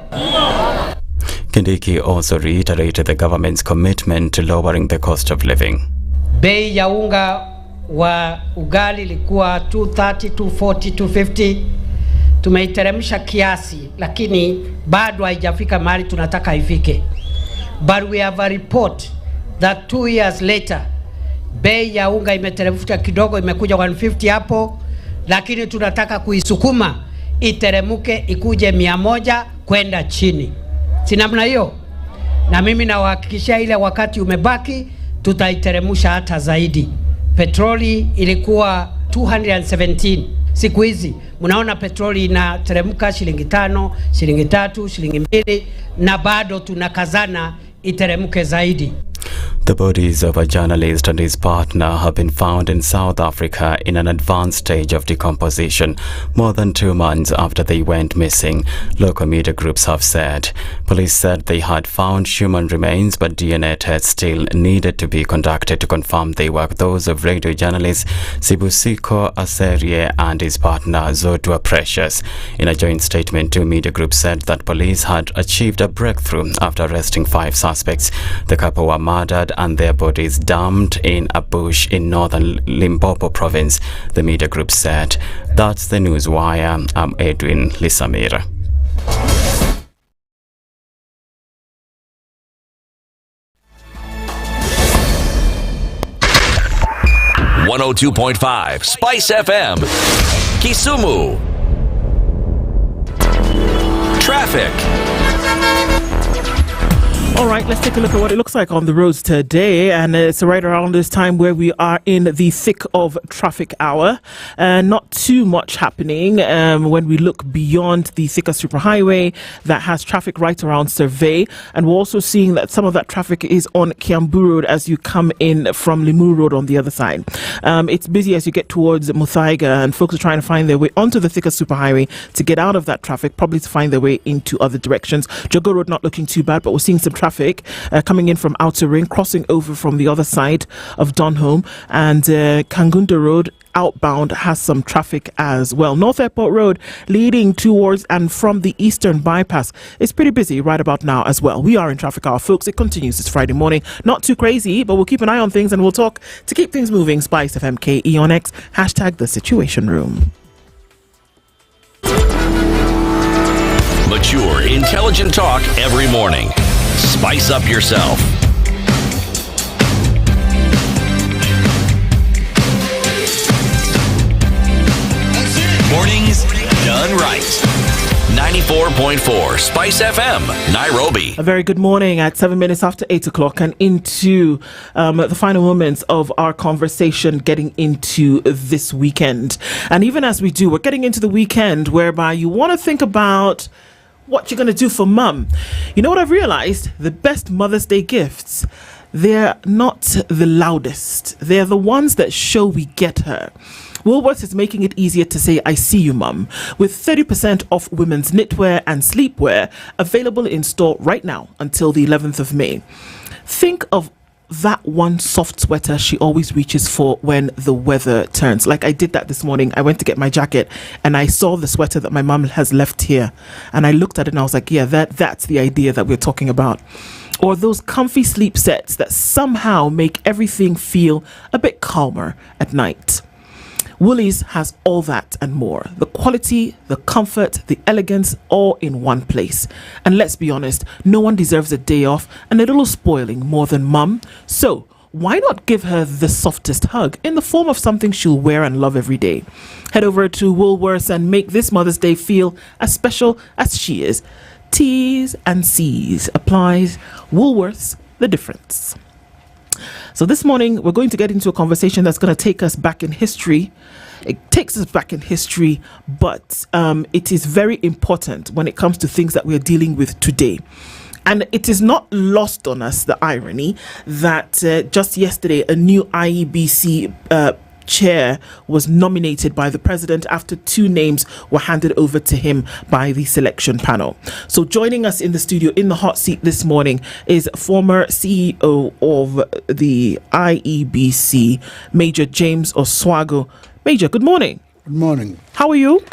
Kindiki also reiterated the government's commitment to lowering the cost of living. Bei ya unga wa ugali ilikuwa 230, 240, 250. Tumeiteremsha kiasi, lakini bado haijafika mahali tunataka ifike. But we have a report that 2 years later bei ya unga imeteremka kidogo, imekuja 150 hapo, lakini tunataka kuisukuma iteremuke ikuje 100 kwenda chini. Si namna hiyo? Na mimi nawahakikishia ile wakati umebaki tutaiteremusha hata zaidi. Petroli ilikuwa 217. Siku hizi mnaona petroli inateremka shilingi 5, shilingi 3, shilingi 2, na bado tunakazana iteremuke zaidi. The bodies of a journalist and his partner have been found in South Africa in an advanced stage of decomposition, more than 2 months after they went missing, local media groups have said. Police said they had found human remains, but DNA tests still needed to be conducted to confirm they were those of radio journalist Sibusiko Aserie and his partner Zodwa Precious. In a joint statement, 2 media groups said that police had achieved a breakthrough after arresting 5 suspects. The couple were murdered and their bodies dumped in a bush in northern Limpopo province, the media group said. That's the news wire. I'm Edwin Lisamira. .5 Spice FM, Kisumu. Traffic. All right, let's take a look at what it looks like on the roads today. And it's right around this time where we are in the thick of traffic hour. Not too much happening when we look beyond the thicker superhighway that has traffic right around Survey. And we're also seeing that some of that traffic is on Kiambu Road as you come in from Limuru Road on the other side. It's busy as you get towards Muthaiga, and folks are trying to find their way onto the thicker superhighway to get out of that traffic, probably to find their way into other directions. Jogo Road not looking too bad, but we're seeing some traffic coming in from Outer Ring, crossing over from the other side of Donholm, and Kangunda Road outbound has some traffic as well. North Airport Road leading towards and from the Eastern Bypass is pretty busy right about now as well. We are in traffic hour, folks. It continues this Friday morning. Not too crazy, but we'll keep an eye on things and we'll talk to keep things moving. SpiceFM KE on X, hashtag the Situation Room. Mature, intelligent talk every morning. Spice up yourself. Mornings done right. 94.4 Spice FM, Nairobi. A very good morning at 7 minutes after 8 o'clock and into the final moments of our conversation getting into this weekend. And even as we do, we're getting into the weekend whereby you want to think about what you're going to do for mum. You know what I've realized? The best Mother's Day gifts, they're not the loudest. They're the ones that show we get her. Woolworths is making it easier to say, I see you, mum, with 30% off women's knitwear and sleepwear available in store right now until the 11th of May. Think of that one soft sweater she always reaches for when the weather turns. Like I did that this morning. I went to get my jacket and I saw the sweater that my mum has left here. And I looked at it and I was like, yeah, that's the idea that we're talking about. Or those comfy sleep sets that somehow make everything feel a bit calmer at night. Woolies has all that and more. The quality, the comfort, the elegance, all in one place. And let's be honest, no one deserves a day off and a little spoiling more than mum. So why not give her the softest hug in the form of something she'll wear and love every day? Head over to Woolworths and make this Mother's Day feel as special as she is. T's and C's applies. Woolworths, the difference. So this morning, we're going to get into a conversation that's going to take us back in history. It takes us back in history, but it is very important when it comes to things that we're dealing with today. And it is not lost on us, the irony, that just yesterday, a new IEBC chair was nominated by the president after 2 names were handed over to him by the selection panel. So joining us in the studio in the hot seat this morning is former CEO of the IEBC, Major James Oswago. Major, good morning. Good morning. How are you?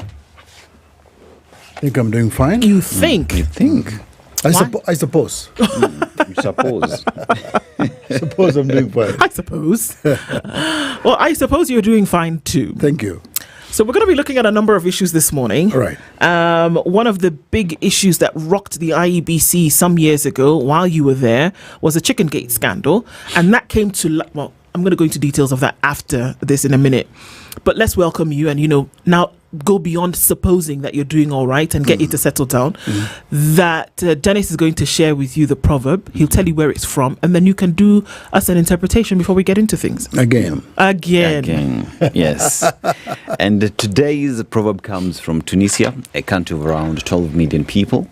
I think I'm doing fine. You think? You think? I suppose. You suppose. Suppose I'm doing fine. I suppose. Well, I suppose you're doing fine too. Thank you. So we're going to be looking at a number of issues this morning. All right. One of the big issues that rocked the IEBC some years ago while you were there was the Chicken Gate scandal. And that came to I'm going to go into details of that after this in a minute. But let's welcome you and, now go beyond supposing that you're doing all right and get you to settle down. That Dennis is going to share with you the proverb. He'll tell you where it's from, and then you can do us an interpretation before we get into things. Again. Yes. And today's proverb comes from Tunisia, a country of around 12 million people.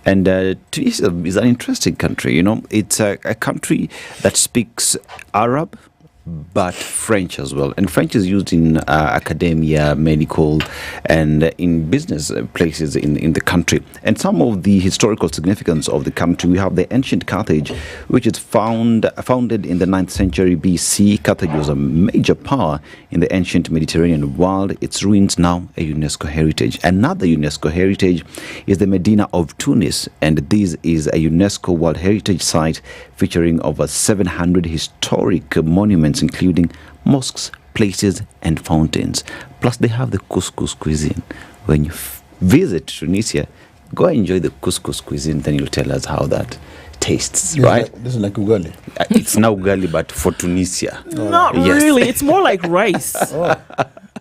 And Tunisia is an interesting country. It's a country that speaks Arab, but French as well. And French is used in academia, medical, and in business places in the country. And some of the historical significance of the country, we have the ancient Carthage, which is founded in the 9th century BC. Carthage was a major power in the ancient Mediterranean world. Its ruins now a UNESCO heritage. Another UNESCO heritage is the Medina of Tunis, and this is a UNESCO World Heritage Site featuring over 700 historic monuments, including mosques, places, and fountains. Plus, they have the couscous cuisine. When you visit Tunisia, go enjoy the couscous cuisine, then you'll tell us how that tastes, right? This is like ugali. It's now ugali, but for Tunisia. Not really. It's more like rice.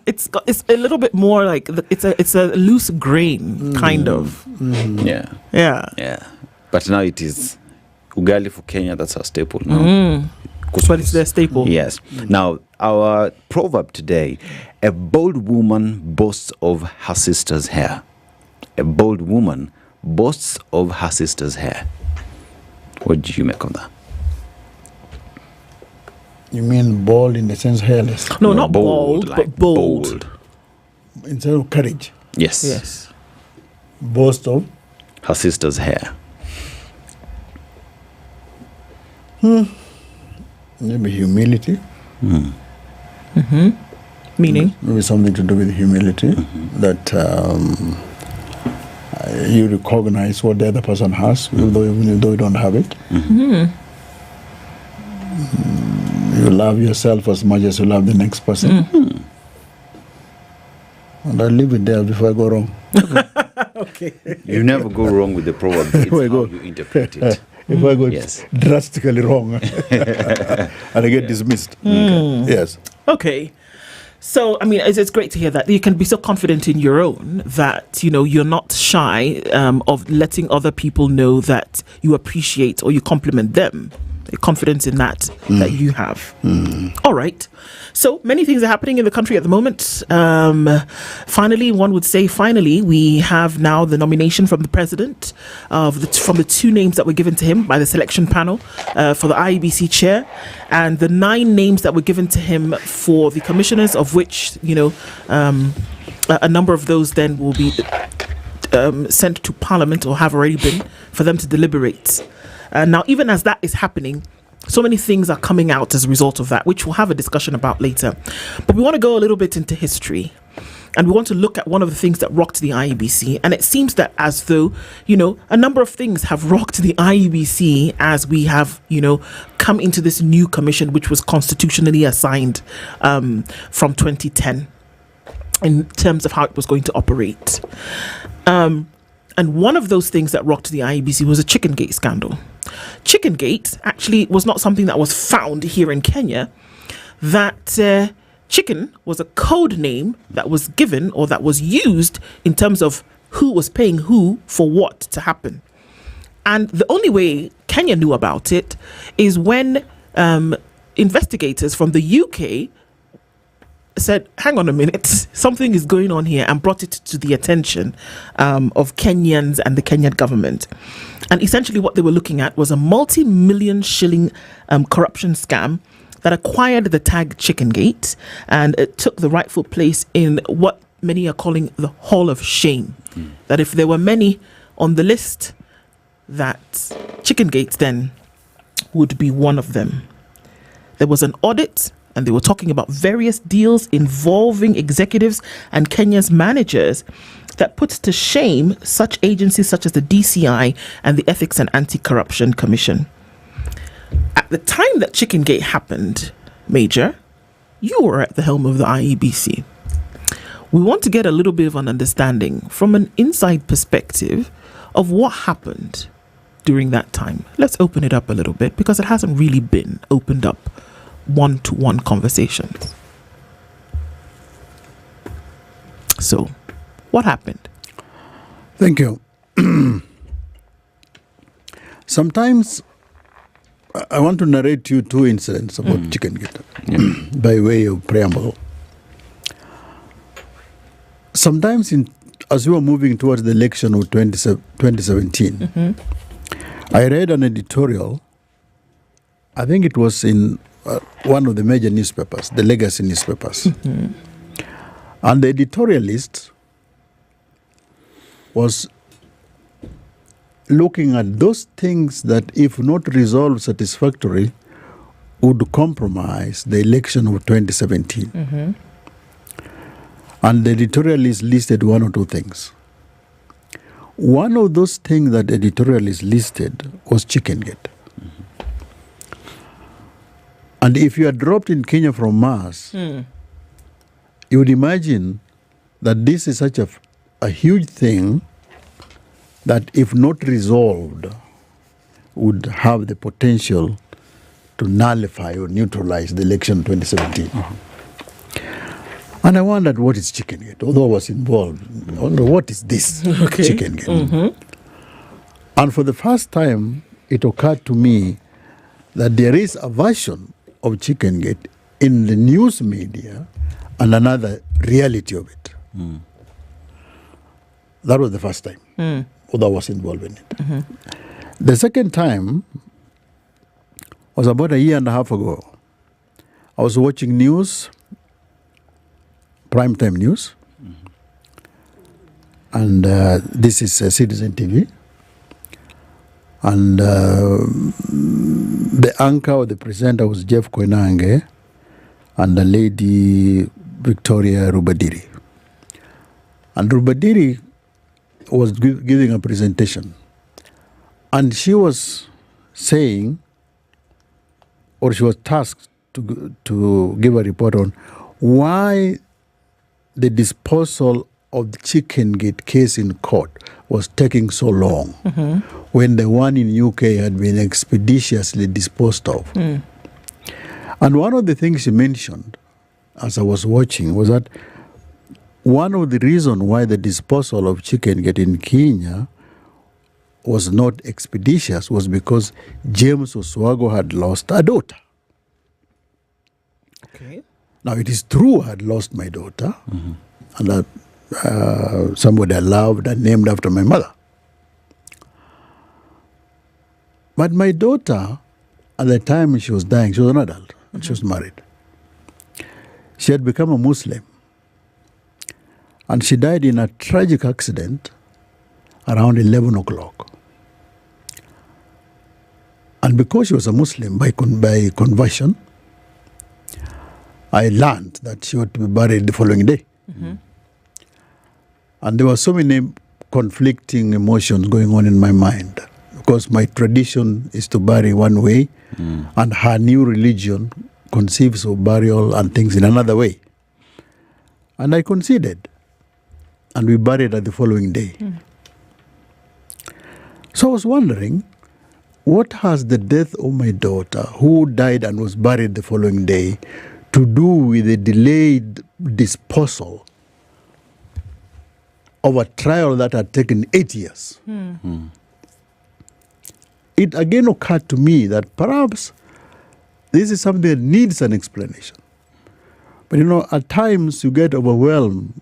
It's a little bit more like it's a loose grain kind of. Yeah. But now it is ugali for Kenya. That's our staple now. But it's their staple. Yes. Now, our proverb today: a bold woman boasts of her sister's hair. A bold woman boasts of her sister's hair. What do you make of that? You mean bold in the sense hairless? No, not bold, but bold. Instead of courage. Yes. Boast of her sister's hair. Maybe humility. Meaning? Maybe something to do with humility. That you recognize what the other person has, even though you don't have it. You love yourself as much as you love the next person. And I leave it there before I go wrong. Okay. You never go wrong with the proverb. It's how you interpret it. If I go drastically wrong and I get dismissed. Yes. Okay. So, I mean, it's great to hear that you can be so confident in your own that, you're not shy of letting other people know that you appreciate or you compliment them. Confidence in that you have. All right. So many things are happening in the country at the moment. Finally, one would say, we have now the nomination from the president from the two names that were given to him by the selection panel for the IEBC chair, and the 9 names that were given to him for the commissioners, of which, a number of those then will be sent to Parliament, or have already been, for them to deliberate. Now, even as that is happening, so many things are coming out as a result of that, which we'll have a discussion about later. But we want to go a little bit into history, and we want to look at one of the things that rocked the IEBC. And it seems that as though, a number of things have rocked the IEBC as we have, come into this new commission, which was constitutionally assigned from 2010 in terms of how it was going to operate. And one of those things that rocked the IEBC was a Chickengate scandal. Chickengate actually was not something that was found here in Kenya. That chicken was a code name that was given, or that was used in terms of who was paying who for what to happen. And the only way Kenya knew about it is when investigators from the UK said, hang on a minute, something is going on here, and brought it to the attention of Kenyans and the Kenyan government. And essentially what they were looking at was a multi-million shilling corruption scam that acquired the tag Chickengate, and it took the rightful place in what many are calling the Hall of Shame. That if there were many on the list, that Chickengate then would be one of them. There was an audit, and they were talking about various deals involving executives and Kenya's managers that puts to shame such agencies such as the DCI and the Ethics and Anti-Corruption Commission. At the time that Chickengate happened, Major, you were at the helm of the IEBC. We want to get a little bit of an understanding from an inside perspective of what happened during that time. Let's open it up a little bit, because it hasn't really been opened up one-to-one conversations. So, what happened? Thank you. Sometimes I want to narrate you two incidents about chicken gate by way of preamble. Sometimes as we were moving towards the election of 2017, I read an editorial, I think it was in one of the major newspapers, the legacy newspapers. And the editorialist was looking at those things that, if not resolved satisfactorily, would compromise the election of 2017. And the editorialist listed one or two things. One of those things that the editorialist listed was chicken gate. And if you are dropped in Kenya from Mars, you would imagine that this is such a huge thing that, if not resolved, would have the potential to nullify or neutralize the election 2017. And I wondered, what is chicken gate? Although I was involved, I wonder, what is this chicken gate? And for the first time, it occurred to me that there is a version of chicken gate in the news media and another reality of it. That was the first time, although I was involved in it. The second time was about a year and a half ago. I was watching news, primetime news, and this is Citizen TV. And the anchor or the presenter was Jeff Koinange and the lady Victoria Rubadiri. And Rubadiri was giving a presentation. And she was saying, or she was tasked to give a report on why the disposal of the chicken gate case in court was taking so long when the one in UK had been expeditiously disposed of. And one of the things she mentioned as I was watching was that one of the reasons why the disposal of chicken gate in Kenya was not expeditious was because James Oswago had lost a daughter. Now, it is true I had lost my daughter, and that somebody I loved and named after my mother. But my daughter, at the time she was dying, she was an adult, and she was married. She had become a Muslim. And she died in a tragic accident around 11 o'clock. And because she was a Muslim by conversion, I learned that she ought to be buried the following day. And there were so many conflicting emotions going on in my mind, because my tradition is to bury one way, and her new religion conceives of burial and things in another way. And I conceded, and we buried her the following day. So I was wondering, what has the death of my daughter, who died and was buried the following day, to do with the delayed disposal of a trial that had taken 8 years? It again occurred to me that perhaps this is something that needs an explanation. But you know, at times you get overwhelmed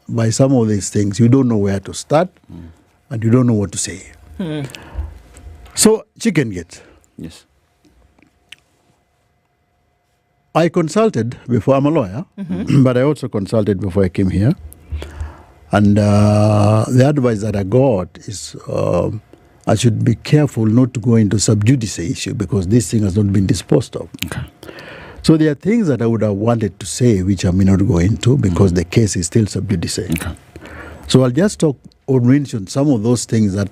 by some of these things. You don't know where to start, and you don't know what to say. So, chicken gate. Yes. I consulted before. I'm a lawyer, but I also consulted before I came here. And the advice that I got is I should be careful not to go into sub judice issue, because this thing has not been disposed of. So there are things that I would have wanted to say which I may not go into, because the case is still sub judice. So I'll just talk or mention some of those things that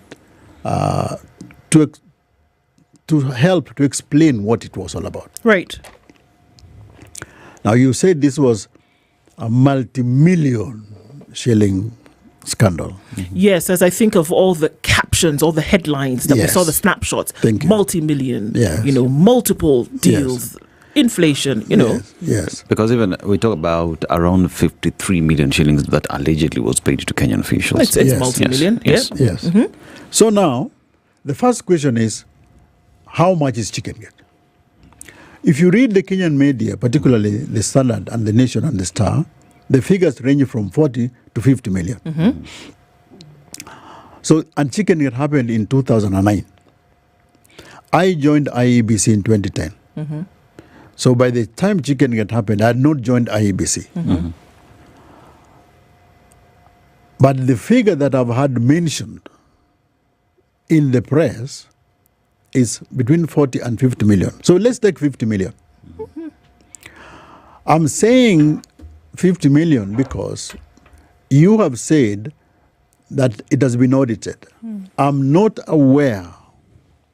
to help to explain what it was all about. Right. Now, you said this was a multi-million shilling scandal. Yes, as I think of all the captions, all the headlines that we saw, the snapshots, multi-million, multiple deals. inflation, you know. Yes. Because even we talk about around 53 million shillings that allegedly was paid to Kenyan officials. It's multi-million. Yes. Mm-hmm. So now, the first question is, how much is Chicken Gate? If you read the Kenyan media, particularly the Standard and the Nation and the Star, the figures range from 40 to 50 million. Mm-hmm. So, and Chicken Gate happened in 2009. I joined IEBC in 2010. Mm-hmm. So by the time Chicken Gate happened, I had not joined IEBC. Mm-hmm. But the figure that I've had mentioned in the press is between 40 and 50 million. So let's take 50 million. Mm-hmm. I'm saying 50 million because you have said that it has been audited. I'm not aware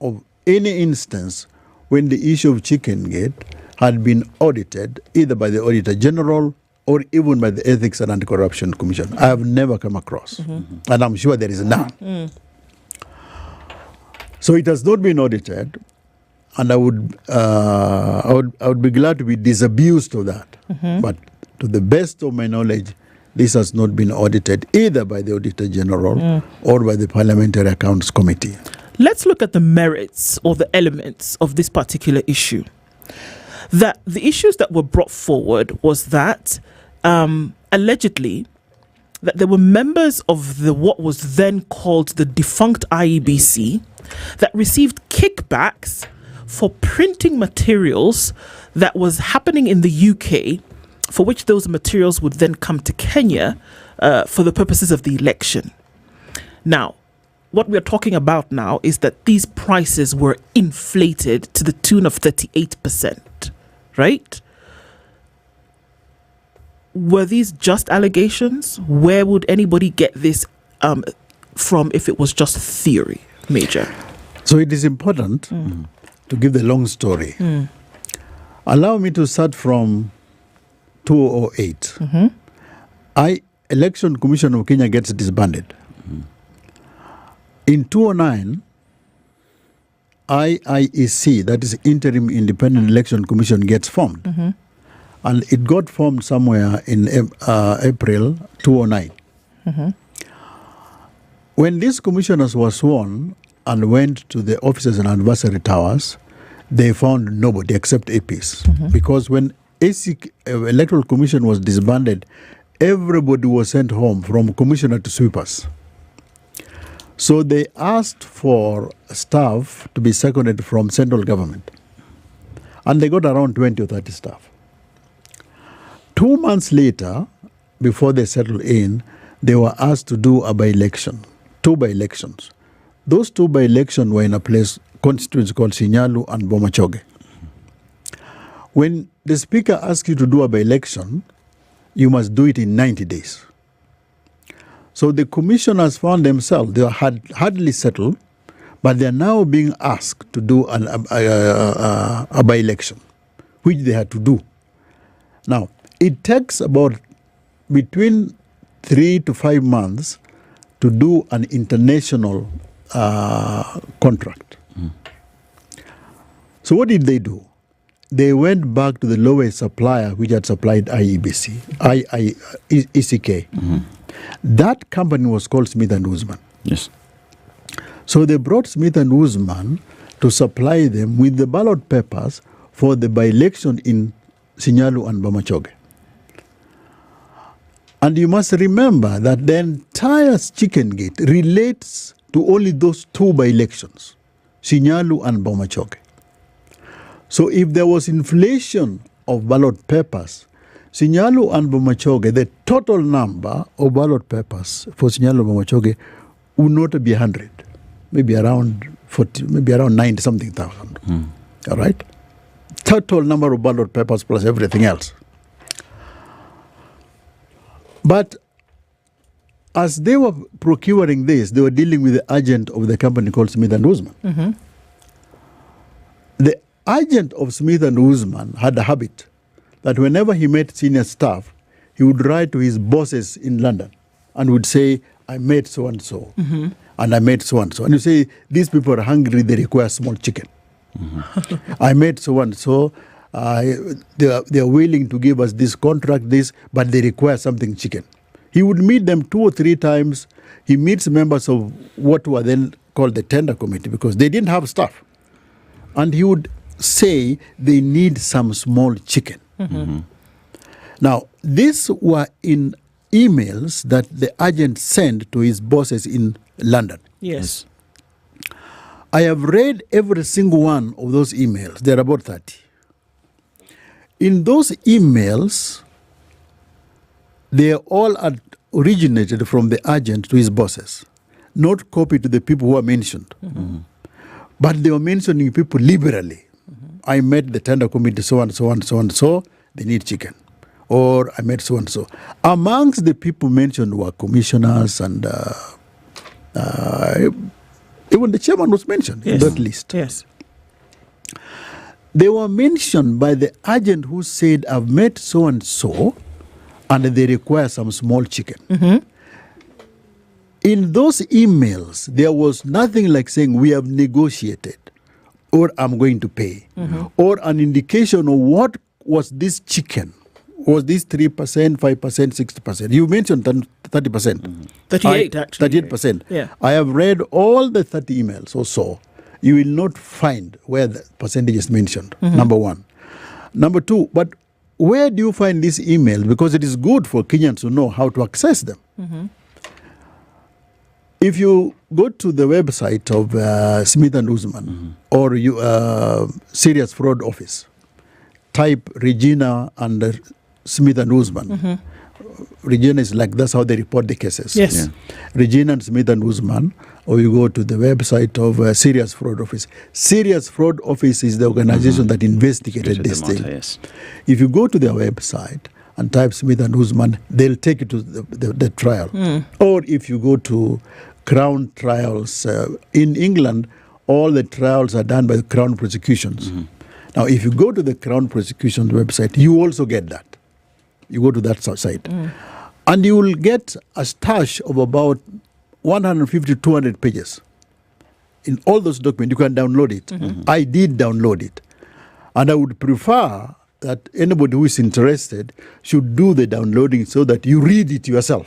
of any instance when the issue of Chicken Gate had been audited either by the Auditor General or even by the Ethics and Anti-Corruption Commission. I have never come across, and I'm sure there is none. So it has not been audited, and I would be glad to be disabused of that. But to the best of my knowledge, this has not been audited either by the Auditor General or by the Parliamentary Accounts Committee. Let's look at the merits or the elements of this particular issue. That the issues that were brought forward was that allegedly that there were members of the what was then called the defunct IEBC that received kickbacks for printing materials that was happening in the UK, for which those materials would then come to Kenya for the purposes of the election. Now, what we're talking about now is that these prices were inflated to the tune of 38%, right? Were these just allegations? Where would anybody get this from if it was just theory, Major? So it is important to give the long story. Allow me to start from 2008. Election Commission of Kenya gets disbanded. In 2009, IIEC, that is Interim Independent Election Commission, gets formed. And it got formed somewhere in April 2009. When these commissioners were sworn and went to the offices and advisory towers, they found nobody except APs. Because when Electoral Commission was disbanded, everybody was sent home from commissioner to sweepers. So they asked for staff to be seconded from central government. And they got around 20 or 30 staff. 2 months later, before they settled in, they were asked to do a by-election, 2 by-elections. Those 2 by-elections were in a place, constituency called Sinyalu and Bomachoge. When the speaker asks you to do a by-election, you must do it in 90 days. So the commissioners found themselves, they had hardly settled, but they are now being asked to do a by-election, which they had to do. Now, it takes about between 3 to 5 months to do an international contract. So what did they do? They went back to the lowest supplier which had supplied IEBC, ECK. That company was called Smith & Usman. Yes. So they brought Smith & Usman to supply them with the ballot papers for the by-election in Sinyalu and Bomachoge. And you must remember that the entire Chicken Gate relates to only those 2 by-elections, Sinyalu and Bomachoge. So if there was inflation of ballot papers, Sinyalu and Bomachoge, the total number of ballot papers for Sinyalu and Bomachoge would not be 100, maybe around 40, maybe around 90 something thousand. All right? Total number of ballot papers plus everything else. But as they were procuring this, they were dealing with the agent of the company called Smith & Usman. The agent of Smith & Usman had a habit that whenever he met senior staff, he would write to his bosses in London and would say, I met so-and-so, and I met so-and-so. And you say, these people are hungry, they require small chicken. I met so-and-so, they are willing to give us this contract, but they require something chicken. He would meet them 2 or 3 times. He meets members of what were then called the tender committee because they didn't have staff. And he would say they need some small chicken. Now, these were in emails that the agent sent to his bosses in London. Yes. I have read every single one of those emails. There are about 30. In those emails, they all originated from the agent to his bosses, not copied to the people who are mentioned. But they were mentioning people liberally. I met the tender committee, so and so and so and so, they need chicken. Or I met so and so. Amongst the people mentioned were commissioners and even the chairman was mentioned in that list. Yes. They were mentioned by the agent who said, I've met so and so, and they require some small chicken. In those emails, there was nothing like saying, we have negotiated, or I'm going to pay, or an indication of what was this chicken. Was this 3%, 5%, 60%? You mentioned 30%. 38, actually. 38%. Yeah. I have read all the 30 emails or so. You will not find where the percentage is mentioned, number one. Number two, but where do you find these emails? Because it is good for Kenyans to know how to access them. If you go to the website of Smith & Usman or Serious Fraud Office, type Regina and Smith & Usman. Regina is like, that's how they report the cases. Yes. Yeah. Regina and Smith & Usman, or you go to the website of Serious Fraud Office. Serious Fraud Office is the organization that investigated this thing. Yes. If you go to their website and type Smith & Usman, they'll take you to the trial. Or if you go to Crown trials, in England, all the trials are done by the Crown prosecutions. Now, if you go to the Crown prosecution's website, you also get that. You go to that site. And you will get a stash of about 150, 200 pages. In all those documents, you can download it. I did download it. And I would prefer that anybody who is interested should do the downloading so that you read it yourself.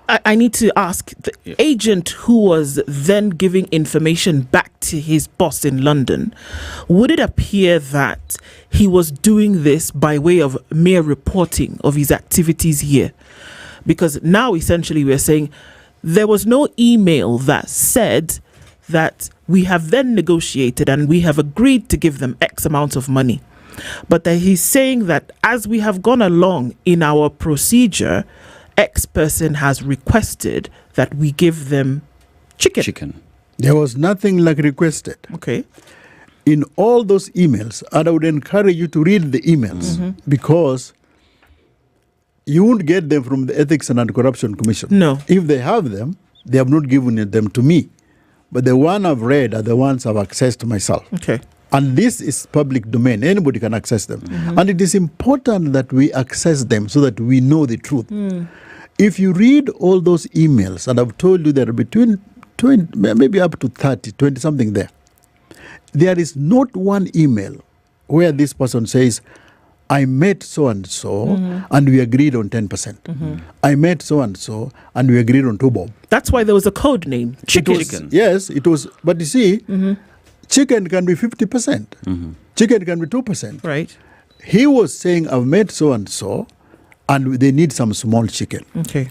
I need to ask, the agent who was then giving information back to his boss in London, would it appear that he was doing this by way of mere reporting of his activities here? Because now essentially we're saying there was no email that said that we have then negotiated and we have agreed to give them X amount of money. But that he's saying that as we have gone along in our procedure, X person has requested that we give them chicken. There was nothing like requested. Okay. In all those emails, and I would encourage you to read the emails because you won't get them from the Ethics and Anti-Corruption Commission. No. If they have them, they have not given them to me. But the one I've read are the ones I've accessed myself. Okay. And this is public domain. Anybody can access them. And it is important that we access them so that we know the truth. If you read all those emails, and I've told you there are between 20, maybe up to 30, 20 something there. There is not one email where this person says, I met so-and-so and we agreed on 10%. I met so-and-so and we agreed on 2 bob. That's why there was a code name, chicken. Yes, it was. But you see, chicken can be 50%. Chicken can be 2%. Right. He was saying, I've met so-and-so and they need some small chicken. Okay.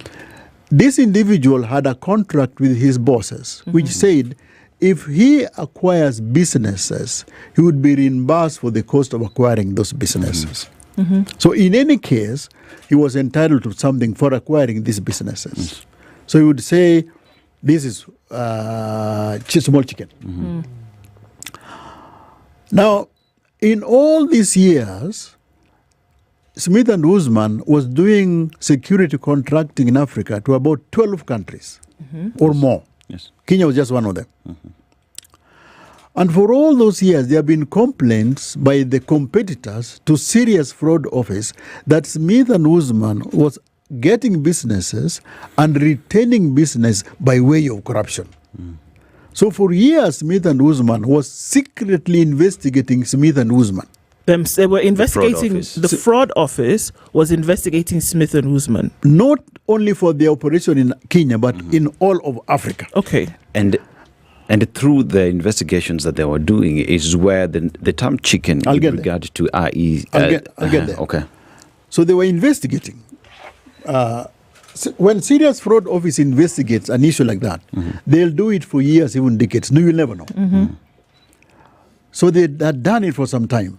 This individual had a contract with his bosses, which said if he acquires businesses, he would be reimbursed for the cost of acquiring those businesses. So in any case, he was entitled to something for acquiring these businesses. So he would say, this is small chicken. Now, in all these years, Smith & Usman was doing security contracting in Africa to about 12 countries or more. Yes. Kenya was just one of them. And for all those years, there have been complaints by the competitors to Serious Fraud Office that Smith & Usman was getting businesses and retaining business by way of corruption. So for years, Smith and Usman was secretly investigating Smith and Usman. They were investigating, the fraud office was investigating Smith and Usman. Not only for the operation in Kenya, but in all of Africa. Okay. And through the investigations that they were doing is where the term chicken I'll with get regard to IE... I'll get there. Okay. So they were investigating. When serious fraud office investigates an issue like that, they'll do it for years, even decades. No, you'll never know. So they had done it for some time.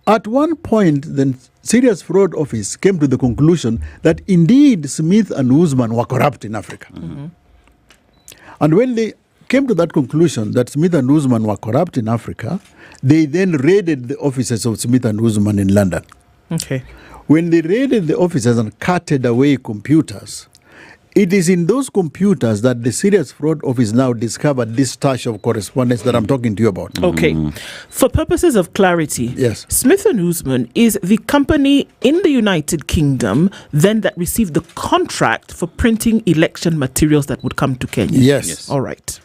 At one point, the serious fraud office came to the conclusion that indeed Smith and Usman were corrupt in Africa. And when they came to that conclusion that Smith and Usman were corrupt in Africa, they then raided the offices of Smith and Usman in London. Okay. When they raided the offices and carted away computers, it is in those computers that the serious fraud office now discovered this stash of correspondence that I'm talking to you about. Okay. For purposes of clarity, yes, Smith & Usman is the company in the United Kingdom then that received the contract for printing election materials that would come to Kenya. Yes. All right.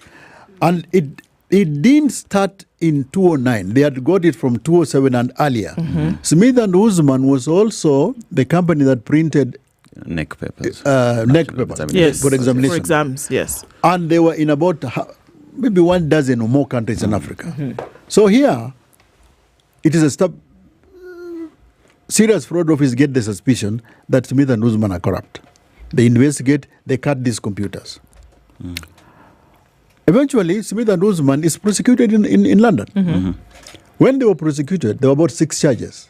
And it didn't start in 2009. They had got it from 2007 and earlier. Smith & Usman was also the company that printed neck papers. Yes. For examination. For exams, yes. And they were in about maybe 1 dozen or more countries in Africa. So here, it is a step. Serious fraud office get the suspicion that Smith and Usman are corrupt. They investigate, they cut these computers. Eventually, Smith and Usman is prosecuted in London. When they were prosecuted, there were about 6 charges.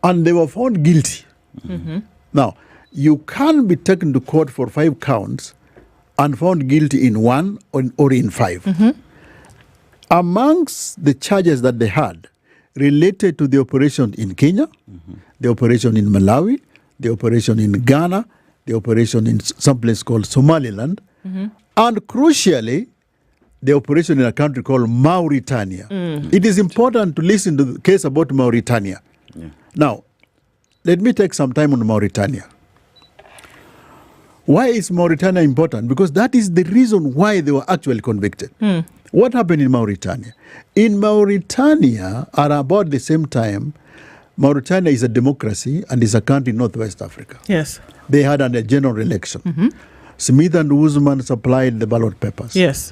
And they were found guilty. Now, you can be taken to court for 5 counts and found guilty in 1 or in 5. Amongst the charges that they had related to the operation in Kenya, the operation in Malawi, the operation in Ghana, the operation in some place called Somaliland, and crucially, the operation in a country called Mauritania. It is important to listen to the case about Mauritania. Now, let me take some time on Mauritania. Why is Mauritania important? Because that is the reason why they were actually convicted. What happened in Mauritania? In Mauritania, at about the same time, Mauritania is a democracy and is a country in Northwest Africa. Yes. They had a general election. Smith and Usman supplied the ballot papers. Yes.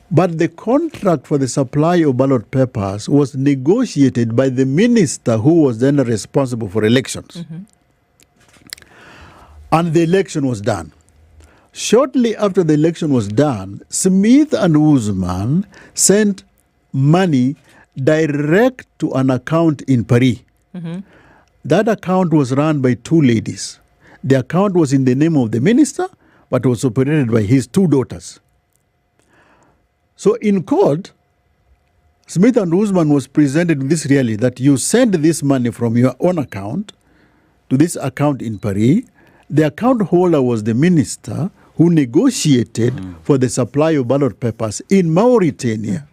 But the contract for the supply of ballot papers was negotiated by the minister who was then responsible for elections. And the election was done. Shortly after the election was done, Smith and Usman sent money direct to an account in Paris. That account was run by 2 ladies. The account was in the name of the minister, but was operated by his 2 daughters. So in court, Smith and Usman was presented with this reality that you send this money from your own account to this account in Paris. The account holder was the minister who negotiated for the supply of ballot papers in Mauritania.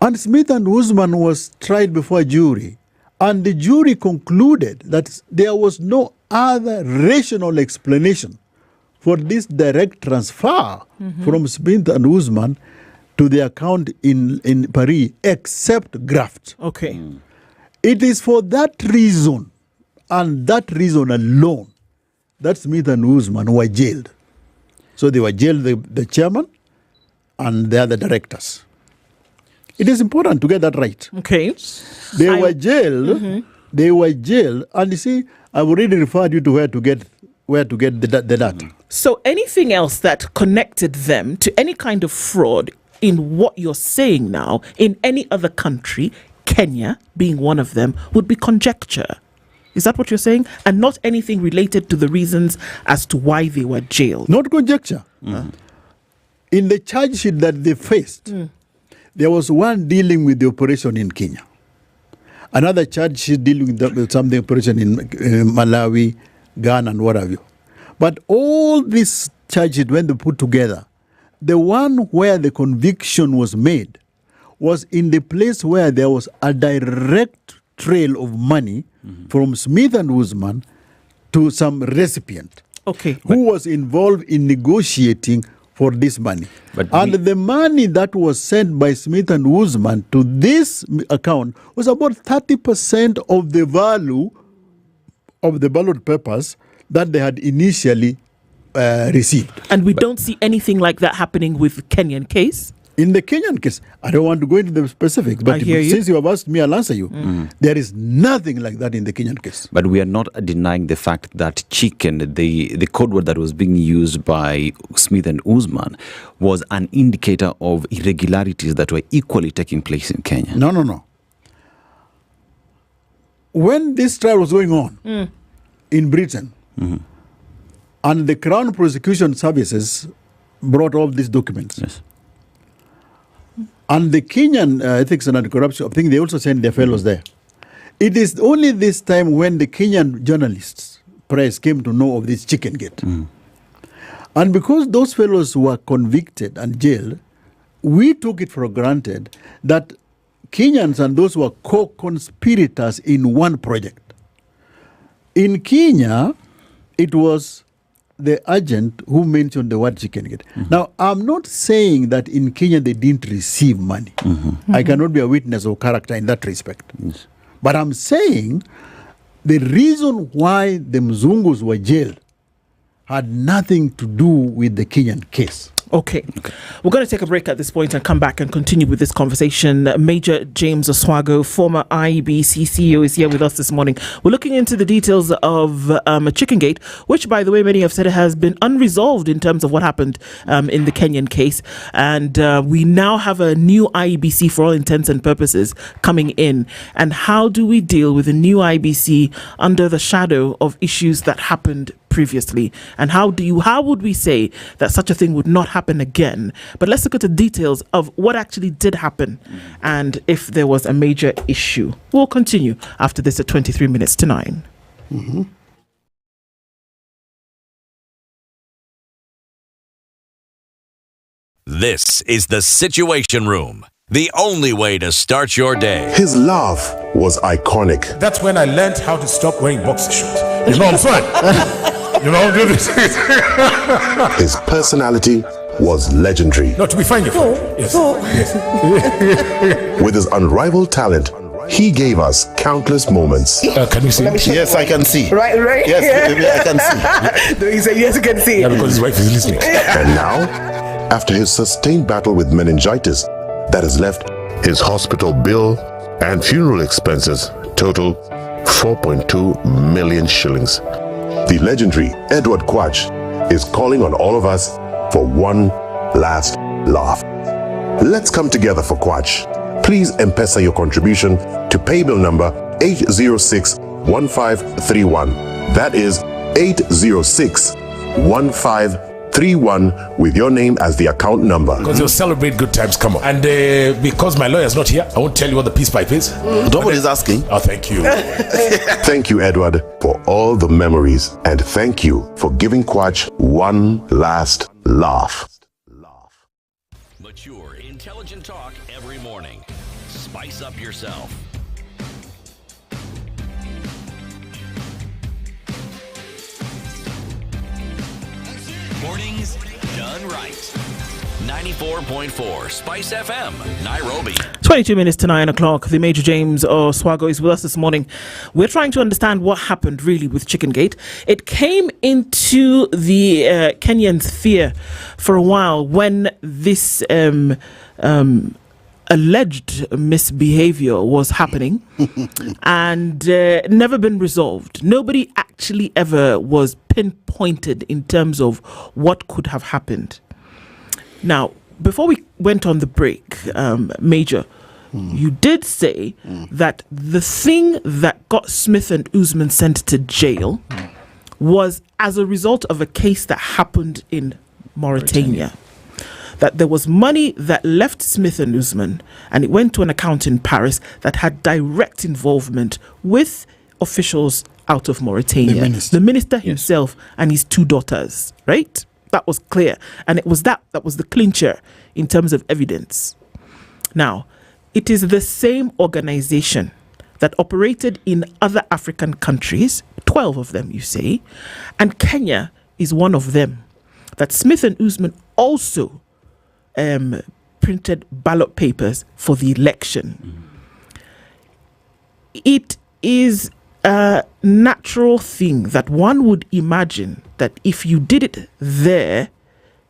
And Smith and Usman was tried before a jury. And the jury concluded that there was no other rational explanation for this direct transfer from Smith and Usman to the account in Paris except graft. Okay. It is for that reason and that reason alone that Smith and Usman were jailed. So they were jailed, the chairman and the other directors. It is important to get that right. Okay. They were jailed. They were jailed. And you see, I've already referred you to where to get the data. So anything else that connected them to any kind of fraud in what you're saying now, in any other country, Kenya being one of them, would be conjecture. Is that what you're saying? And not anything related to the reasons as to why they were jailed? Not conjecture. In the charge sheet that they faced, there was one dealing with the operation in Kenya. Another charge sheet dealing with some of the operation in Malawi, Ghana, and what have you. But all these charges, when they put together, the one where the conviction was made was in the place where there was a direct trail of money from Smith and Usman to some recipient. who was involved in negotiating for this money. And the money that was sent by Smith and Usman to this account was about 30% of the value of the ballot papers that they had initially received. And we don't see anything like that happening with the Kenyan case? In the Kenyan case, I don't want to go into the specifics, but since you have asked me, I'll answer you. There is nothing like that in the Kenyan case. But we are not denying the fact that chicken, the code word that was being used by Smith and Usman, was an indicator of irregularities that were equally taking place in Kenya. No. When this trial was going on in Britain, and the Crown Prosecution Services brought all these documents, and the Kenyan Ethics and Anti-Corruption, I think they also sent their fellows there. It is only this time when the Kenyan journalists, press, came to know of this chicken gate. And because those fellows were convicted and jailed, we took it for granted that Kenyans and those were co-conspirators in one project. In Kenya, it was the agent who mentioned the word chicken gate. Now, I'm not saying that in Kenya they didn't receive money. I cannot be a witness of character in that respect. But I'm saying the reason why the Mzungus were jailed had nothing to do with the Kenyan case. Okay. We're going to take a break at this point and come back and continue with this conversation. Major James Oswago, former IEBC CEO, is here with us this morning. We're looking into the details of Chicken Gate, which, by the way, many have said has been unresolved in terms of what happened in the Kenyan case. And we now have a new IEBC for all intents and purposes coming in. And how do we deal with a new IEBC under the shadow of issues that happened previously, and how would we say that such a thing would not happen again? But let's look at the details of what actually did happen and if there was a major issue. We'll continue after this at 23 minutes to 9. This is the Situation Room, the only way to start your day. His laugh was iconic. That's when I learned how to stop wearing boxer shorts. You know what I'm saying? You know, do this. His personality was legendary. No, to be frank, yes. With his unrivaled talent, he gave us countless moments. Can you see? Yes, I can see. Right. Yes, I can see. He said, yes, I can see. Yeah, because his wife is listening. And now, after his sustained battle with meningitis, that has left his hospital bill and funeral expenses total 4.2 million shillings. The legendary Edward Quatch is calling on all of us for one last laugh. Let's come together for Quatch. Please M-Pesa your contribution to paybill number 806-1531. That is 806-1531 with your name as the account number. Because you'll celebrate good times, come on. And because my lawyer's not here, I won't tell you what the peace pipe is. Nobody's asking. Oh, thank you. Thank you, Edward, for all the memories. And thank you for giving Quatch one last laugh. Mature, intelligent talk every morning. Spice up yourself. Mornings done right. 94.4 Spice FM, Nairobi. 22 minutes to 9 o'clock. The Major James Oswago is with us this morning. We're trying to understand what happened really with Chicken Gate. It came into the Kenyans' fear for a while when this alleged misbehavior was happening and never been resolved. Nobody actually ever was pinpointed in terms of what could have happened. Now, before we went on the break, Major, you did say that the thing that got Smith and Usman sent to jail was as a result of a case that happened in Mauritania. That there was money that left Smith and Usman and it went to an account in Paris that had direct involvement with officials out of Mauritania. The minister himself and his two daughters, right? That was clear. And it was that was the clincher in terms of evidence. Now, it is the same organization that operated in other African countries, 12 of them, you say, and Kenya is one of them. That Smith and Usman also printed ballot papers for the election. It is a natural thing that one would imagine that if you did it there,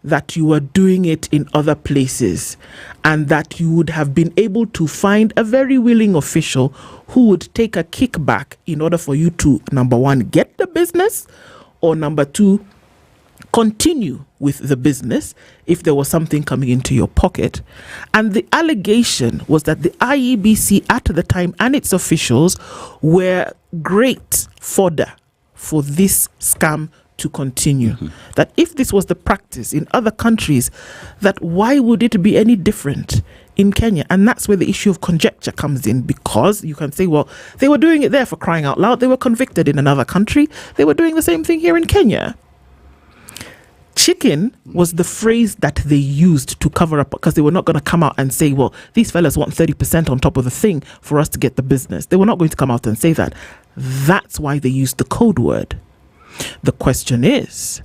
that you were doing it in other places, and that you would have been able to find a very willing official who would take a kickback in order for you to, number one, get the business, or number two, continue with the business if there was something coming into your pocket. And the allegation was that the IEBC at the time and its officials were great fodder for this scam to continue. That if this was the practice in other countries, that why would it be any different in Kenya? And that's where the issue of conjecture comes in, because you can say, well, they were doing it there, for crying out loud. They were convicted in another country. They were doing the same thing here in Kenya. Chicken was the phrase that they used to cover up, because they were not going to come out and say, well, these fellas want 30% on top of the thing for us to get the business. They were not going to come out and say that. That's why they used the code word. The question is,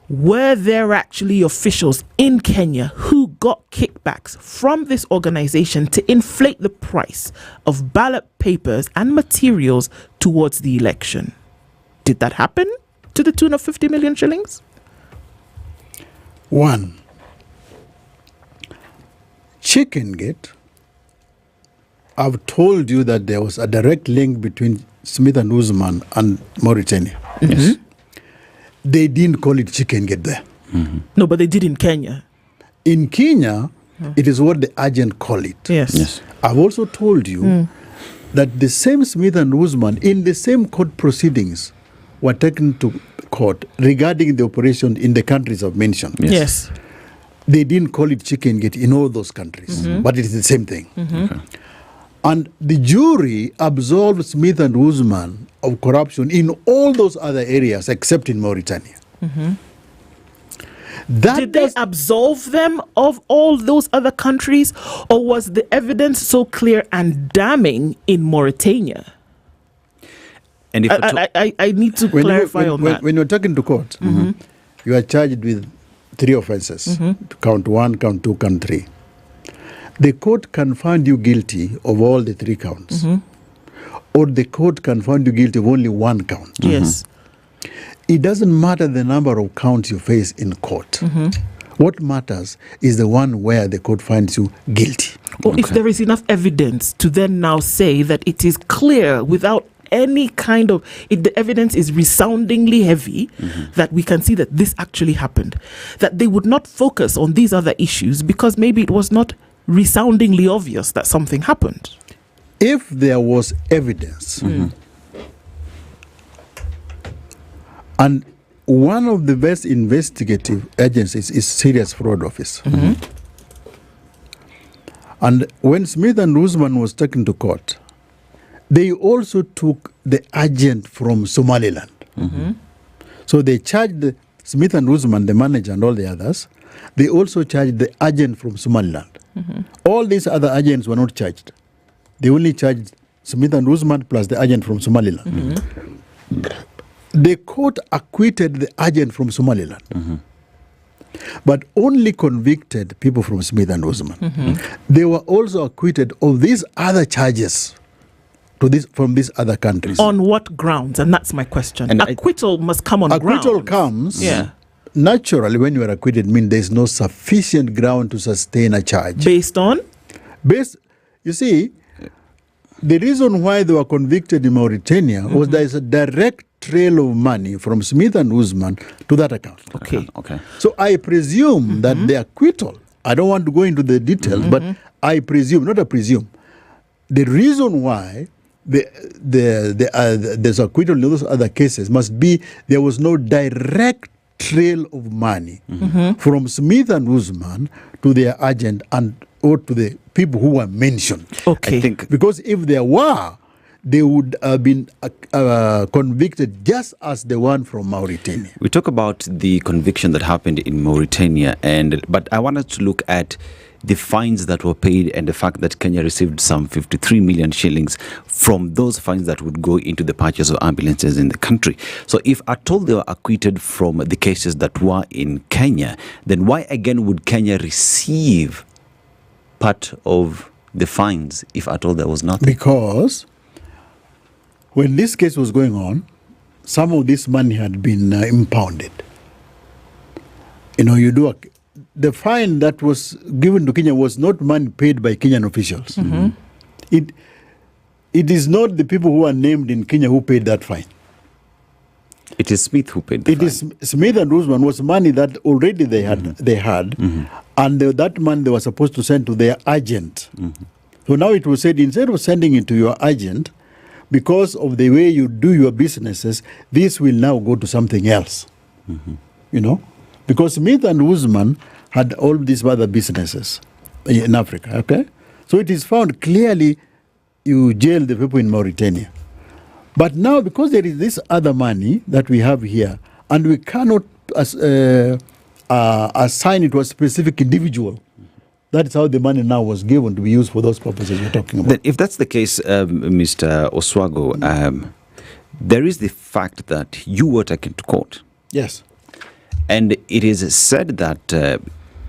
were there actually officials in Kenya who got kickbacks from this organization to inflate the price of ballot papers and materials towards the election? Did that happen to the tune of 50 million shillings? One, Chicken Gate, I've told you that there was a direct link between Smith and Usman and Mauritania. Yes. They didn't call it Chicken Gate there. No, but they did in Kenya. In Kenya, it is what the agent call it. Yes. I've also told you that the same Smith and Usman in the same court proceedings were taken to court regarding the operation in the countries I've mentioned. Yes. They didn't call it Chicken Gate in all those countries, but it is the same thing. Okay. And the jury absolved Smith and Usman of corruption in all those other areas except in Mauritania. Did they absolve them of all those other countries, or was the evidence so clear and damning in Mauritania? And if I need to clarify on that. When you're talking to court, you are charged with 3 offenses. Count 1, count 2, count 3. The court can find you guilty of all the 3 counts. Or the court can find you guilty of only 1 count. Yes. It doesn't matter the number of counts you face in court. What matters is the one where the court finds you guilty. Or if there is enough evidence to then now say that it is clear without any kind of, the evidence is resoundingly heavy, that we can see that this actually happened. That they would not focus on these other issues because maybe it was not resoundingly obvious that something happened. If there was evidence, and one of the best investigative agencies is Serious Fraud Office. And when Smith and Usman was taken to court, they also took the agent from Somaliland. So they charged Smith and Usman, the manager and all the others. They also charged the agent from Somaliland. All these other agents were not charged. They only charged Smith and Usman plus the agent from Somaliland. The court acquitted the agent from Somaliland, but only convicted people from Smith and Usman. They were also acquitted of these other charges from these other countries. On what grounds? And that's my question. And acquittal must come on grounds. Acquittal comes, naturally, when you are acquitted, means there is no sufficient ground to sustain a charge. Based on? You see, the reason why they were convicted in Mauritania was there is a direct trail of money from Smith and Usman to that account. Okay. So I presume that the acquittal, I don't want to go into the details, but I presume, not a presume, the reason why there's acquittal in those other cases must be there was no direct trail of money from Smith and Usman to their agent or to the people who were mentioned. Okay. I think because if there were, they would have been convicted just as the one from Mauritania. we talk about the conviction that happened in Mauritania, but I wanted to look at the fines that were paid and the fact that Kenya received some 53 million shillings from those fines that would go into the purchase of ambulances in the country. So if at all they were acquitted from the cases that were in Kenya, then why again would Kenya receive part of the fines if at all there was nothing? Because when this case was going on, some of this money had been impounded. The fine that was given to Kenya was not money paid by Kenyan officials. Mm-hmm. It is not the people who are named in Kenya who paid that fine. It is Smith who paid the fine. It is Smith and Usman was money that already they had, and that money they were supposed to send to their agent. So now it was said, instead of sending it to your agent, because of the way you do your businesses, this will now go to something else. Because Smith and Usman had all these other businesses in Africa, okay? So it is found clearly you jail the people in Mauritania. But now, because there is this other money that we have here, and we cannot assign it to a specific individual, that is how the money now was given to be used for those purposes we're talking about. Then if that's the case, Mr. Oswago, there is the fact that you were taken to court. Yes. And it is said that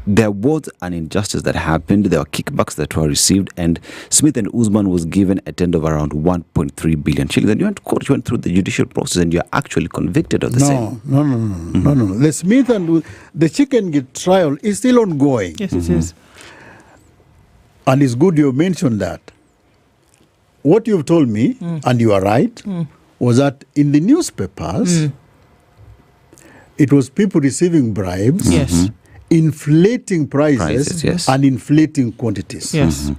there was an injustice that happened. There were kickbacks that were received, and Smith and Usman was given a tender of around 1.3 billion shillings. And you went to court, you went through the judicial process, and you're actually convicted of the same. No. The Smith and the chicken gate trial is still ongoing. Yes, it is. And it's good you mentioned that. What you've told me, and you are right, was that in the newspapers, it was people receiving bribes. Yes. Inflating prices yes. and inflating quantities. Yes.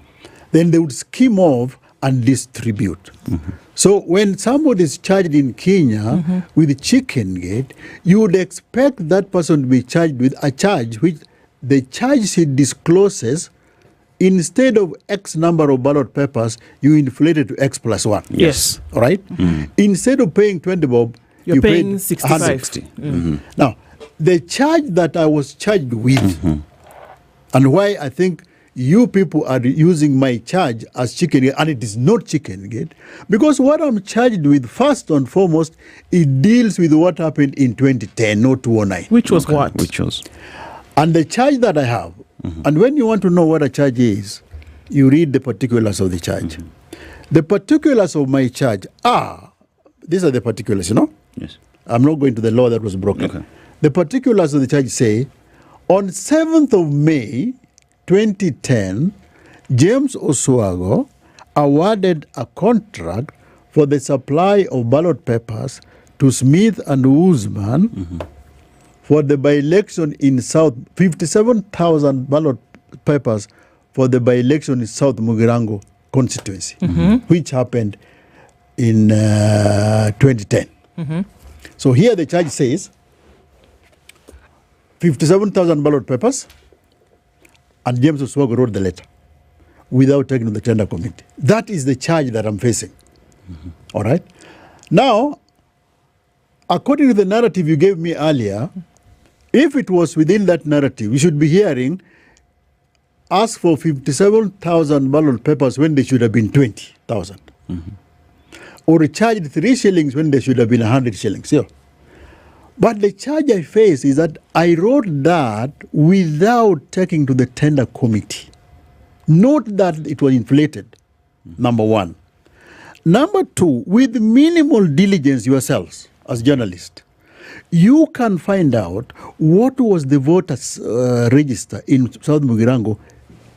Then they would skim off and distribute. So when somebody is charged in Kenya with chicken gate, you would expect that person to be charged with a charge which the charge sheet discloses. Instead of X number of ballot papers, you inflate it to X plus 1. Yes. All right? Instead of paying 20 bob, you're you paying paid 65. 160. Now, the charge that I was charged with, and why I think you people are using my charge as chicken gate, and it is not chicken gate, because what I'm charged with, first and foremost, it deals with what happened in 2010, not 2009. Which was what? Which was? And the charge that I have, and when you want to know what a charge is, you read the particulars of the charge. The particulars of my charge are, these are the particulars, Yes. I'm not going to the law that was broken. Okay. The particulars of the charge say, on 7th of May, 2010, James Oswago awarded a contract for the supply of ballot papers to Smith and Usman for the by-election in South, 57,000 ballot papers for the by-election in South Mugirango constituency, which happened in 2010. So here the charge says 57,000 ballot papers, and James Oswago wrote the letter without taking to the tender committee. That is the charge that I'm facing. All right? Now, according to the narrative you gave me earlier, if it was within that narrative, we should be hearing ask for 57,000 ballot papers when they should have been 20,000. Or charged 3 shillings when they should have been 100 shillings. Yeah. But the charge I face is that I wrote that without taking to the tender committee. Not that it was inflated, number one. Number two, with minimal diligence yourselves as journalists, you can find out what was the voters register in South Mugirango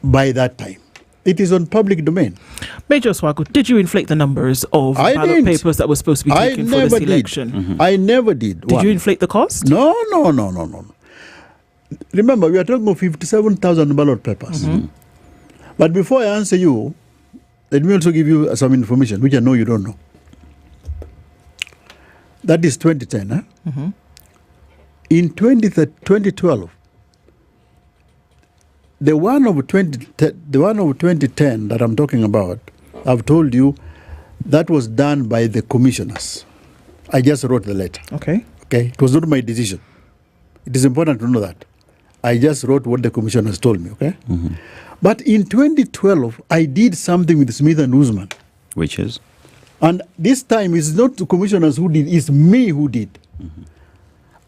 by that time. It is on public domain. Major Oswago, did you inflate the numbers of ballot papers that were supposed to be taken for this election? I never did. Did you inflate the cost? No. Remember, we are talking of 57,000 ballot papers. But before I answer you, let me also give you some information, which I know you don't know. That is 2010. In 2012, the one of 2010 that I'm talking about, I've told you, that was done by the commissioners. I just wrote the letter. Okay. It was not my decision. It is important to know that. I just wrote what the commissioners told me, okay? But in 2012, I did something with Smith and Usman. Which is? And this time, it's not the commissioners who did, it's me who did.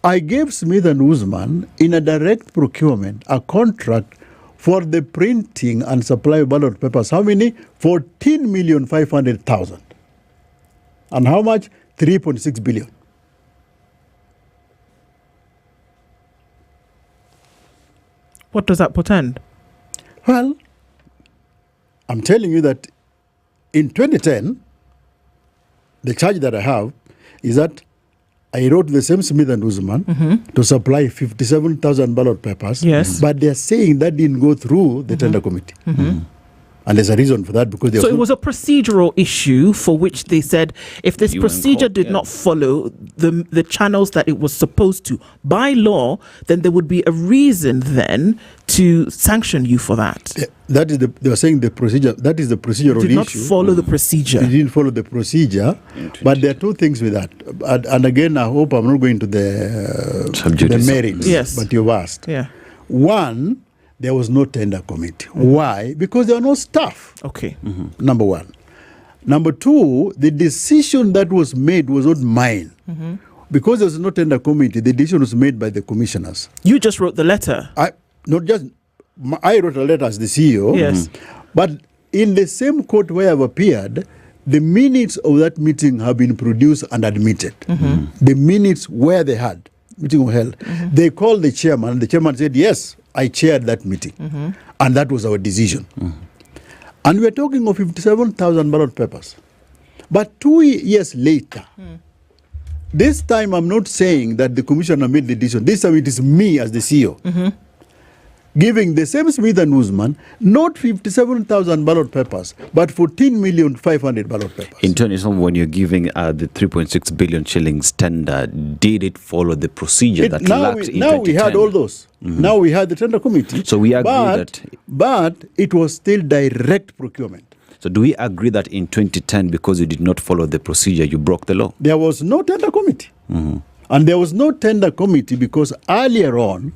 I gave Smith and Usman, in a direct procurement, a contract for the printing and supply of ballot papers. How many? 14,500,000. And how much? 3.6 billion. What does that portend? Well, I'm telling you that in 2010, the charge that I have is that I wrote the same Smith and Usman to supply 57,000 ballot papers. Yes. But they're saying that didn't go through the tender committee. And there's a reason for that, because So it was a procedural issue for which they said if this procedure did not follow the channels that it was supposed to by law, then there would be a reason then to sanction you for that. That is they were saying the procedure. That is the procedural issue. Did not follow the procedure. They didn't follow the procedure. But there are two things with that. And again, I hope I'm not going to the merits. Yes. But you've asked. Yeah. One, there was no tender committee. Why? Because there were no staff. Okay. Number one. Number two, the decision that was made was not mine. Because there was no tender committee, the decision was made by the commissioners. You just wrote the letter. I wrote a letter as the CEO. Yes. But in the same court where I've appeared, the minutes of that meeting have been produced and admitted. The minutes where they had meeting was held. They called the chairman, and the chairman said, yes, I chaired that meeting. And that was our decision. And we're talking of 57,000 ballot papers. But 2 years later, this time I'm not saying that the commissioner made the decision. This time it is me as the CEO. Giving the same Smith and Usman not 57,000 ballot papers, but 14,500,000 ballot papers. In terms of when you're giving the 3.6 billion shillings tender, did it follow the procedure that lacked in 2010? Now we had all those. Now we had the tender committee. So we agree but it was still direct procurement. So do we agree that in 2010, because you did not follow the procedure, you broke the law? There was no tender committee. And there was no tender committee because earlier on,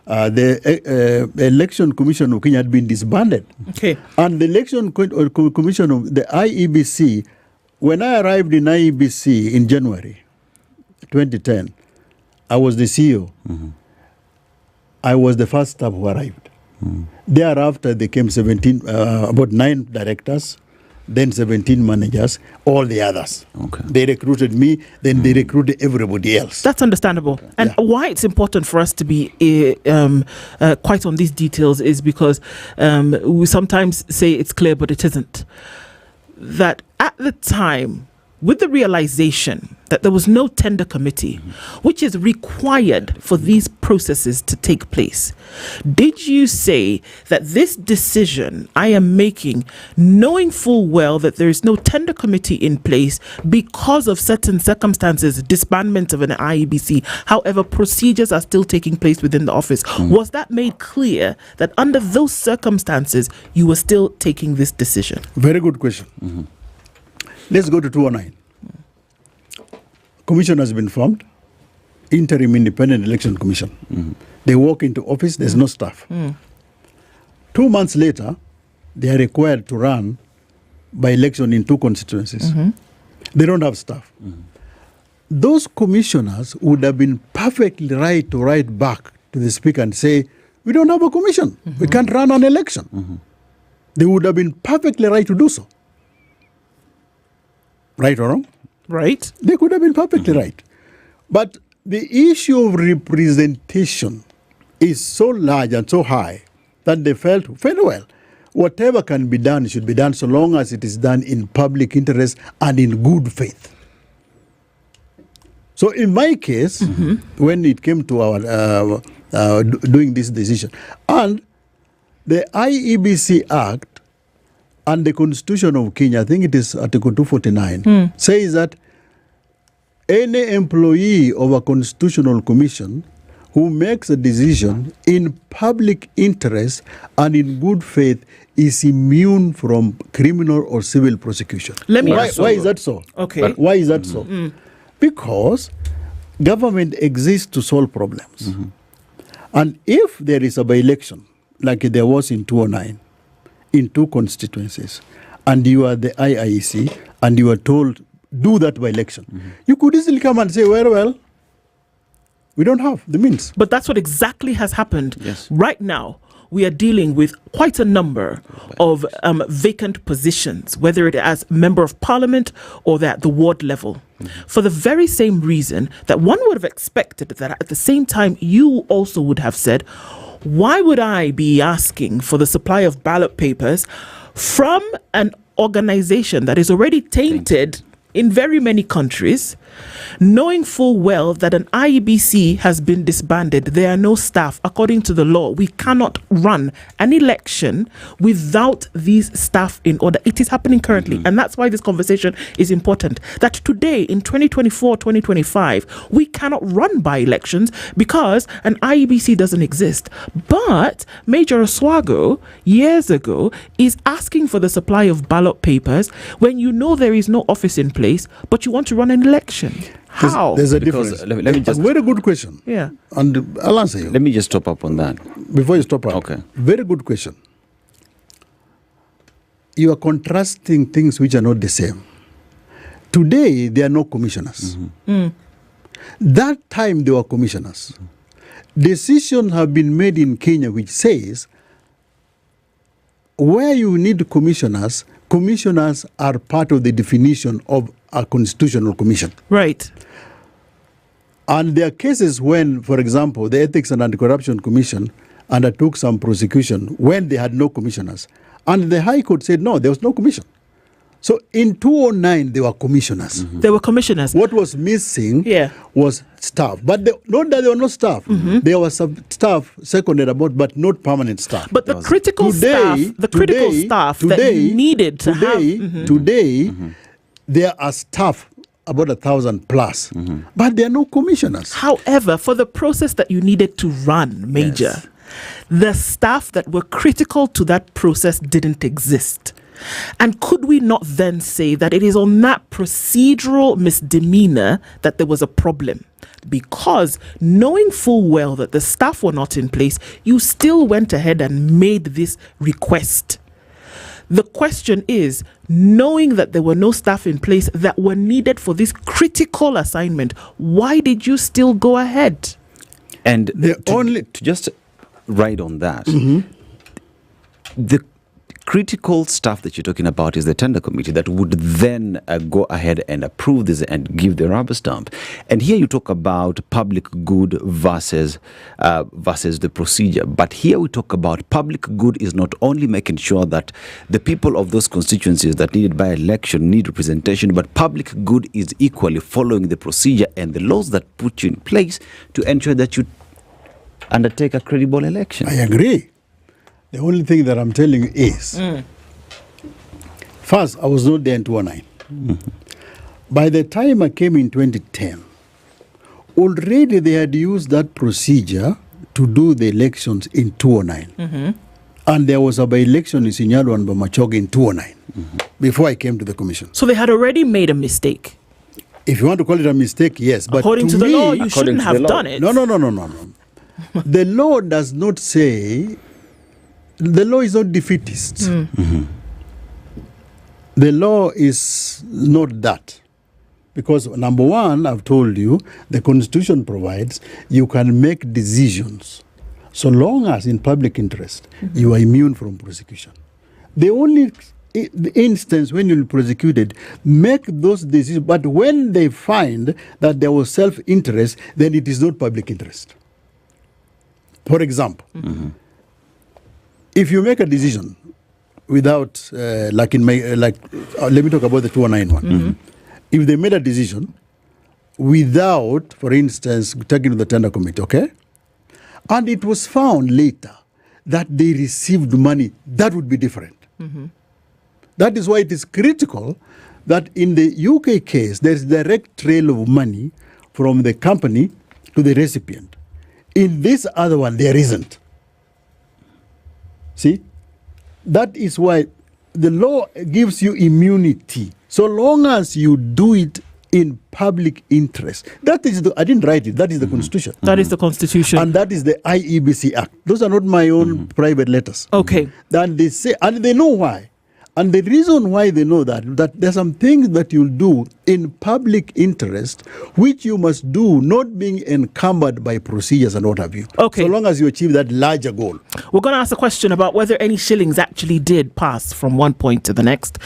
the Election Commission of Kenya had been disbanded. Okay. And the Election Commission of the IEBC, when I arrived in IEBC in January 2010, I was the CEO. I was the first staff who arrived. Thereafter, there came about 9 directors, then 17 managers, all the others. They recruited me, then they recruited everybody else. That's understandable. And why it's important for us to be quite on these details is because we sometimes say it's clear, but it isn't. That at the time, with the realization that there was no tender committee, which is required for these processes to take place, did you say that this decision I am making, knowing full well that there is no tender committee in place because of certain circumstances, disbandment of an IEBC, however, procedures are still taking place within the office, was that made clear that under those circumstances, you were still taking this decision? Very good question. Let's go to 209. Commission has been formed, Interim Independent Election Commission. They walk into office, there's no staff. 2 months later, they are required to run by election in 2 constituencies. They don't have staff. Those commissioners would have been perfectly right to write back to the speaker and say, we don't have a commission. We can't run an election. They would have been perfectly right to do so. Right or wrong? Right. They could have been perfectly right. But the issue of representation is so large and so high that they felt, very well, whatever can be done should be done so long as it is done in public interest and in good faith. So in my case, when it came to our doing this decision, and the IEBC Act and the Constitution of Kenya, I think it is Article 249, says that any employee of a constitutional commission who makes a decision in public interest and in good faith is immune from criminal or civil prosecution. Why is that so? Okay. Why is that so? Because government exists to solve problems. And if there is a by-election, like there was in 2009, in 2 constituencies, and you are the IEBC, and you are told, do that by-election, you could easily come and say, well, we don't have the means. But that's what exactly has happened. Yes. Right now, we are dealing with quite a number of vacant positions, whether it as member of parliament or at the ward level, for the very same reason that one would have expected that at the same time you also would have said, why would I be asking for the supply of ballot papers from an organization that is already tainted in very many countries, knowing full well that an IEBC has been disbanded? There are no staff. According to the law, we cannot run an election without these staff in order. It is happening currently. And that's why this conversation is important. That today, in 2024, 2025, we cannot run by elections because an IEBC doesn't exist. But Major Oswago, years ago, is asking for the supply of ballot papers when you know there is no office in place, but you want to run an election. How? There's a Because difference. let me just, very good question. Yeah. And I'll answer you. Let me just top up on that. Before you stop up. Okay. Very good question. You are contrasting things which are not the same. Today, there are no commissioners. That time, there were commissioners. Decisions have been made in Kenya which says where you need commissioners, commissioners are part of the definition of a constitutional commission. Right. And there are cases when, for example, the Ethics and Anti-Corruption Commission undertook some prosecution when they had no commissioners. And the High Court said, no, there was no commission. So in 2009, there were commissioners. There were commissioners. What was missing was staff. But not that there were no staff. There was some staff seconded about, but not permanent staff. But the critical staff, that you needed to have. Today, there are staff about 1,000 plus, but there are no commissioners. However, for the process that you needed to run, Major, the staff that were critical to that process didn't exist. And could we not then say that it is on that procedural misdemeanor that there was a problem? Because knowing full well that the staff were not in place, you still went ahead and made this request. The question is, knowing that there were no staff in place that were needed for this critical assignment, why did you still go ahead? And to just ride on that, the critical stuff that you're talking about is the tender committee that would then go ahead and approve this and give the rubber stamp. And here you talk about public good versus the procedure. But here we talk about public good is not only making sure that the people of those constituencies that needed by election need representation, but public good is equally following the procedure and the laws that put you in place to ensure that you undertake a credible election. I agree. The only thing that I'm telling you is, first, I was not there in 2009. By the time I came in 2010, already they had used that procedure to do the elections in 2009. And there was a by-election in Sinyalo and Bamachoge in 2009, before I came to the commission. So they had already made a mistake. If you want to call it a mistake, yes. But according to the law, you shouldn't have done it. No. The law does not say... The law is not defeatist. The law is not that. Because number one, I've told you, the Constitution provides you can make decisions so long as in public interest you are immune from prosecution. The only instance when you're prosecuted, make those decisions, but when they find that there was self-interest, then it is not public interest. For example, if you make a decision without, let me talk about the 209 one. If they made a decision without, for instance, taking to the tender committee, okay? And it was found later that they received money, that would be different. That is why it is critical that in the UK case, there is direct trail of money from the company to the recipient. In this other one, there isn't. See, that is why the law gives you immunity. So long as you do it in public interest. That is I didn't write it. That is the Constitution. That is the Constitution. And that is the IEBC Act. Those are not my own private letters. Okay. Then they say, and they know why. And the reason why they know that there's some things that you'll do in public interest, which you must do not being encumbered by procedures and what have you. Okay. So long as you achieve that larger goal. We're going to ask a question about whether any shillings actually did pass from one point to the next.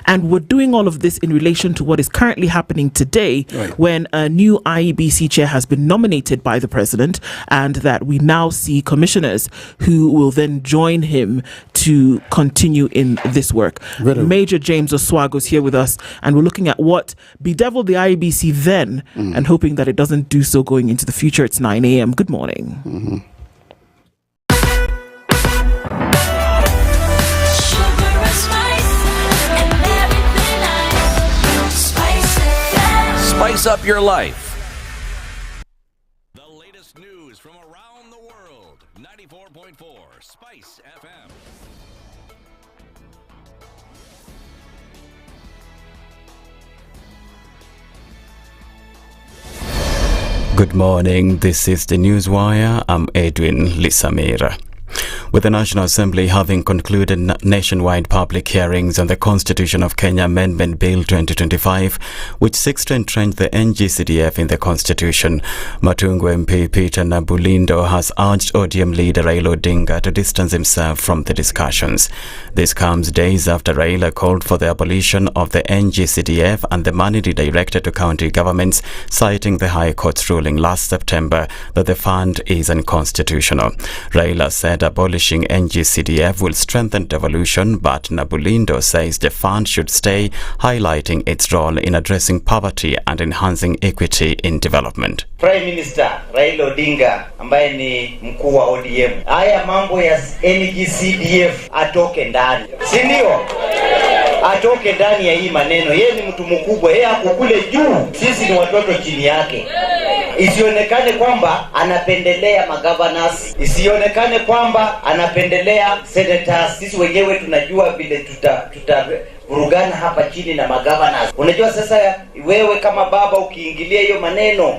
And we're doing all of this in relation to what is currently happening today, when a new IEBC chair has been nominated by the president, and that we now see commissioners who will then join him to continue in this work. Major James Oswago's here with us, and we're looking at what bedeviled the IEBC then and hoping that it doesn't do so going into the future. It's 9 a.m. Good morning. Spice up your life. The latest news from around the world. 94.4 SpiceFM. Good morning, this is the Newswire. I'm Edwin Lisamira. With the National Assembly having concluded nationwide public hearings on the Constitution of Kenya Amendment Bill 2025, which seeks to entrench the NG-CDF in the Constitution, Matungu MP Peter Nabulindo has urged ODM leader Raila Odinga to distance himself from the discussions. This comes days after Raila called for the abolition of the NG-CDF and the money redirected to county governments, citing the High Court's ruling last September that the fund is unconstitutional. Raila said abolishing NG-CDF will strengthen devolution, but Nabulindo says the fund should stay, highlighting its role in addressing poverty and enhancing equity in development. Prime Minister Raila Odinga ambaye ni mkuu wa ODM, haya mambo ya NG-CDF atoke ndani, si ndio? Atoke ndani ya hii maneno. Yeye ni mtu mkubwa, yeye ako kule juu, sisi ni watoto chini yake. Isionekane kwamba anapendelea magovernors, isionekane kwamba anapendelea senators. Sisi wenyewe tunajua vile tutarugana hapa chini na magovernors. Unajua sasa wewe kama baba ukiingilia hiyo maneno,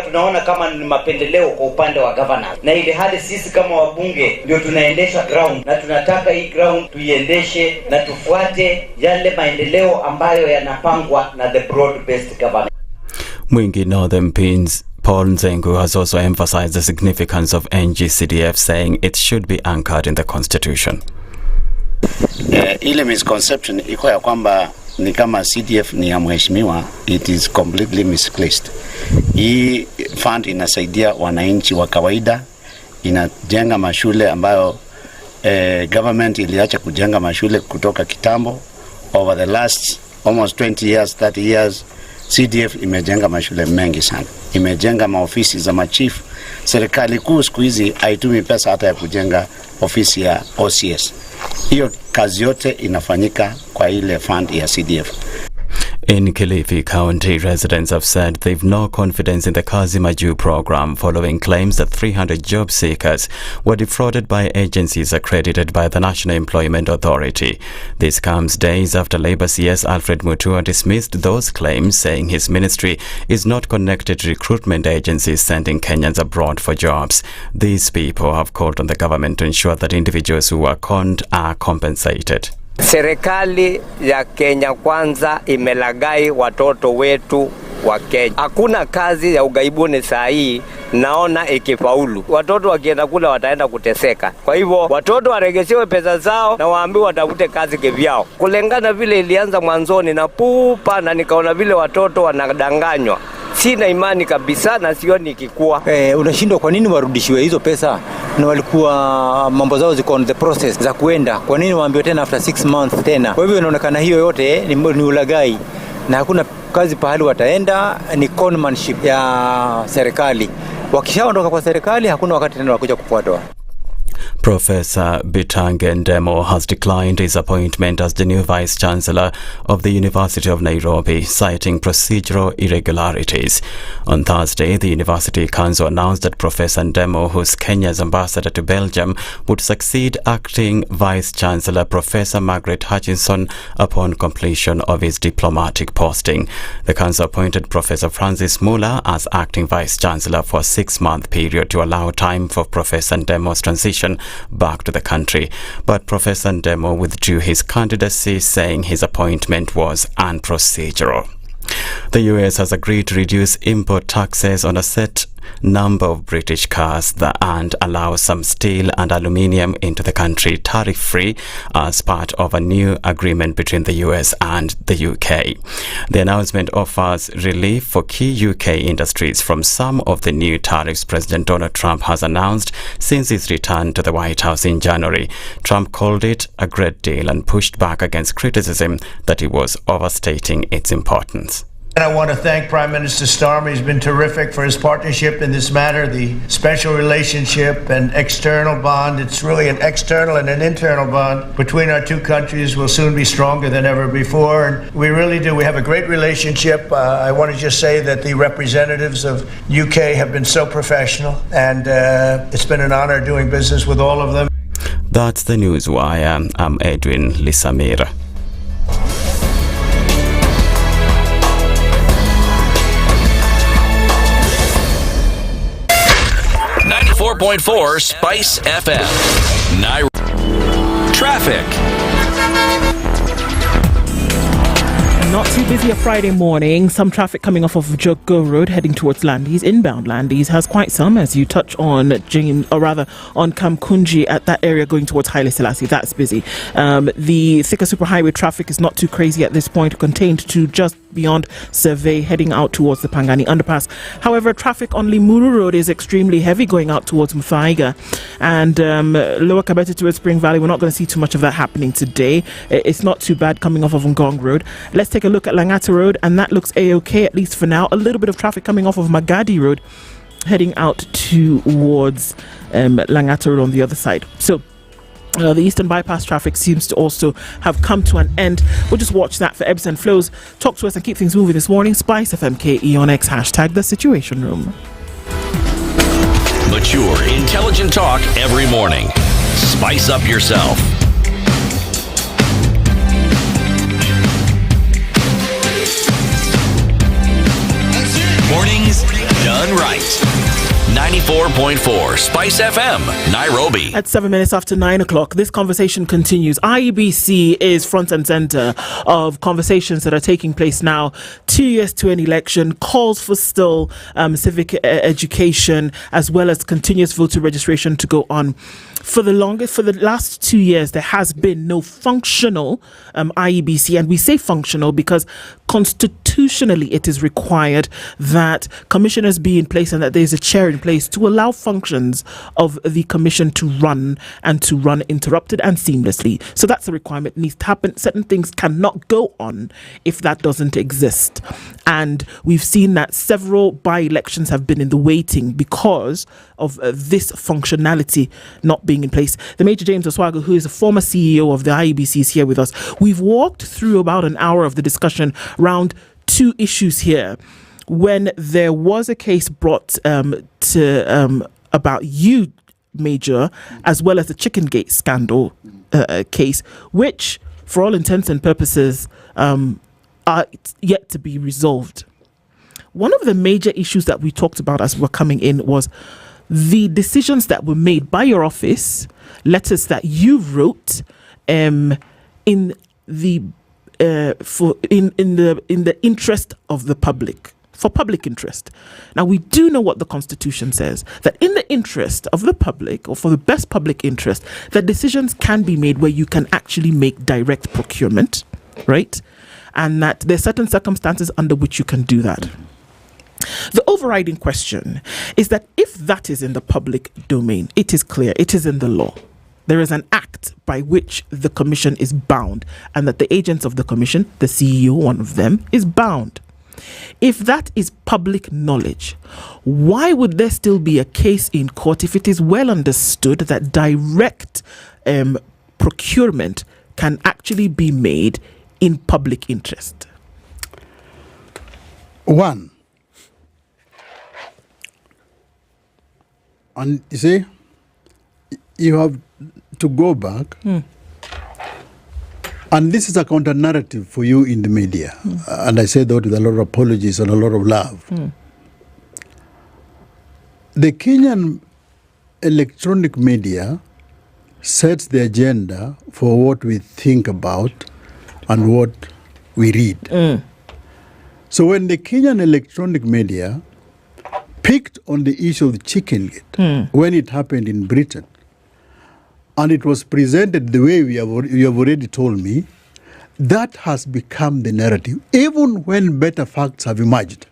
tunaona kama ni mapendeleo kwa upande wa governors. Na ile hali sisi kama wabunge ndio tunaendesha ground, na tunataka hii ground tuiendeshe na tufuate yale maendeleo ambayo yanapangwa na the broad based government. Mwingi Northern Pins Paul Nzengu has also emphasized the significance of NG-CDF, saying it should be anchored in the Constitution. Ile misconception iko ya kwamba ni kama CDF ni ya mheshimiwa, it is completely misplaced. Hii fund inasaidia wananchi wa kawaida, inajenga mashule ambayo government iliacha kujenga mashule kutoka kitambo. Over the last almost 20 years, 30 years, CDF imejenga mashule mengi sana. Imejenga maofisi za machief. Serikali kuu siku hizi haitumi pesa hata ya kujenga ofisi ya OCS. Hiyo kazi yote inafanyika kwa ile fund ya CDF. In Kilifi County, residents have said they've no confidence in the Kazi Maju program following claims that 300 job seekers were defrauded by agencies accredited by the National Employment Authority. This comes days after Labour CS Alfred Mutua dismissed those claims, saying his ministry is not connected to recruitment agencies sending Kenyans abroad for jobs. These people have called on the government to ensure that individuals who are conned are compensated. Serikali ya Kenya Kwanza imelagai watoto wetu wa Kenya. Hakuna kazi ya ugaibuni saa hii naona ikifaulu. Watoto wakienda kula wataenda kuteseka. Kwa hivyo watoto waregeshewe pesa zao na waambiwe watafute kazi kivyao. Kulingana vile ilianza mwanzoni na pupa, na nikaona vile watoto wanadanganywa. Sina imani kabisa na sioni ikikua. Unashindwa kwa nini warudishiwe hizo pesa? Na walikuwa mambo zao ziko on the process za kuenda. Kwa nini waambiwe tena after 6 months tena? Kwa hivyo inaonekana hiyo yote ni ulagai. Na hakuna kazi pahali wataenda, ni conmanship ya serikali. Wakishaondoka kwa serikali hakuna wakati tena wakuja kufuatwa. Professor Bitange Ndemo has declined his appointment as the new Vice-Chancellor of the University of Nairobi, citing procedural irregularities. On Thursday, the University Council announced that Professor Ndemo, who's Kenya's ambassador to Belgium, would succeed acting Vice-Chancellor Professor Margaret Hutchinson upon completion of his diplomatic posting. The Council appointed Professor Francis Muller as acting Vice-Chancellor for a 6-month period to allow time for Professor Ndemo's transition back to the country, but Professor Ndemo withdrew his candidacy, saying his appointment was unprocedural. The US has agreed to reduce import taxes on a set number of British cars and allow some steel and aluminium into the country tariff-free as part of a new agreement between the US and the UK. The announcement offers relief for key UK industries from some of the new tariffs President Donald Trump has announced since his return to the White House in January. Trump called it a great deal and pushed back against criticism that he was overstating its importance. And I want to thank Prime Minister Starmer. He's been terrific for his partnership in this matter. The special relationship and external bond, it's really an external and an internal bond between our two countries, will soon be stronger than ever before. And we really do. We have a great relationship. I want to just say that the representatives of UK have been so professional, and it's been an honor doing business with all of them. That's the news wire. I'm Edwin Lisamira. 94.4 Spice FM. Traffic. Not too busy a Friday morning. Some traffic coming off of Jogo Road heading towards Landis. Inbound Landis has quite some as you touch on on Kamkunji at that area going towards Haile Selassie. That's busy. The Thika Superhighway traffic is not too crazy at this point, contained to just beyond Survey heading out towards the Pangani underpass. However, traffic on Limuru Road is extremely heavy going out towards Muthaiga and Lower Kabete towards Spring Valley. We're not going to see too much of that happening today. It's not too bad coming off of Ngong Road. Let's take a look at Langata Road, and that looks a-okay at least for now. A little bit of traffic coming off of Magadi Road heading out towards Langata Road on the other side. So the Eastern Bypass traffic seems to also have come to an end. We'll just watch that for ebbs and flows. Talk to us and keep things moving this morning. SpiceFM KE on X, hashtag The Situation Room. Mature, intelligent talk every morning. Spice up yourself. Mornings done right. 94.4 Spice FM, Nairobi. At 7 minutes after 9 o'clock, this conversation continues. IEBC is front and center of conversations that are taking place now. 2 years to an election, calls for still civic education as well as continuous voter registration to go on. For the last 2 years, there has been no functional IEBC, and we say functional because constitutionally it is required that commissioners be in place and that there is a chair in place to allow functions of the commission to run and to run interrupted and seamlessly. So that's a requirement. It needs to happen. Certain things cannot go on if that doesn't exist. And we've seen that several by-elections have been in the waiting because of this functionality not being in place. The Major James Oswago, who is a former CEO of the IEBC, is here with us. We've walked through about an hour of the discussion around two issues here. When there was a case brought about you, Major, as well as the Chicken Gate scandal case, which, for all intents and purposes, are yet to be resolved. One of the major issues that we talked about as we're coming in was the decisions that were made by your office, letters that you wrote in the interest of the public, for public interest. Now, we do know what the Constitution says, that in the interest of the public, or for the best public interest, that decisions can be made where you can actually make direct procurement, right? And that there are certain circumstances under which you can do that. The overriding question is that if that is in the public domain, it is clear, it is in the law. There is an act by which the commission is bound, and that the agents of the commission, the CEO, one of them, is bound. If that is public knowledge, why would there still be a case in court if it is well understood that direct procurement can actually be made in public interest? One, and you see, you have to go back, and this is a counter narrative for you in the media, and I say that with a lot of apologies and a lot of love. The Kenyan electronic media sets the agenda for what we think about and what we read. So when the Kenyan electronic media picked on the issue of the chicken gate, when it happened in Britain, and it was presented the way you have already told me, that has become the narrative, even when better facts have emerged.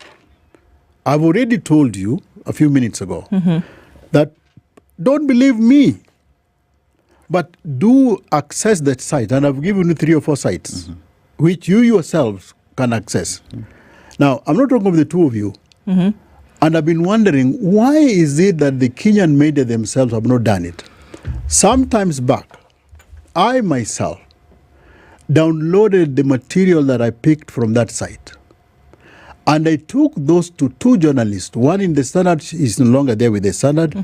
I've already told you a few minutes ago that don't believe me, but do access that site. And I've given you 3 or 4 sites, which you yourselves can access. Now, I'm not talking of the two of you. And I've been wondering, why is it that the Kenyan media themselves have not done it? Sometimes back, I myself downloaded the material that I picked from that site. And I took those to 2 journalists. One in the Standard is no longer there with the Standard.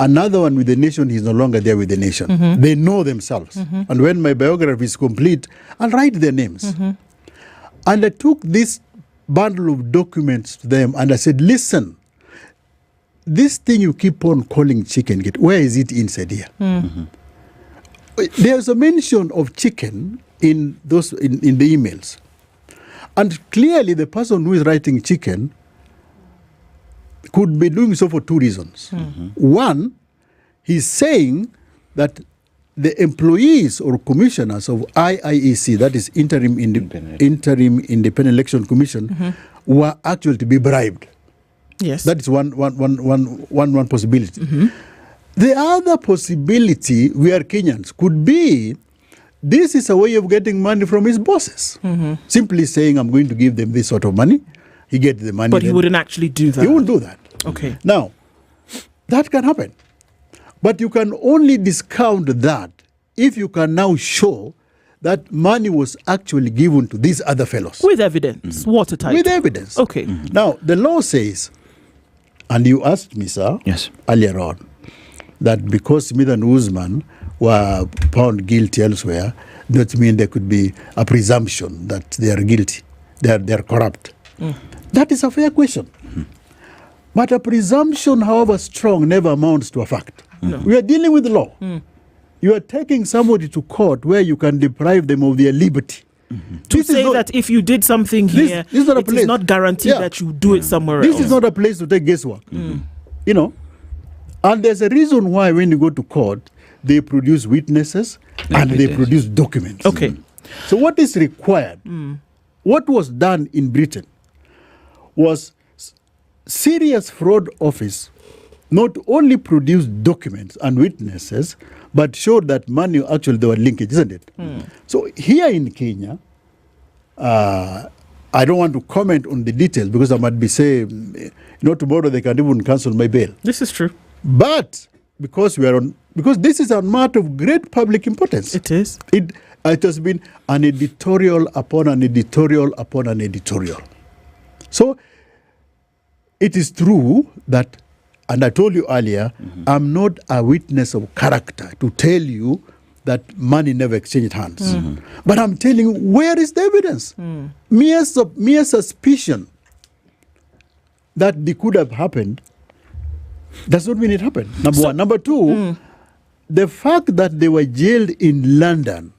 Another one with the Nation is no longer there with the Nation. They know themselves. And when my biography is complete, I'll write their names. And I took this bundle of documents to them and I said, listen, this thing you keep on calling chicken gate, where is it inside here? There's a mention of chicken in the emails. And clearly the person who is writing chicken could be doing so for 2 reasons. One, he's saying that the employees or commissioners of IEBC, that is Interim Independent Election Commission, were actually to be bribed. Yes. That is one possibility. The other possibility, we are Kenyans, could be this is a way of getting money from his bosses. Simply saying, I'm going to give them this sort of money. He gets the money. But he wouldn't actually do that. He wouldn't do that. Okay. Now, that can happen. But you can only discount that if you can now show that money was actually given to these other fellows. With evidence. Watertight. With evidence. Okay. Now, the law says, and you asked me, sir, earlier on, that because Smith and Usman were found guilty elsewhere, that means there could be a presumption that they are guilty, they are corrupt. That is a fair question. But a presumption, however strong, never amounts to a fact. We are dealing with the law. You are taking somebody to court where you can deprive them of their liberty. To say that if you did something here, it is not guaranteed that you do it somewhere else. This is not a place to take guesswork. You know, and there's a reason why when you go to court, they produce witnesses and they produce documents. Okay. So what is required, what was done in Britain was serious fraud office not only produced documents and witnesses, but showed that money actually there were linkage, isn't it? So here in Kenya, I don't want to comment on the details because I might be saying, tomorrow they can even cancel my bail. This is true. But because this is a matter of great public importance. It is. It has been an editorial upon an editorial upon an editorial. So it is true that, and I told you earlier, I'm not a witness of character to tell you that money never exchanged hands. But I'm telling you, where is the evidence? Mere suspicion that it could have happened does not mean it happened. Number one. Number two, the fact that they were jailed in London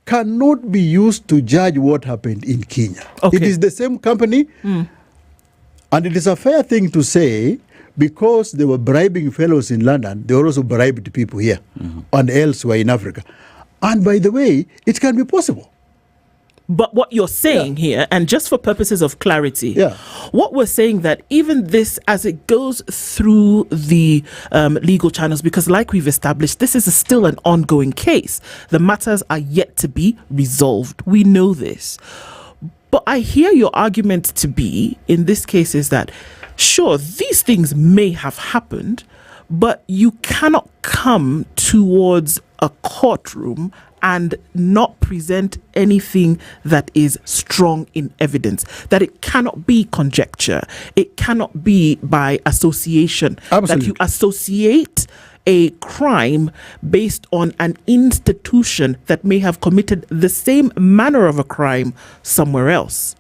cannot be used to judge what happened in Kenya. Okay. It is the same company, and it is a fair thing to say because they were bribing fellows in London, they also bribed people here and elsewhere in Africa. And by the way, it can be possible. But what you're saying here, and just for purposes of clarity, what we're saying that even this, as it goes through the legal channels, because like we've established, this is still an ongoing case. The matters are yet to be resolved. We know this. But I hear your argument to be, in this case, is that, sure, these things may have happened, but you cannot come towards a courtroom and not present anything that is strong in evidence, that it cannot be conjecture, it cannot be by association. Absolutely. That you associate a crime based on an institution that may have committed the same manner of a crime somewhere else.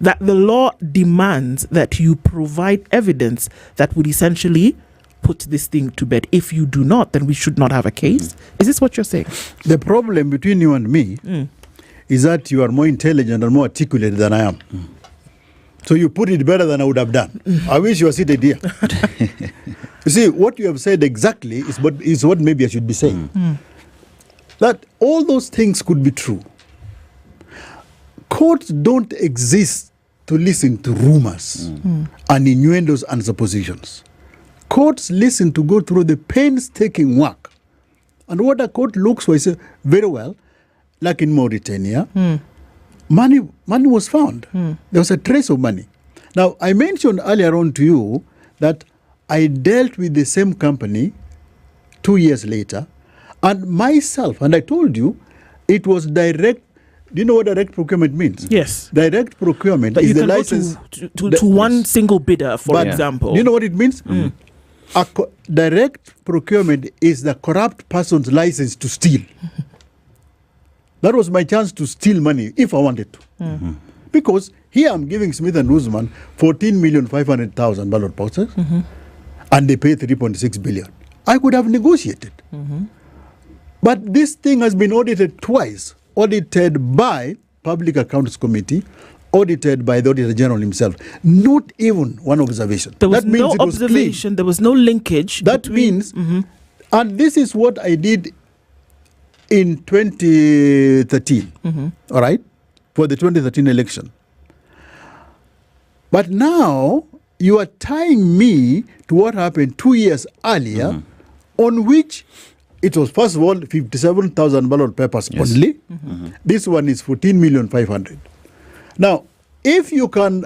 That the law demands that you provide evidence that would essentially put this thing to bed. If you do not, then we should not have a case. Is this what you're saying? The problem between you and me is that you are more intelligent and more articulate than I am. So you put it better than I would have done. I wish you were seated here. You see, what you have said exactly is what maybe I should be saying. That all those things could be true. Courts don't exist to listen to rumors and innuendos and suppositions. Courts listen to go through the painstaking work. And what a court looks for is very well, like in Mauritania, money was found. There was a trace of money. Now, I mentioned earlier on to you that I dealt with the same company 2 years later, and myself, and I told you, it was direct. Do you know what direct procurement means? Yes. Direct procurement That is you the can license. go to one single bidder, for example. Do you know what it means? Direct procurement is the corrupt person's license to steal. That was my chance to steal money if I wanted to. Because here I'm giving Smith & Usman 14,500,000 ballot boxes, and they pay 3.6 billion. I could have negotiated. But this thing has been audited twice. Audited by Public Accounts Committee, audited by the Auditor General himself. Not even one observation. There was that means no it was observation, clean. there was no linkage. That means, and this is what I did in 2013, all right, for the 2013 election. But now you are tying me to what happened 2 years earlier, on which it was, first of all, 57,000 ballot papers only. This one is 14,500,000. Now, if you can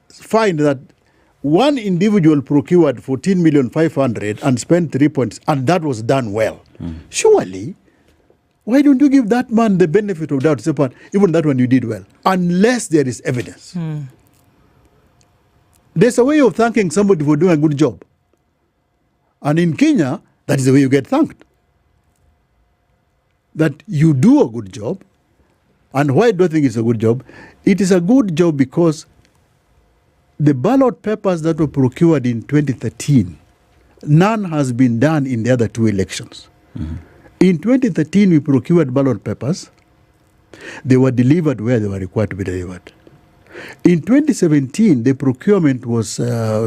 find that one individual procured 14,500,000 and spent 3 points, and that was done well, surely, why don't you give that man the benefit of doubt? Even that one you did well, unless there is evidence. There's a way of thanking somebody for doing a good job. And in Kenya, that is the way you get thanked. That you do a good job. And why do I think it's a good job? It is a good job because the ballot papers that were procured in 2013, none has been done in the other two elections. In 2013, we procured ballot papers. They were delivered where they were required to be delivered. In 2017, the procurement was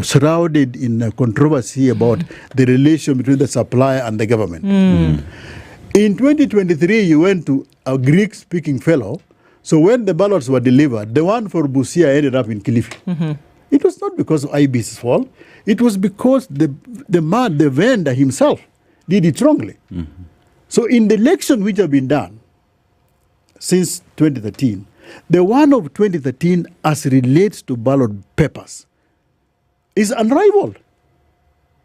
shrouded in a controversy about the relation between the supplier and the government. In 2023, you went to a Greek-speaking fellow. So when the ballots were delivered, the one for Busia ended up in Kilifi. It was not because of IEBC's fault. It was because the vendor himself, did it wrongly. So in the election which have been done since 2013, the one of 2013 as relates to ballot papers is unrivaled.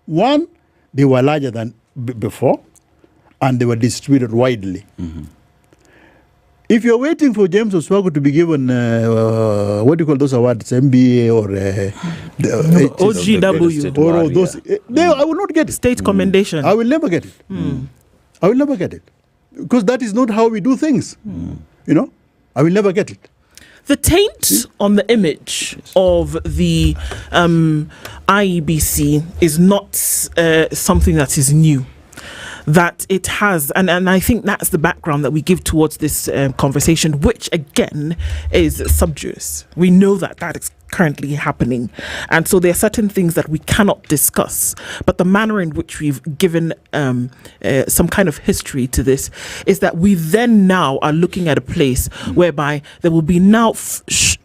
One, they were larger than before, and they were distributed widely. If you're waiting for James Oswago to be given, what do you call those awards, MBA or OGW, or those, I will not get it. State commendation. I will never get it. I will never get it. Because that is not how we do things. You know, I will never get it. The taint on the image of the IEBC is not something that is new. That it has, and I think that's the background that we give towards this conversation, which again is sub judice. We know that is currently happening, and so there are certain things that we cannot discuss, but the manner in which we've given some kind of history to this is that we then now are looking at a place whereby there will be now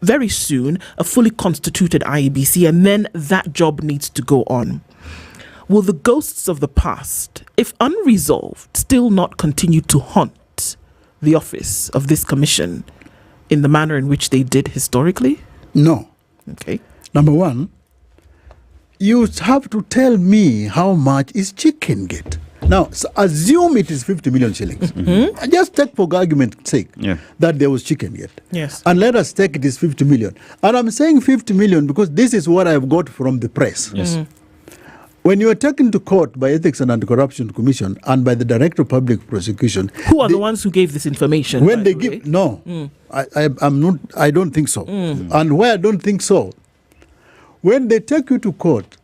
very soon a fully constituted IEBC, and then that job needs to go on. Will the ghosts of the past, if unresolved, still not continue to haunt the office of this commission in the manner in which they did historically? No. Okay. Number one, you have to tell me how much is Chicken Gate. Now, assume it is 50 million shillings. Mm-hmm. Just take for argument's sake that there was Chicken Gate. Yes. And let us take it is 50 million. And I'm saying 50 million because this is what I've got from the press. Yes. When you are taken to court by Ethics and Anti-Corruption Commission and by the Director of Public Prosecution, who are the ones who gave this information? When they give, no, I'm not. I don't think so. And why I don't think so, when they take you to court,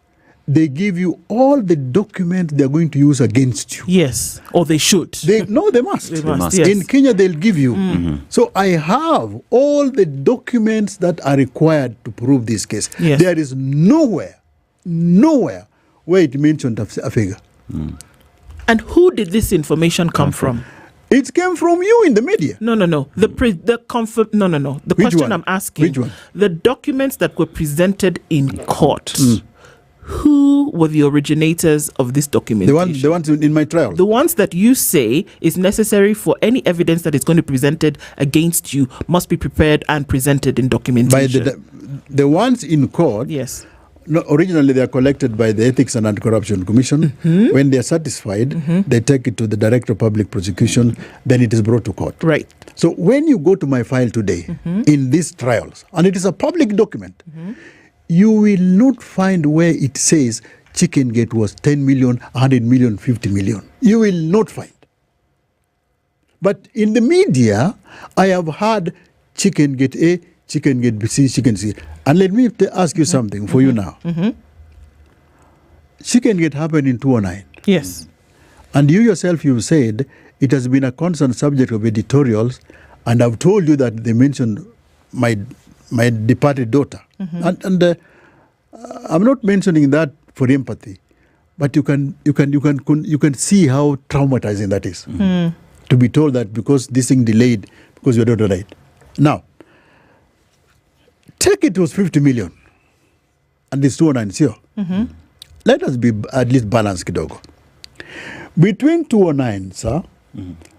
they give you all the documents they are going to use against you. Yes, or they should. They must. They must. Yes. In Kenya, they'll give you. So I have all the documents that are required to prove this case. Yes. There is nowhere where it mentioned a figure. And who did this information come from? It came from you in the media. No. The question one? I'm asking. Which one? The documents that were presented in court. Who were the originators of this documentation? The ones in my trial. The ones that you say is necessary for any evidence that is going to be presented against you must be prepared and presented in documentation. By the ones in court. Yes. No, originally they are collected by the Ethics and Anti-Corruption Commission. When they are satisfied, they take it to the Director of Public Prosecution, then it is brought to court. Right. So when you go to my file today, in these trials, and it is a public document, you will not find where it says Chicken Gate was 10 million, 100 million, 50 million. You will not find. But in the media, I have heard Chicken Gate A, Chicken Gate B, Chicken C. And let me ask you something for you now. Chicken Gate happened in 2009. Yes. And you yourself, you said it has been a constant subject of editorials, and I've told you that they mentioned my departed daughter. And I'm not mentioning that for empathy, but you can see how traumatizing that is. To be told that because this thing delayed, because your daughter died. Now, take it was 50 million, and it's 209 sure. Let us be at least balanced, kidogo. Between 209, sir,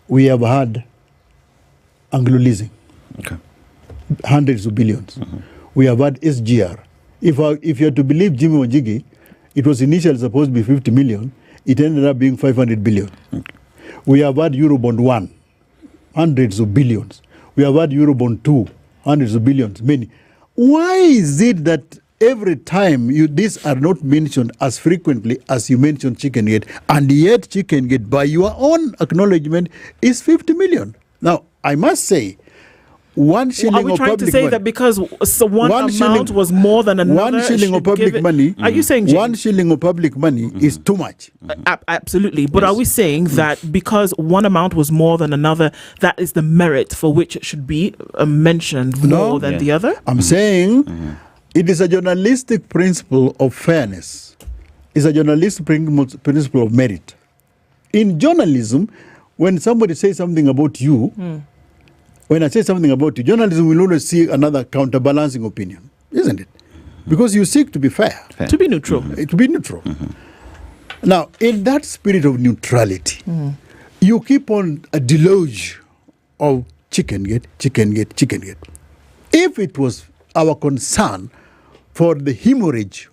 we have had Anglo leasing. Hundreds of billions. We have had SGR. If you are to believe Jimmy Wanjigi, it was initially supposed to be 50 million. It ended up being 500 billion. We have had Eurobond 1, hundreds of billions. We have had Eurobond 2, hundreds of billions, many. Why is it that every time these are not mentioned as frequently as you mentioned Chicken Gate, and yet Chicken Gate, by your own acknowledgement, is 50 million? Now, I must say, one shilling of public money. Are we trying to say that because one amount was more than another? 1 shilling of public money. Are you saying 1 shilling of public money is too much? Absolutely. But are we saying that because one amount was more than another, that is the merit for which it should be mentioned more than the other? I'm saying it is a journalistic principle of fairness. It's a journalistic principle of merit. In journalism, when somebody says something about you, when I say something about you, journalism will always see another counterbalancing opinion, isn't it? Because you seek to be fair. To be neutral. To be neutral. Now, in that spirit of neutrality, you keep on a deluge of Chicken Gate, Chicken Gate, Chicken Gate. If it was our concern for the hemorrhage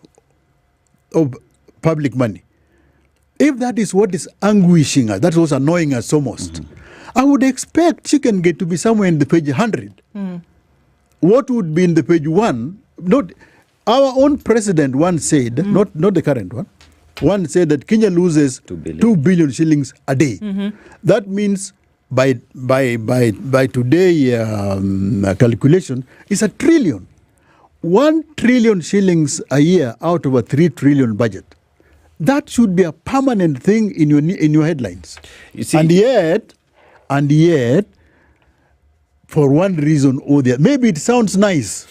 of public money, if that is what is anguishing us, that's what's annoying us so most, I would expect Chicken Gate to be somewhere in the page 100. What would be in the page 1? Not our own president once said, not the current one said that Kenya loses 2 billion shillings a day. That means by today calculation, it's a trillion. 1 trillion shillings a year out of a 3 trillion budget. That should be a permanent thing in your headlines. You see, and yet, for one reason or the other, maybe it sounds nice,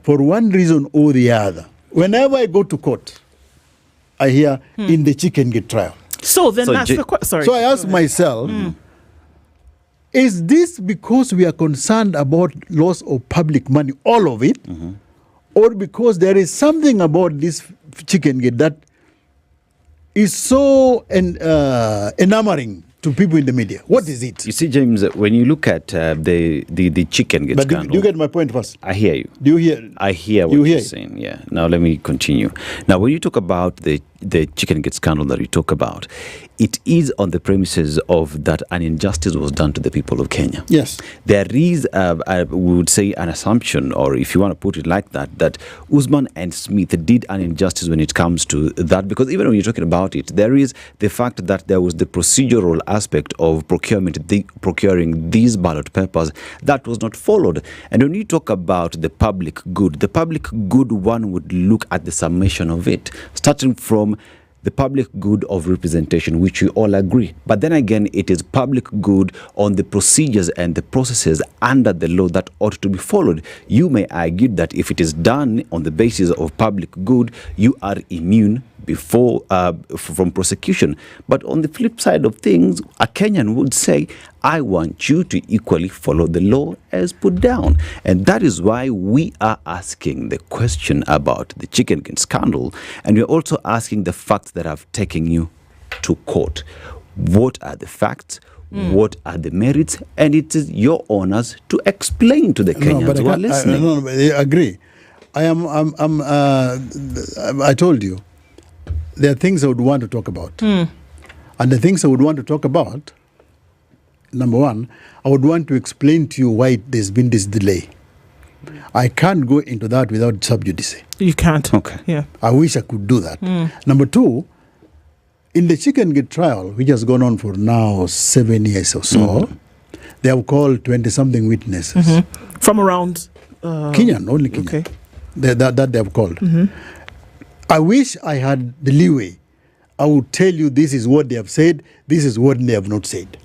for one reason or the other, whenever I go to court, I hear in the Chicken Gate trial. So then that's the question. Sorry. So I ask myself, is this because we are concerned about loss of public money, all of it, or because there is something about this Chicken Gate that is so enamoring to people in the media? What is it? You see, James, when you look at the chicken gate scandal... do you get my point first? I hear you. Do you hear? I hear what you're saying, yeah. Now, let me continue. Now, when you talk about the chicken gate scandal that you talk about, it is on the premises of that an injustice was done to the people of Kenya. Yes. There is, we would say, an assumption, or if you want to put it like that, that Usman and Smith did an injustice when it comes to that, because even when you're talking about it, there is the fact that there was the procedural aspect of procuring these ballot papers that was not followed. And when you talk about the public good, one would look at the summation of it, starting from the public good of representation, which we all agree. But then again, it is public good on the procedures and the processes under the law that ought to be followed. You may argue that if it is done on the basis of public good, you are immune from prosecution. But on the flip side of things, a Kenyan would say, I want you to equally follow the law as put down. And that is why we are asking the question about the chicken gate scandal, and we're also asking the facts that have taken you to court. What are the facts? What are the merits? And it is your honors to explain to the Kenyans who are listening. I agree. I told you, there are things I would want to talk about. And the things I would want to talk about, number one, I would want to explain to you why there's been this delay. I can't go into that without sub judice. You can't. Okay. Yeah. I wish I could do that. Number two, in the chicken gate trial, which has gone on for now 7 years or so, they have called 20-something witnesses. From around... Kenyan, only Kenyan. Okay. That they have called. I wish I had the leeway. I would tell you this is what they have said, this is what they have not said.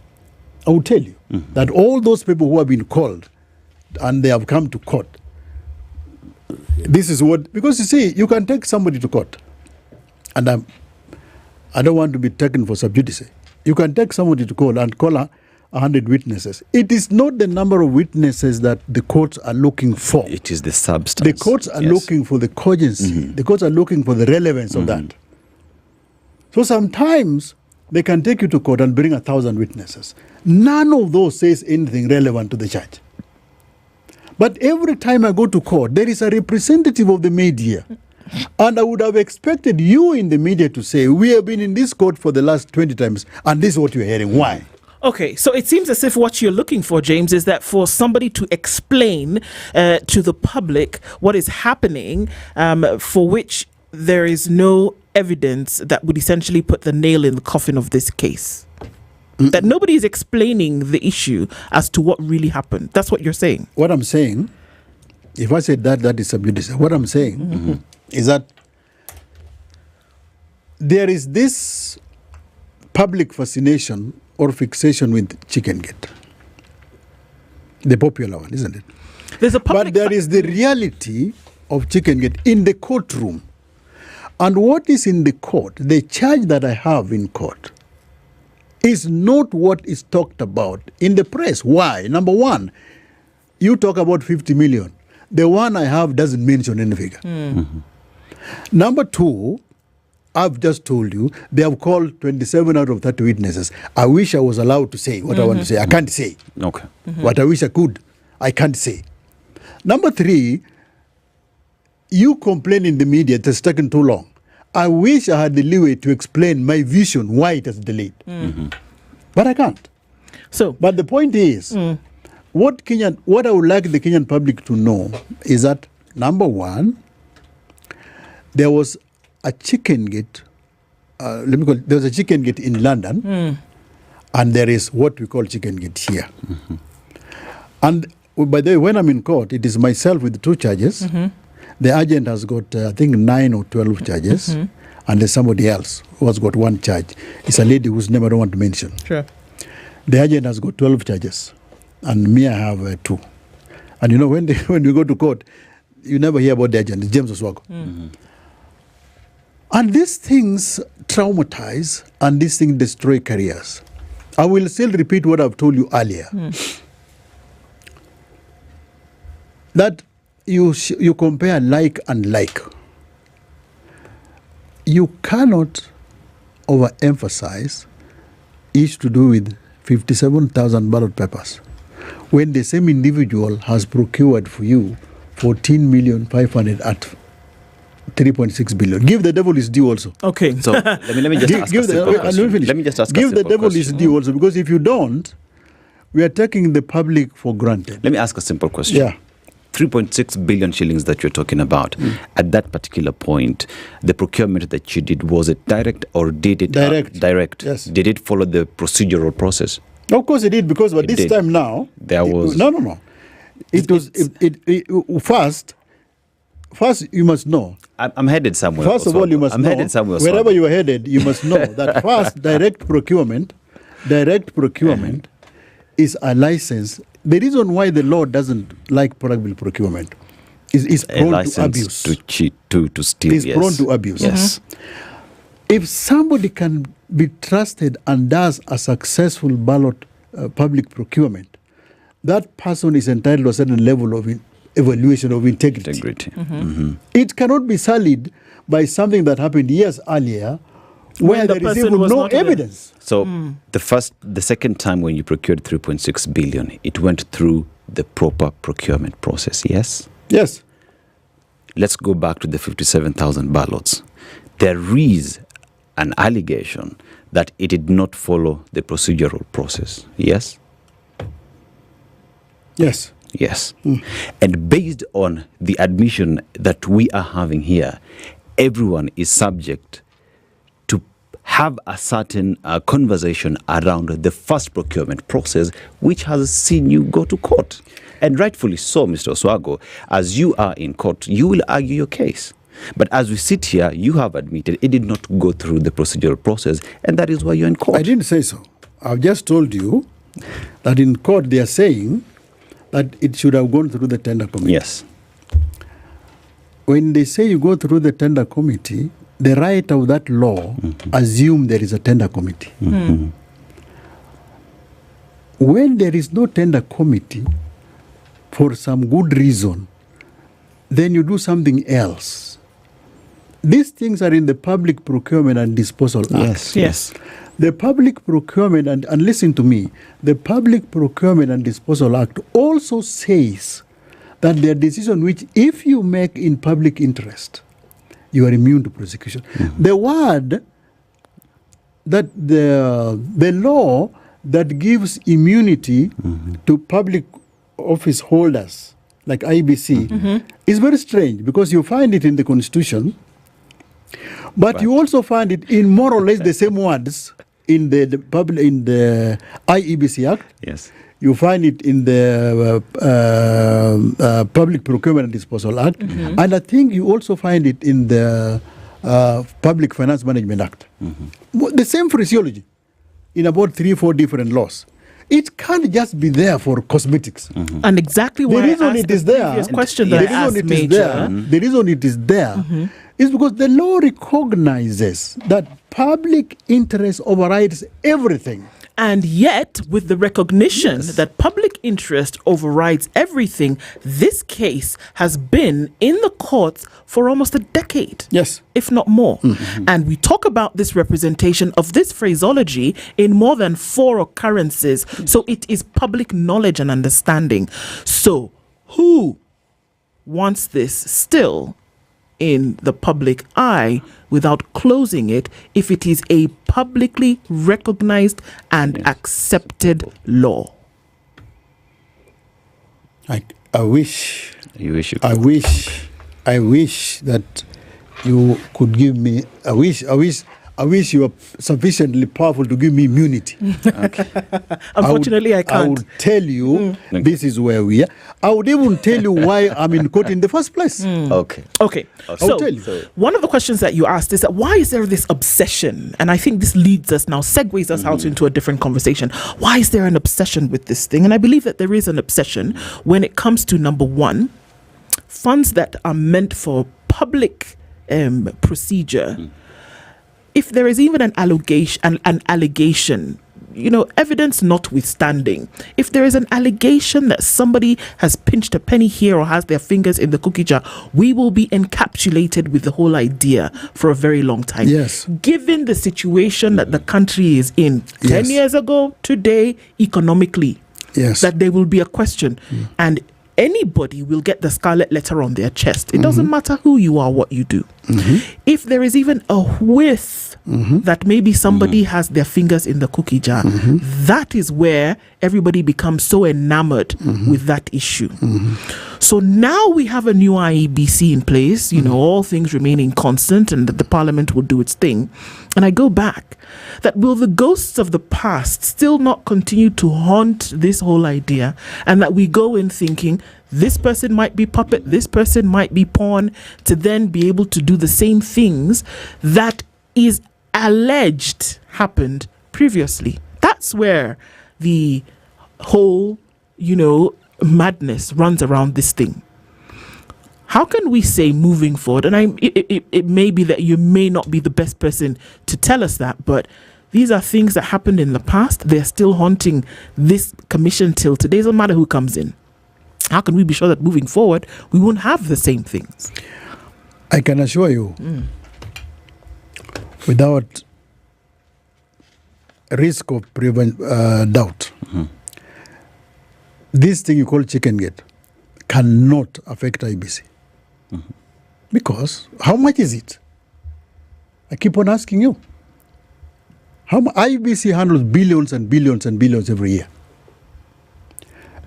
I would tell you that all those people who have been called and they have come to court, this is what, because you see, you can take somebody to court, and I don't want to be taken for sub judice. You can take somebody to court and call 100 witnesses. It is not the number of witnesses that the courts are looking for. It is the substance. The courts are looking for the cogency. The courts are looking for the relevance of that. So sometimes they can take you to court and bring 1,000 witnesses. None of those says anything relevant to the charge. But every time I go to court, there is a representative of the media. And I would have expected you in the media to say, we have been in this court for the last 20 times, and this is what you're hearing. Why? Okay, so it seems as if what you're looking for, James, is that for somebody to explain to the public what is happening, for which there is no evidence that would essentially put the nail in the coffin of this case. That nobody is explaining the issue as to what really happened. That's what you're saying. What I'm saying, if I said that is sub judice. What I'm saying is that there is this public fascination or fixation with chicken gate. The popular one, isn't it? But there is the reality of chicken gate in the courtroom. And what is in the court, the charge that I have in court, is not what is talked about in the press. Why? Number one, you talk about 50 million. The one I have doesn't mention any figure. Number two, I've just told you, they have called 27 out of 30 witnesses. I wish I was allowed to say what I want to say. I can't say. Okay. What I wish I could, I can't say. Number three, you complain in the media it has taken too long. I wish I had the leeway to explain my vision why it has delayed. But I can't. But the point is, what I would like the Kenyan public to know is that, number one, there was a chicken gate, there was a chicken gate in London, and there is what we call chicken gate here. And by the way, when I'm in court, it is myself with 2 charges. The agent has got, I think, 9 or 12 charges, and there's somebody else who has got 1 charge. It's a lady whose name I don't want to mention. Sure. The agent has got 12 charges, and me, I have 2. And you know, when you go to court, you never hear about the agent. It's James Oswago. And these things traumatize, and these things destroy careers. I will still repeat what I've told you earlier. That you compare like and like. You cannot overemphasize is to do with 57,000 ballot papers, when the same individual has procured for you 14,500,000 at 3.6 billion. Give the devil his due also. Okay. So let me just ask a simple question. Let me just ask Give a the simple devil question. his due also, because if you don't, we are taking the public for granted. Let me ask a simple question. Yeah. 3.6 billion shillings that you're talking about, at that particular point, the procurement that you did, was it direct or did it direct? Yes. Did it follow the procedural process? Of course it did, because It this did. time now, There was no. It was first you must know. I'm headed somewhere. First of all, you must know. headed somewhere. Wherever you are headed, you must know that first direct procurement is a license. The reason why the law doesn't like public procurement is a prone to license abuse. to cheat, to steal. It's prone to abuse. Yes. If somebody can be trusted and does a successful ballot public procurement, that person is entitled to a certain level of evaluation of integrity. It cannot be sullied by something that happened years earlier, where there is even no evidence. So the second time when you procured 3.6 billion, it went through the proper procurement process. Yes. Yes. Let's go back to the 57,000 ballots. There is an allegation that it did not follow the procedural process. Yes? Yes. Yes. And based on the admission that we are having here, everyone is subject to have a certain conversation around the first procurement process, which has seen you go to court. And rightfully so, Mr. Oswago, as you are in court, you will argue your case. But as we sit here, you have admitted it did not go through the procedural process, and that is why you're in court. I didn't say so. I've just told you that in court they are saying that it should have gone through the tender committee. Yes. When they say you go through the tender committee, the writer of that law assume there is a tender committee. When there is no tender committee, for some good reason, then you do something else. These things are in the Public Procurement and Disposal Act. Yes. The Public Procurement, and listen to me, the Public Procurement and Disposal Act also says that there are decisions which, if you make in public interest, you are immune to prosecution. The word that the law that gives immunity to public office holders like IEBC is very strange, because you find it in the Constitution, but you also find it in more or less the same words in the IEBC Act. Yes. You find it in the Public Procurement and Disposal Act, and I think you also find it in the Public Finance Management Act. The same phraseology in about 3-4 different laws. It can't just be there for cosmetics. And exactly why the reason I asked it is the there, previous question that I asked Major. The reason it is there is because the law recognizes that public interest overrides everything. And yet, with the recognition that public interest overrides everything, this case has been in the courts for almost a decade. Yes. If not more. And we talk about this representation of this phraseology in more than 4 occurrences. So it is public knowledge and understanding. So who wants this still in the public eye without closing it if it is a publicly recognized and accepted law? I wish that you could give me. I wish you were sufficiently powerful to give me immunity. Unfortunately, I can't. I would tell you this is where we are. I would even tell you why I'm in court in the first place. Okay. I'll So, tell you. one of the questions that you asked is that why is there this obsession? And I think this leads us now, segues us out into a different conversation. Why is there an obsession with this thing? And I believe that there is an obsession when it comes to, number one, funds that are meant for public procedure. If there is even an allegation evidence notwithstanding, if there is an allegation that somebody has pinched a penny here or has their fingers in the cookie jar, we will be encapsulated with the whole idea for a very long time. Yes. Given the situation that the country is in 10 years ago, today, economically, that there will be a question. And anybody will get the scarlet letter on their chest. It doesn't matter who you are, what you do. If there is even a whiff that maybe somebody has their fingers in the cookie jar, that is where everybody becomes so enamored with that issue. So now we have a new IEBC in place, all things remaining constant, and that the parliament will do its thing. And I go back, that will the ghosts of the past still not continue to haunt this whole idea, and that we go in thinking this person might be puppet, this person might be pawn, to then be able to do the same things that is alleged happened previously. That's where the whole, madness runs around this thing. How can we say moving forward, and it may be that you may not be the best person to tell us that, but these are things that happened in the past. They're still haunting this commission till today. It doesn't matter who comes in. How can we be sure that moving forward, we won't have the same things? I can assure you, without risk of doubt, this thing you call chicken gate cannot affect IEBC. Because how much is it? I keep on asking you. IEBC handles billions and billions and billions every year.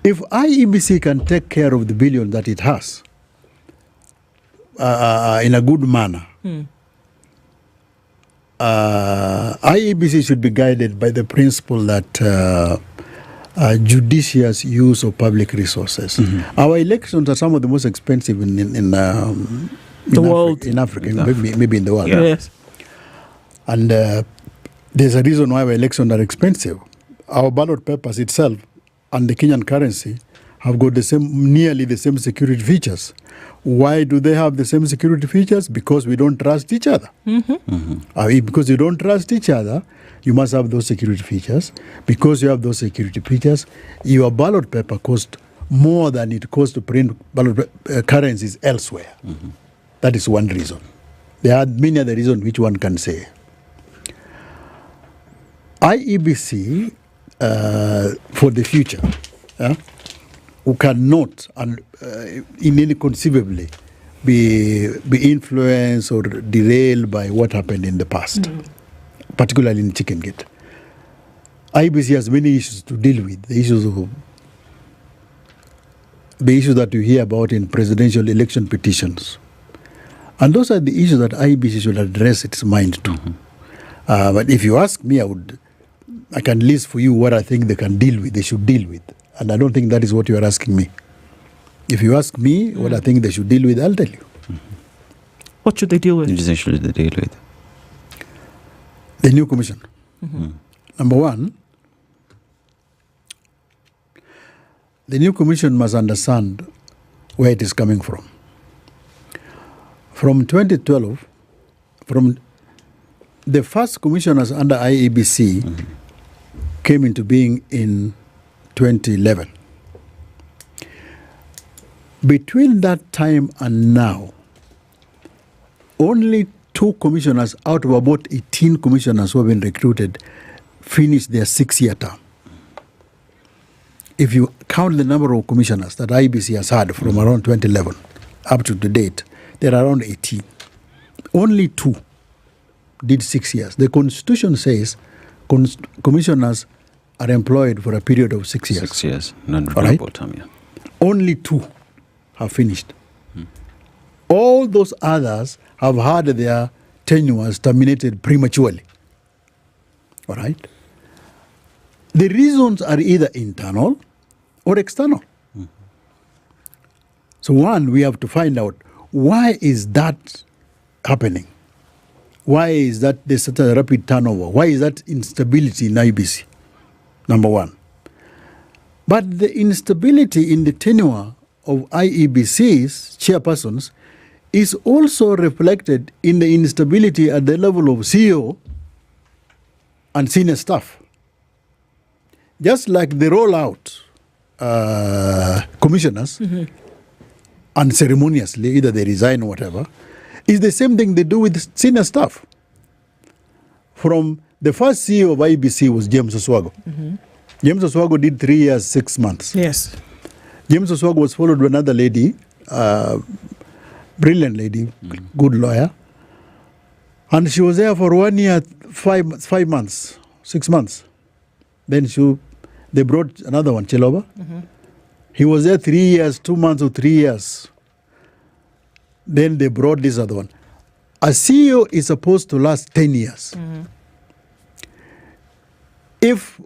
If IEBC can take care of the billion that it has in a good manner, IEBC should be guided by the principle that judicious use of public resources. Our elections are some of the most expensive in the world, in Africa, maybe in the world. Yes. And there's a reason why our elections are expensive. Our ballot papers itself and the Kenyan currency have got nearly the same security features. Why do they have the same security features? Because we don't trust each other. Because you don't trust each other, you must have those security features. Because you have those security features, your ballot paper costs more than it costs to print ballot currencies elsewhere. That is one reason. There are many other reasons which one can say. IEBC, for the future, who cannot in any conceivably be influenced or derailed by what happened in the past, particularly in Chicken Gate. IEBC has many issues to deal with. The issues that you hear about in presidential election petitions. And those are the issues that IEBC should address its mind to. But if you ask me, I can list for you what I think they should deal with. And I don't think that is what you are asking me. If you ask me what I think they should deal with, I'll tell you. What should they deal with? Should they deal with? The new commission. Number one, the new commission must understand where it is coming from. From 2012, from the first commissioners under IEBC came into being in 2011. Between that time and now, only 2 commissioners out of about 18 commissioners who have been recruited finished their 6-year term. If you count the number of commissioners that IEBC has had from around 2011 up to the date, there are around 18. Only 2 did 6 years. The Constitution says commissioners are employed for a period of 6 years. 6 years, non-renewable term, yeah. Only 2 have finished. All those others have had their tenures terminated prematurely. All right? The reasons are either internal or external. So one, we have to find out, why is that happening? Why is that there's such a rapid turnover? Why is that instability in IEBC? Number one. But the instability in the tenure of IEBC's chairpersons is also reflected in the instability at the level of CEO and senior staff. just like they roll out commissioners unceremoniously, either they resign or whatever, is the same thing they do with senior staff. From the first CEO of IEBC was James Oswago. James Oswago did 3 years, 6 months. Yes. James Oswago was followed by another lady, brilliant lady, good lawyer. And she was there for 1 year, 5 months, 6 months. Then they brought another one, Cheloba. He was there 3 years, 2 months or 3 years. Then they brought this other one. A CEO is supposed to last 10 years. If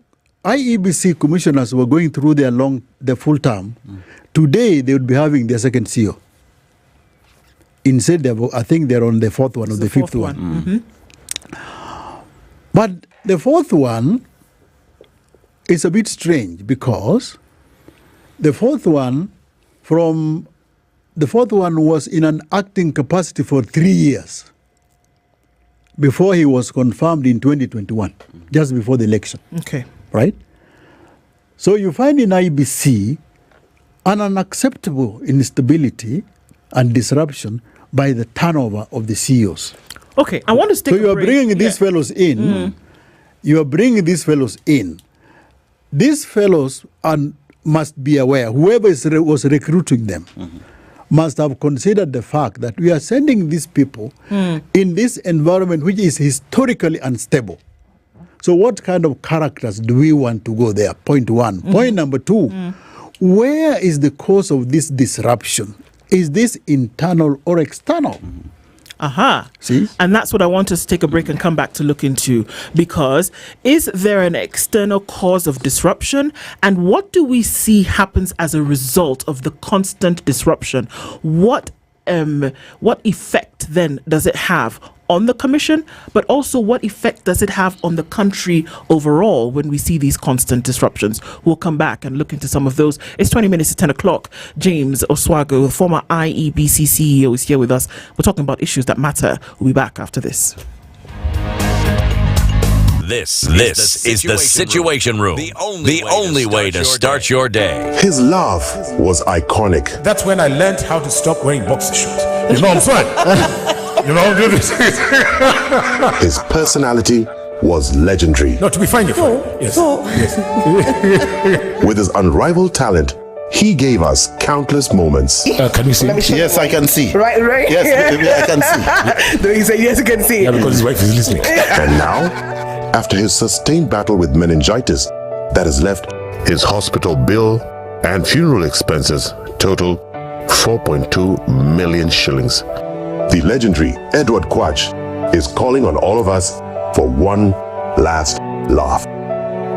IEBC commissioners were going through their full term, today they would be having their second CEO. Instead, I think they're on the fourth one or the fifth one. But the fourth one is a bit strange because the fourth one was in an acting capacity for 3 years before he was confirmed in 2021, just before the election. Okay. Right? So you find in IEBC an unacceptable instability and disruption by the turnover of the CEOs. Okay, I want to stick. So you are bringing these fellows in. You are bringing these fellows in. These fellows must be aware, whoever was recruiting them must have considered the fact that we are sending these people in this environment which is historically unstable. So what kind of characters do we want to go there? Point one. Point number two, where is the cause of this disruption? Is this internal or external? See? And that's what I want us to take a break and come back to look into, because is there an external cause of disruption, and what do we see happens as a result of the constant disruption? What effect then does it have on the commission, but also what effect does it have on the country overall when we see these constant disruptions? We'll come back and look into some of those. It's 20 minutes to 10 o'clock. James Oswago, former IEBC CEO, is here with us. We're talking about issues that matter. We'll be back after this. This is the Situation Room. The only way to start your day. His love was iconic. That's when I learned how to stop wearing boxer shorts. You know what I'm saying? You know, his personality was legendary. No, to be frank, yes. With his unrivaled talent, he gave us countless moments. Can you see? Yes, I can see. Right. Yes, I can see. No, he said yes, you can see. Yeah, because his wife is listening. And now, after his sustained battle with meningitis that has left his hospital bill and funeral expenses total 4.2 million shillings. The legendary Edward Quatch is calling on all of us for one last laugh.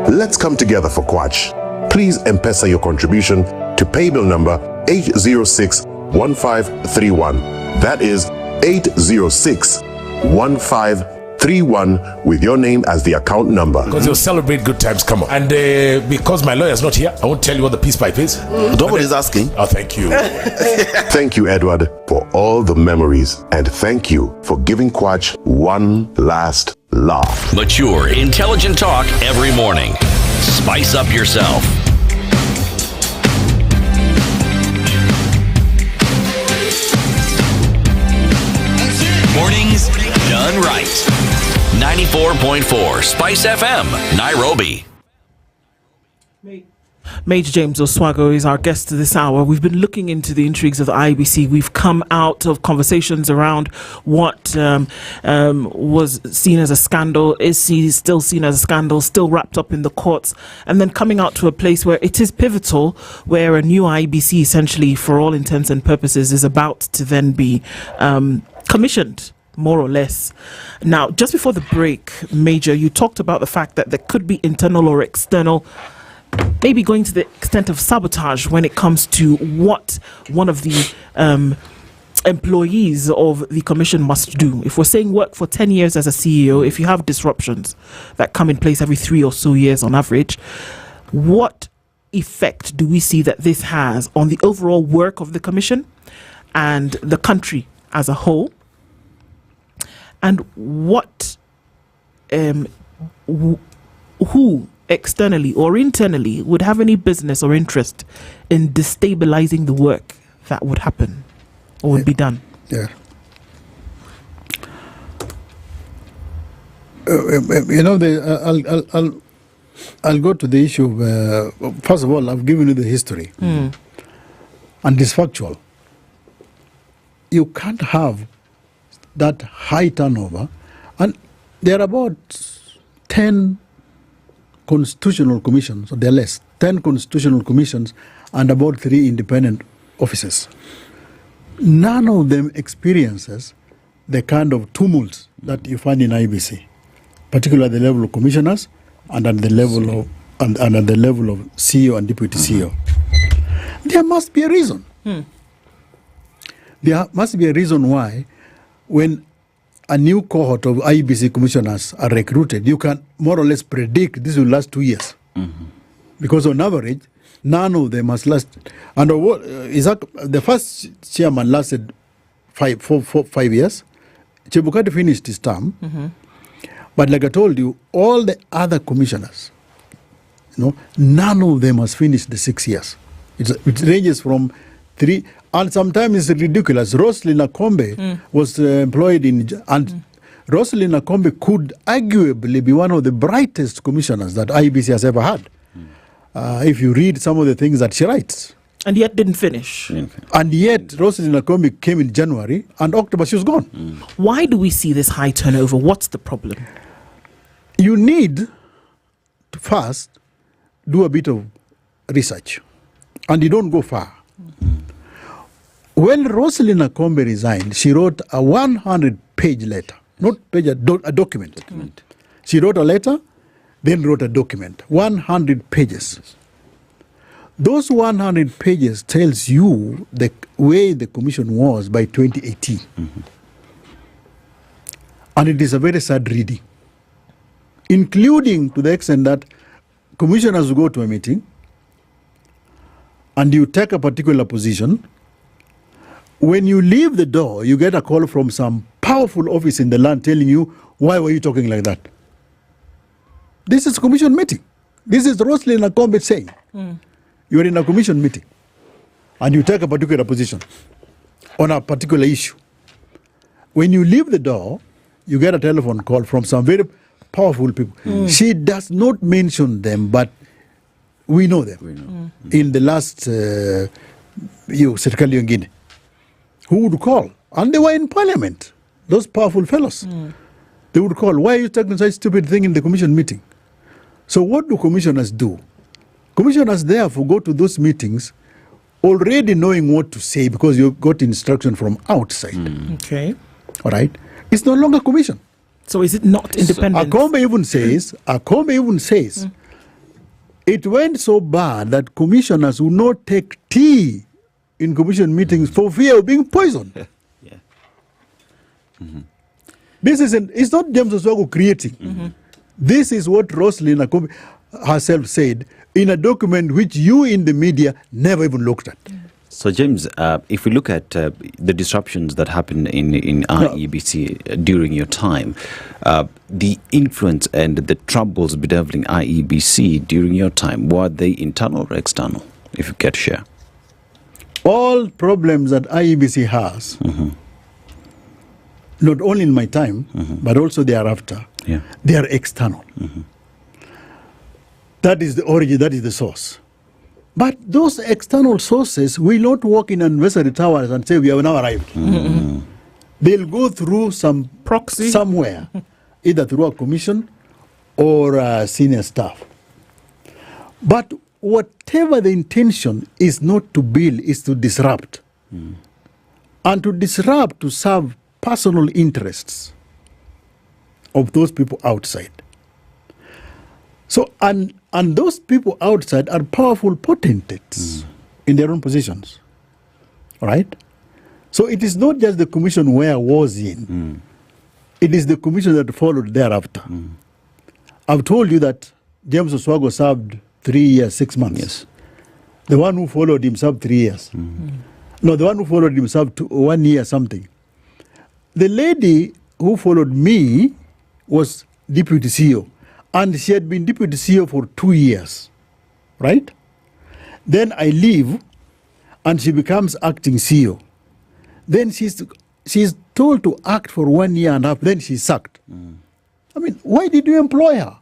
Let's come together for Quatch. Please M-Pesa your contribution to paybill number 806-1531. That is 806-1531 with your name as the account number. Because you'll celebrate good times, come on. And because my lawyer's not here, I won't tell you what the peace pipe is. Nobody's asking. Oh, thank you. Thank you, Edward, for all the memories. And thank you for giving Quatch one last laugh. Mature, intelligent talk every morning. Spice up yourself. Mornings done right. 94.4 Spice FM, Nairobi. Major James Oswago is our guest this hour. We've been looking into the intrigues of the IEBC. We've come out of conversations around what was seen as a scandal, is still seen as a scandal, still wrapped up in the courts, and then coming out to a place where it is pivotal, where a new IEBC, essentially, for all intents and purposes, is about to then be commissioned, more or less. Now, just before the break, Major, you talked about the fact that there could be internal or external, maybe going to the extent of sabotage when it comes to what one of the employees of the commission must do. If we're saying work for 10 years as a CEO, if you have disruptions that come in place every 3 or so years on average, what effect do we see that this has on the overall work of the commission and the country as a whole? And what, who externally or internally would have any business or interest in destabilizing the work that would happen or would be done? Yeah. You know, I'll go to the issue of, first of all, I've given you the history. And it's factual. You can't have that high turnover. And there are about 10 constitutional commissions, or there are less, 10 constitutional commissions and about 3 independent offices. None of them experiences the kind of tumult that you find in IEBC, particularly at the level of commissioners and at the level of and at the level of CEO and deputy CEO. There must be a reason. There must be a reason why, when a new cohort of IEBC commissioners are recruited, you can more or less predict this will last 2 years. Because on average, none of them has lasted. And the first chairman lasted 5 years. Chebukati finished his term. But like I told you, all the other commissioners, none of them has finished the 6 years. It ranges from 3, and sometimes it's ridiculous. Roslyn Akombe was employed and Roslyn Akombe could arguably be one of the brightest commissioners that IEBC has ever had. If you read some of the things that she writes. And yet didn't finish. And yet Roslyn Akombe came in January, and October she was gone. Why do we see this high turnover? What's the problem? You need to first do a bit of research, and you don't go far. When Roslyn Akombe resigned, she wrote a 100-page letter, not page, a document. She wrote a letter, then wrote a document, 100 pages. Those 100 pages tells you the way the commission was by 2018. And it is a very sad reading, including to the extent that commissioners will go to a meeting and you take a particular position. When you leave the door, you get a call from some powerful office in the land telling you, why were you talking like that? This is a commission meeting. This is Roslyn Akombe saying, you are in a commission meeting and you take a particular position on a particular issue. When you leave the door, you get a telephone call from some very powerful people. She does not mention them, but we know them. In the last Serikali Yongine, who would call? And they were in parliament, those powerful fellows. They would call, why are you talking such stupid thing in the commission meeting? So what do commissioners do? Commissioners therefore go to those meetings already knowing what to say because you got instruction from outside. Okay. All right? It's no longer commission. So is it not independent? Akombe even says, it went so bad that commissioners will not take tea in commission meetings for fear of being poisoned. This isn't, it's not James Oswago creating. This is what Roslyn Akombe herself said in a document which you in the media never even looked at. So, James, if we look at the disruptions that happened in IEBC during your time, the influence and the troubles bedeviling IEBC during your time, were they internal or external, if you care to share? All problems that IEBC has, not only in my time, but also thereafter, they are external. That is the origin, that is the source. But those external sources will not walk in anniversary towers and say, we have now arrived. They'll go through some proxy somewhere, either through a commission or senior staff. But whatever the intention is not to build, is to disrupt. And to disrupt to serve personal interests of those people outside. So, and those people outside are powerful potentates in their own positions. All right? So it is not just the commission where I was in. It is the commission that followed thereafter. I've told you that James Oswago served 3 years, 6 months. Yes. The one who followed him served 3 years. No, the one who followed him served 1 year something. The lady who followed me was deputy CEO. And she had been deputy CEO for 2 years, right? Then I leave, and she becomes acting CEO. Then she's told to act for 1 year and a half, then she's sacked. I mean, why did you employ her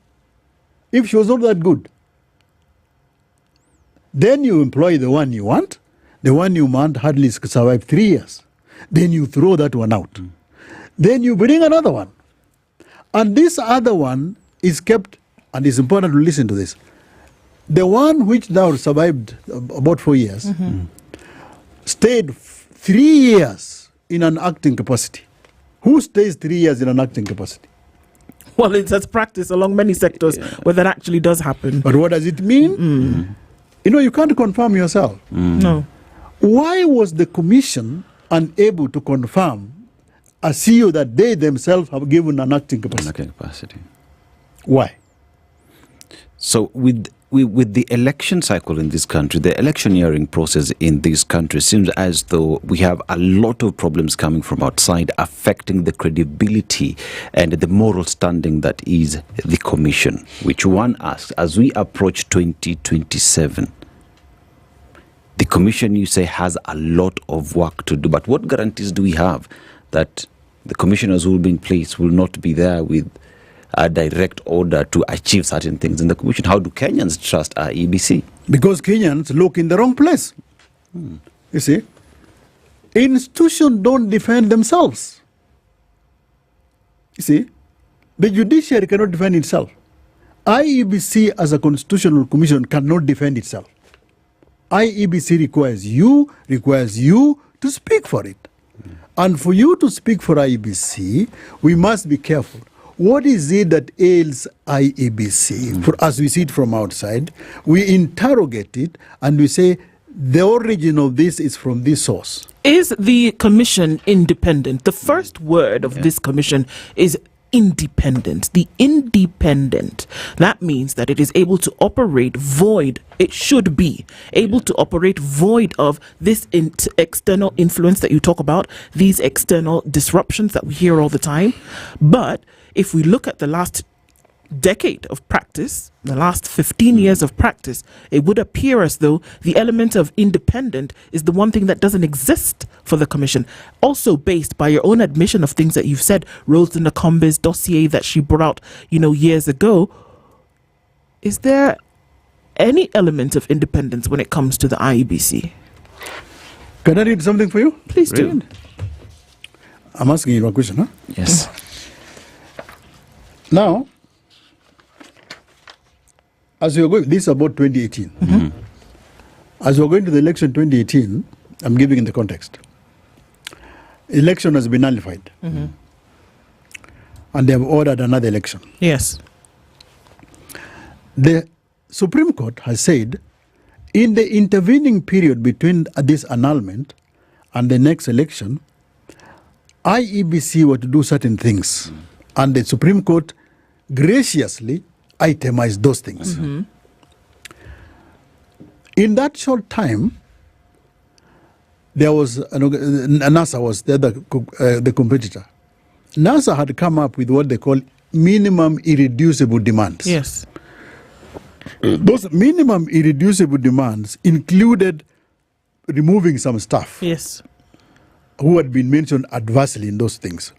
if she was not that good? Then you employ the one you want. The one you want hardly survived 3 years. Then you throw that one out. Then you bring another one. And this other one is kept, and it's important to listen to this. The one which now survived about 4 years stayed 3 years in an acting capacity. Who stays 3 years in an acting capacity? Well, it's as practice along many sectors where that actually does happen. But what does it mean? You know, you can't confirm yourself. No. Why was the commission unable to confirm a CEO that they themselves have given an acting capacity? Why? So with the election cycle in this country, the electioneering process in this country seems as though we have a lot of problems coming from outside affecting the credibility and the moral standing that is the commission, which one asks, as we approach 2027, the commission, you say, has a lot of work to do. But what guarantees do we have that the commissioners who will be in place will not be there with a direct order to achieve certain things in the commission? How do Kenyans trust IEBC? Because Kenyans look in the wrong place. You see, institutions don't defend themselves. You see, the judiciary cannot defend itself. IEBC as a constitutional commission cannot defend itself. IEBC requires you to speak for it. And for you to speak for IEBC, we must be careful. What is it that ails IEBC? For as we see it from outside, we interrogate it and we say the origin of this is from this source. Is the commission independent? The first word of this commission is independent. The independent. That means that it is able to operate void. It should be able to operate void of this external influence that you talk about, these external disruptions that we hear all the time. But if we look at the last decade of practice, the last 15 years of practice, it would appear as though the element of independent is the one thing that doesn't exist for the commission. Also based by your own admission of things that you've said, Rose Nakombe's dossier that she brought out, years ago. Is there any element of independence when it comes to the IEBC? Can I read something for you? Please do. I'm asking you a question, huh? Yes. Now, as you're going, this is about 2018. As we're going to the election 2018, I'm giving in the context. Election has been nullified. And they have ordered another election. Yes. The Supreme Court has said, in the intervening period between this annulment and the next election, IEBC were to do certain things. And the Supreme Court graciously itemized those things. In that short time, there was NASA was the competitor. NASA had come up with what they call minimum irreducible demands. Yes. Those minimum irreducible demands included removing some staff. Yes. Who had been mentioned adversely in those things.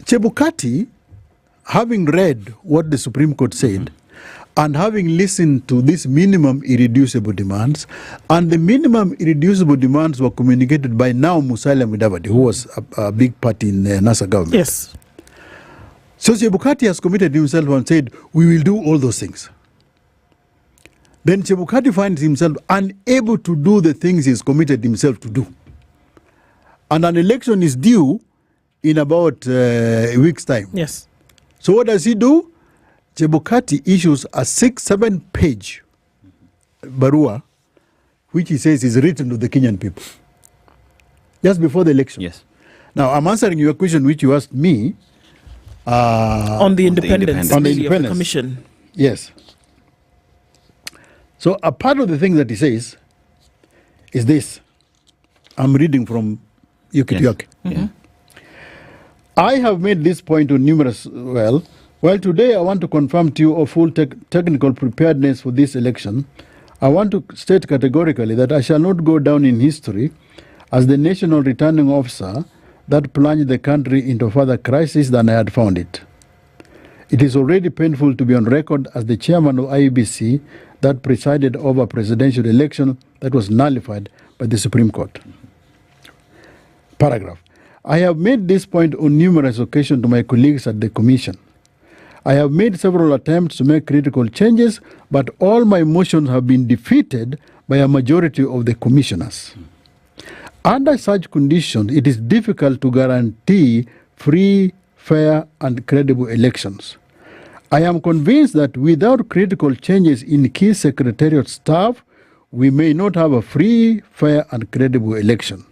Chebukati, having read what the Supreme Court said, and having listened to these minimum irreducible demands, and the minimum irreducible demands were communicated by now Musalia Mudavadi, who was a big party in the NASA government. Yes. So Chebukati has committed himself and said, we will do all those things. Then Chebukati finds himself unable to do the things he's committed himself to do. And an election is due in about a week's time. Yes. So what does he do? Chebukati issues a 6-7 page barua, which he says is written to the Kenyan people, just before the election. Yes. Now, I'm answering your question, which you asked me. On the independence of the commission. Yes. So a part of the thing that he says is this. I'm reading from Yuki. Yeah. I have made this point on numerous, Well, today I want to confirm to you of full technical preparedness for this election. I want to state categorically that I shall not go down in history as the national returning officer that plunged the country into further crisis than I had found it. It is already painful to be on record as the chairman of IEBC that presided over a presidential election that was nullified by the Supreme Court. Paragraph. I have made this point on numerous occasions to my colleagues at the Commission. I have made several attempts to make critical changes, but all my motions have been defeated by a majority of the commissioners. Under such conditions, it is difficult to guarantee free, fair, and credible elections. I am convinced that without critical changes in key secretariat staff, we may not have a free, fair, and credible election.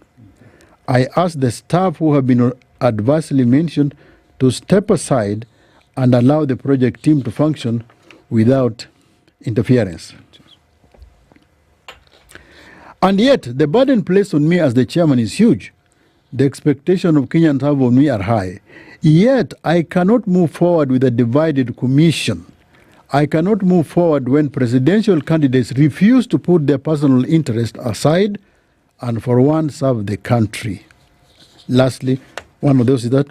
I ask the staff who have been adversely mentioned to step aside and allow the project team to function without interference. And yet, the burden placed on me as the chairman is huge. The expectation of Kenyans have on me are high. Yet, I cannot move forward with a divided commission. I cannot move forward when presidential candidates refuse to put their personal interest aside and for once serve the country. Lastly, one of those is that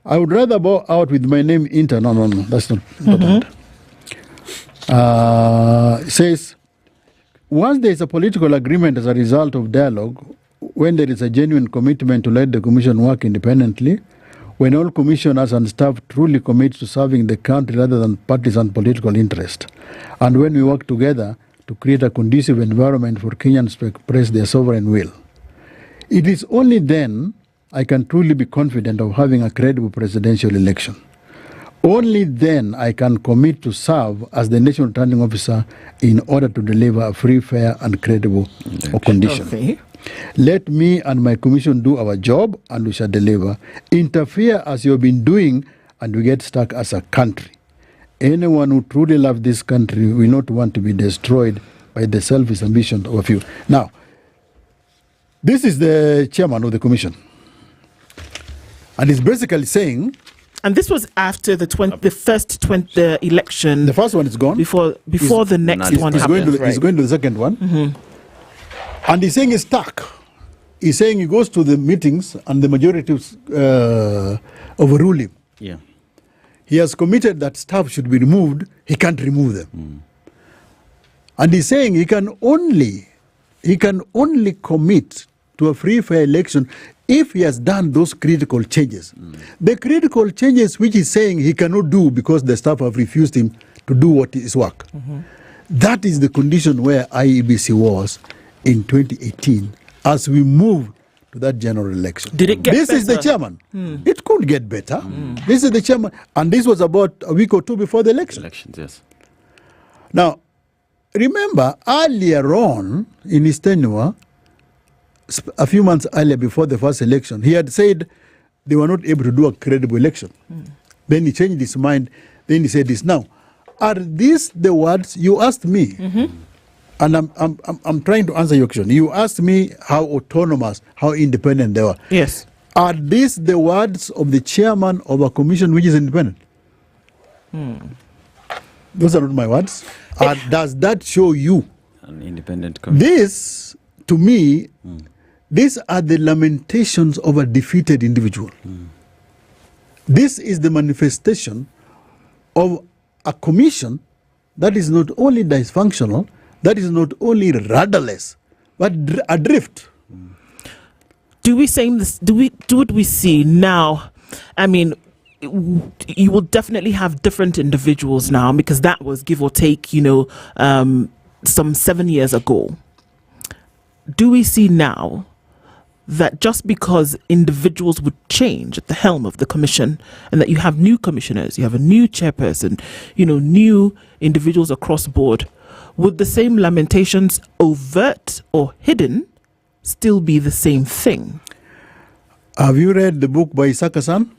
I would rather bow out with my name inter. No, that's not important. It says, once there is a political agreement as a result of dialogue, when there is a genuine commitment to let the commission work independently, when all commissioners and staff truly commit to serving the country rather than partisan political interest, and when we work together to create a conducive environment for Kenyans to express their sovereign will, it is only then I can truly be confident of having a credible presidential election. Only then I can commit to serve as the national returning officer in order to deliver a free, fair, and credible condition. Okay. Let me and my commission do our job, and we shall deliver. Interfere as you have been doing, and we get stuck as a country. Anyone who truly loves this country will not want to be destroyed by the selfish ambition of a few. Now, this is the chairman of the commission. And he's basically saying... And this was after the election. The first one is gone. Before the next one happened. He's going to the second one. Mm-hmm. And he's saying he's stuck. He's saying he goes to the meetings and the majority overrule him. Yeah. He has committed that staff should be removed. He can't remove them. And he's saying he can only commit to a free, fair election if he has done those critical changes. The critical changes which he's saying he cannot do because the staff have refused him to do what is work. That is the condition where IEBC was in 2018 as we move to that general election. Did it get This better? is the chairman. It could get better. This is the chairman. And this was about a week or two before the election. Elections, yes. Now, remember, earlier on in his tenure, a few months earlier before the first election, he had said they were not able to do a credible election. Then he changed his mind. Then he said this. Now, are these the words you asked me? And I'm trying to answer your question. You asked me how autonomous, how independent they were. Yes. Are these the words of the chairman of a commission which is independent? Those are not my words. Does that show you? An independent commission. This, to me, these are the lamentations of a defeated individual. This is the manifestation of a commission that is not only dysfunctional, that is not only rudderless, but adrift. Do we say this? Do what we see now? I mean, you will definitely have different individuals now because that was give or take, some 7 years ago. Do we see now that just because individuals would change at the helm of the commission and that you have new commissioners, you have a new chairperson, new individuals across the board, would the same lamentations, overt or hidden, still be the same thing? Have you read the book by Isaka-san?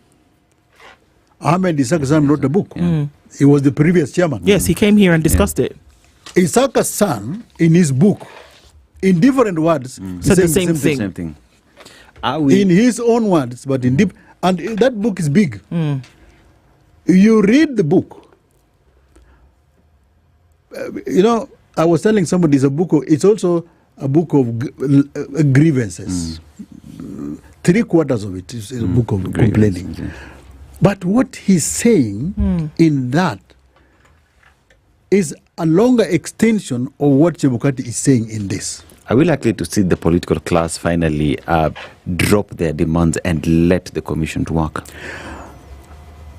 Ahmed Isaka-san wrote the book. He was the previous chairman. Yes, he came here and discussed it. Isaka-san, in his book, in different words, said the same thing. In his own words, but in deep, and that book is big. You read the book. I was telling somebody it's also a book of grievances. 3/4 of it is a book of complaining. Yeah. But what he's saying in that is a longer extension of what Chebukati is saying in this. Are we likely to see the political class finally drop their demands and let the commission to work?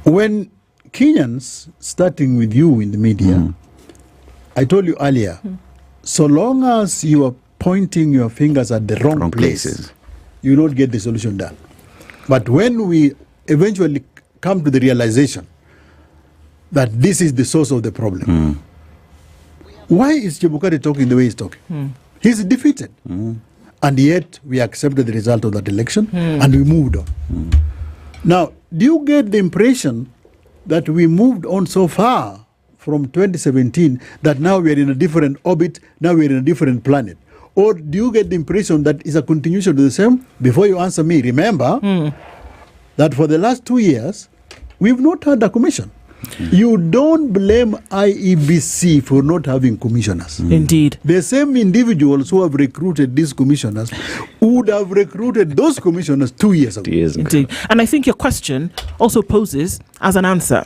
When Kenyans, starting with you in the media, I told you earlier, so long as you are pointing your fingers at the wrong places, you don't get the solution done. But when we eventually come to the realization that this is the source of the problem, why is Chebukati talking the way he's talking? He's defeated. And yet we accepted the result of that election and we moved on. Now, do you get the impression that we moved on so far from 2017 that now we are in a different orbit, now we are in a different planet? Or do you get the impression that it's a continuation of the same? Before you answer me, remember that for the last 2 years, we've not had a commission. You don't blame IEBC for not having commissioners. Indeed. The same individuals who have recruited these commissioners would have recruited those commissioners 2 years ago. Indeed. And I think your question also poses as an answer.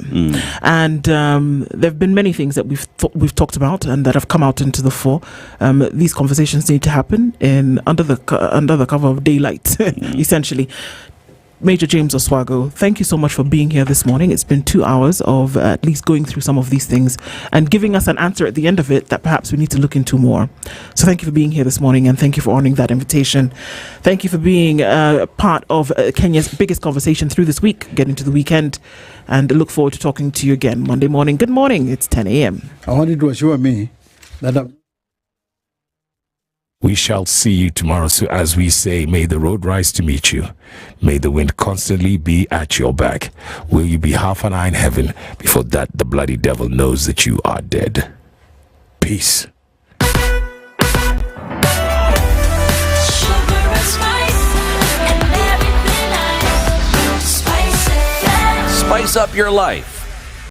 And there have been many things that we've talked about and that have come out into the fore. These conversations need to happen under the cover of daylight, essentially. Major James Oswago, thank you so much for being here this morning. It's been 2 hours of at least going through some of these things and giving us an answer at the end of it that perhaps we need to look into more. So thank you for being here this morning and thank you for honoring that invitation. Thank you for being part of Kenya's biggest conversation through this week, getting to the weekend, and look forward to talking to you again Monday morning. Good morning. It's 10 a.m. I wanted to assure me that We shall see you tomorrow. So as we say, may the road rise to meet you. May the wind constantly be at your back. Will you be half an eye in heaven? Before that, the bloody devil knows that you are dead. Peace. Spice up your life.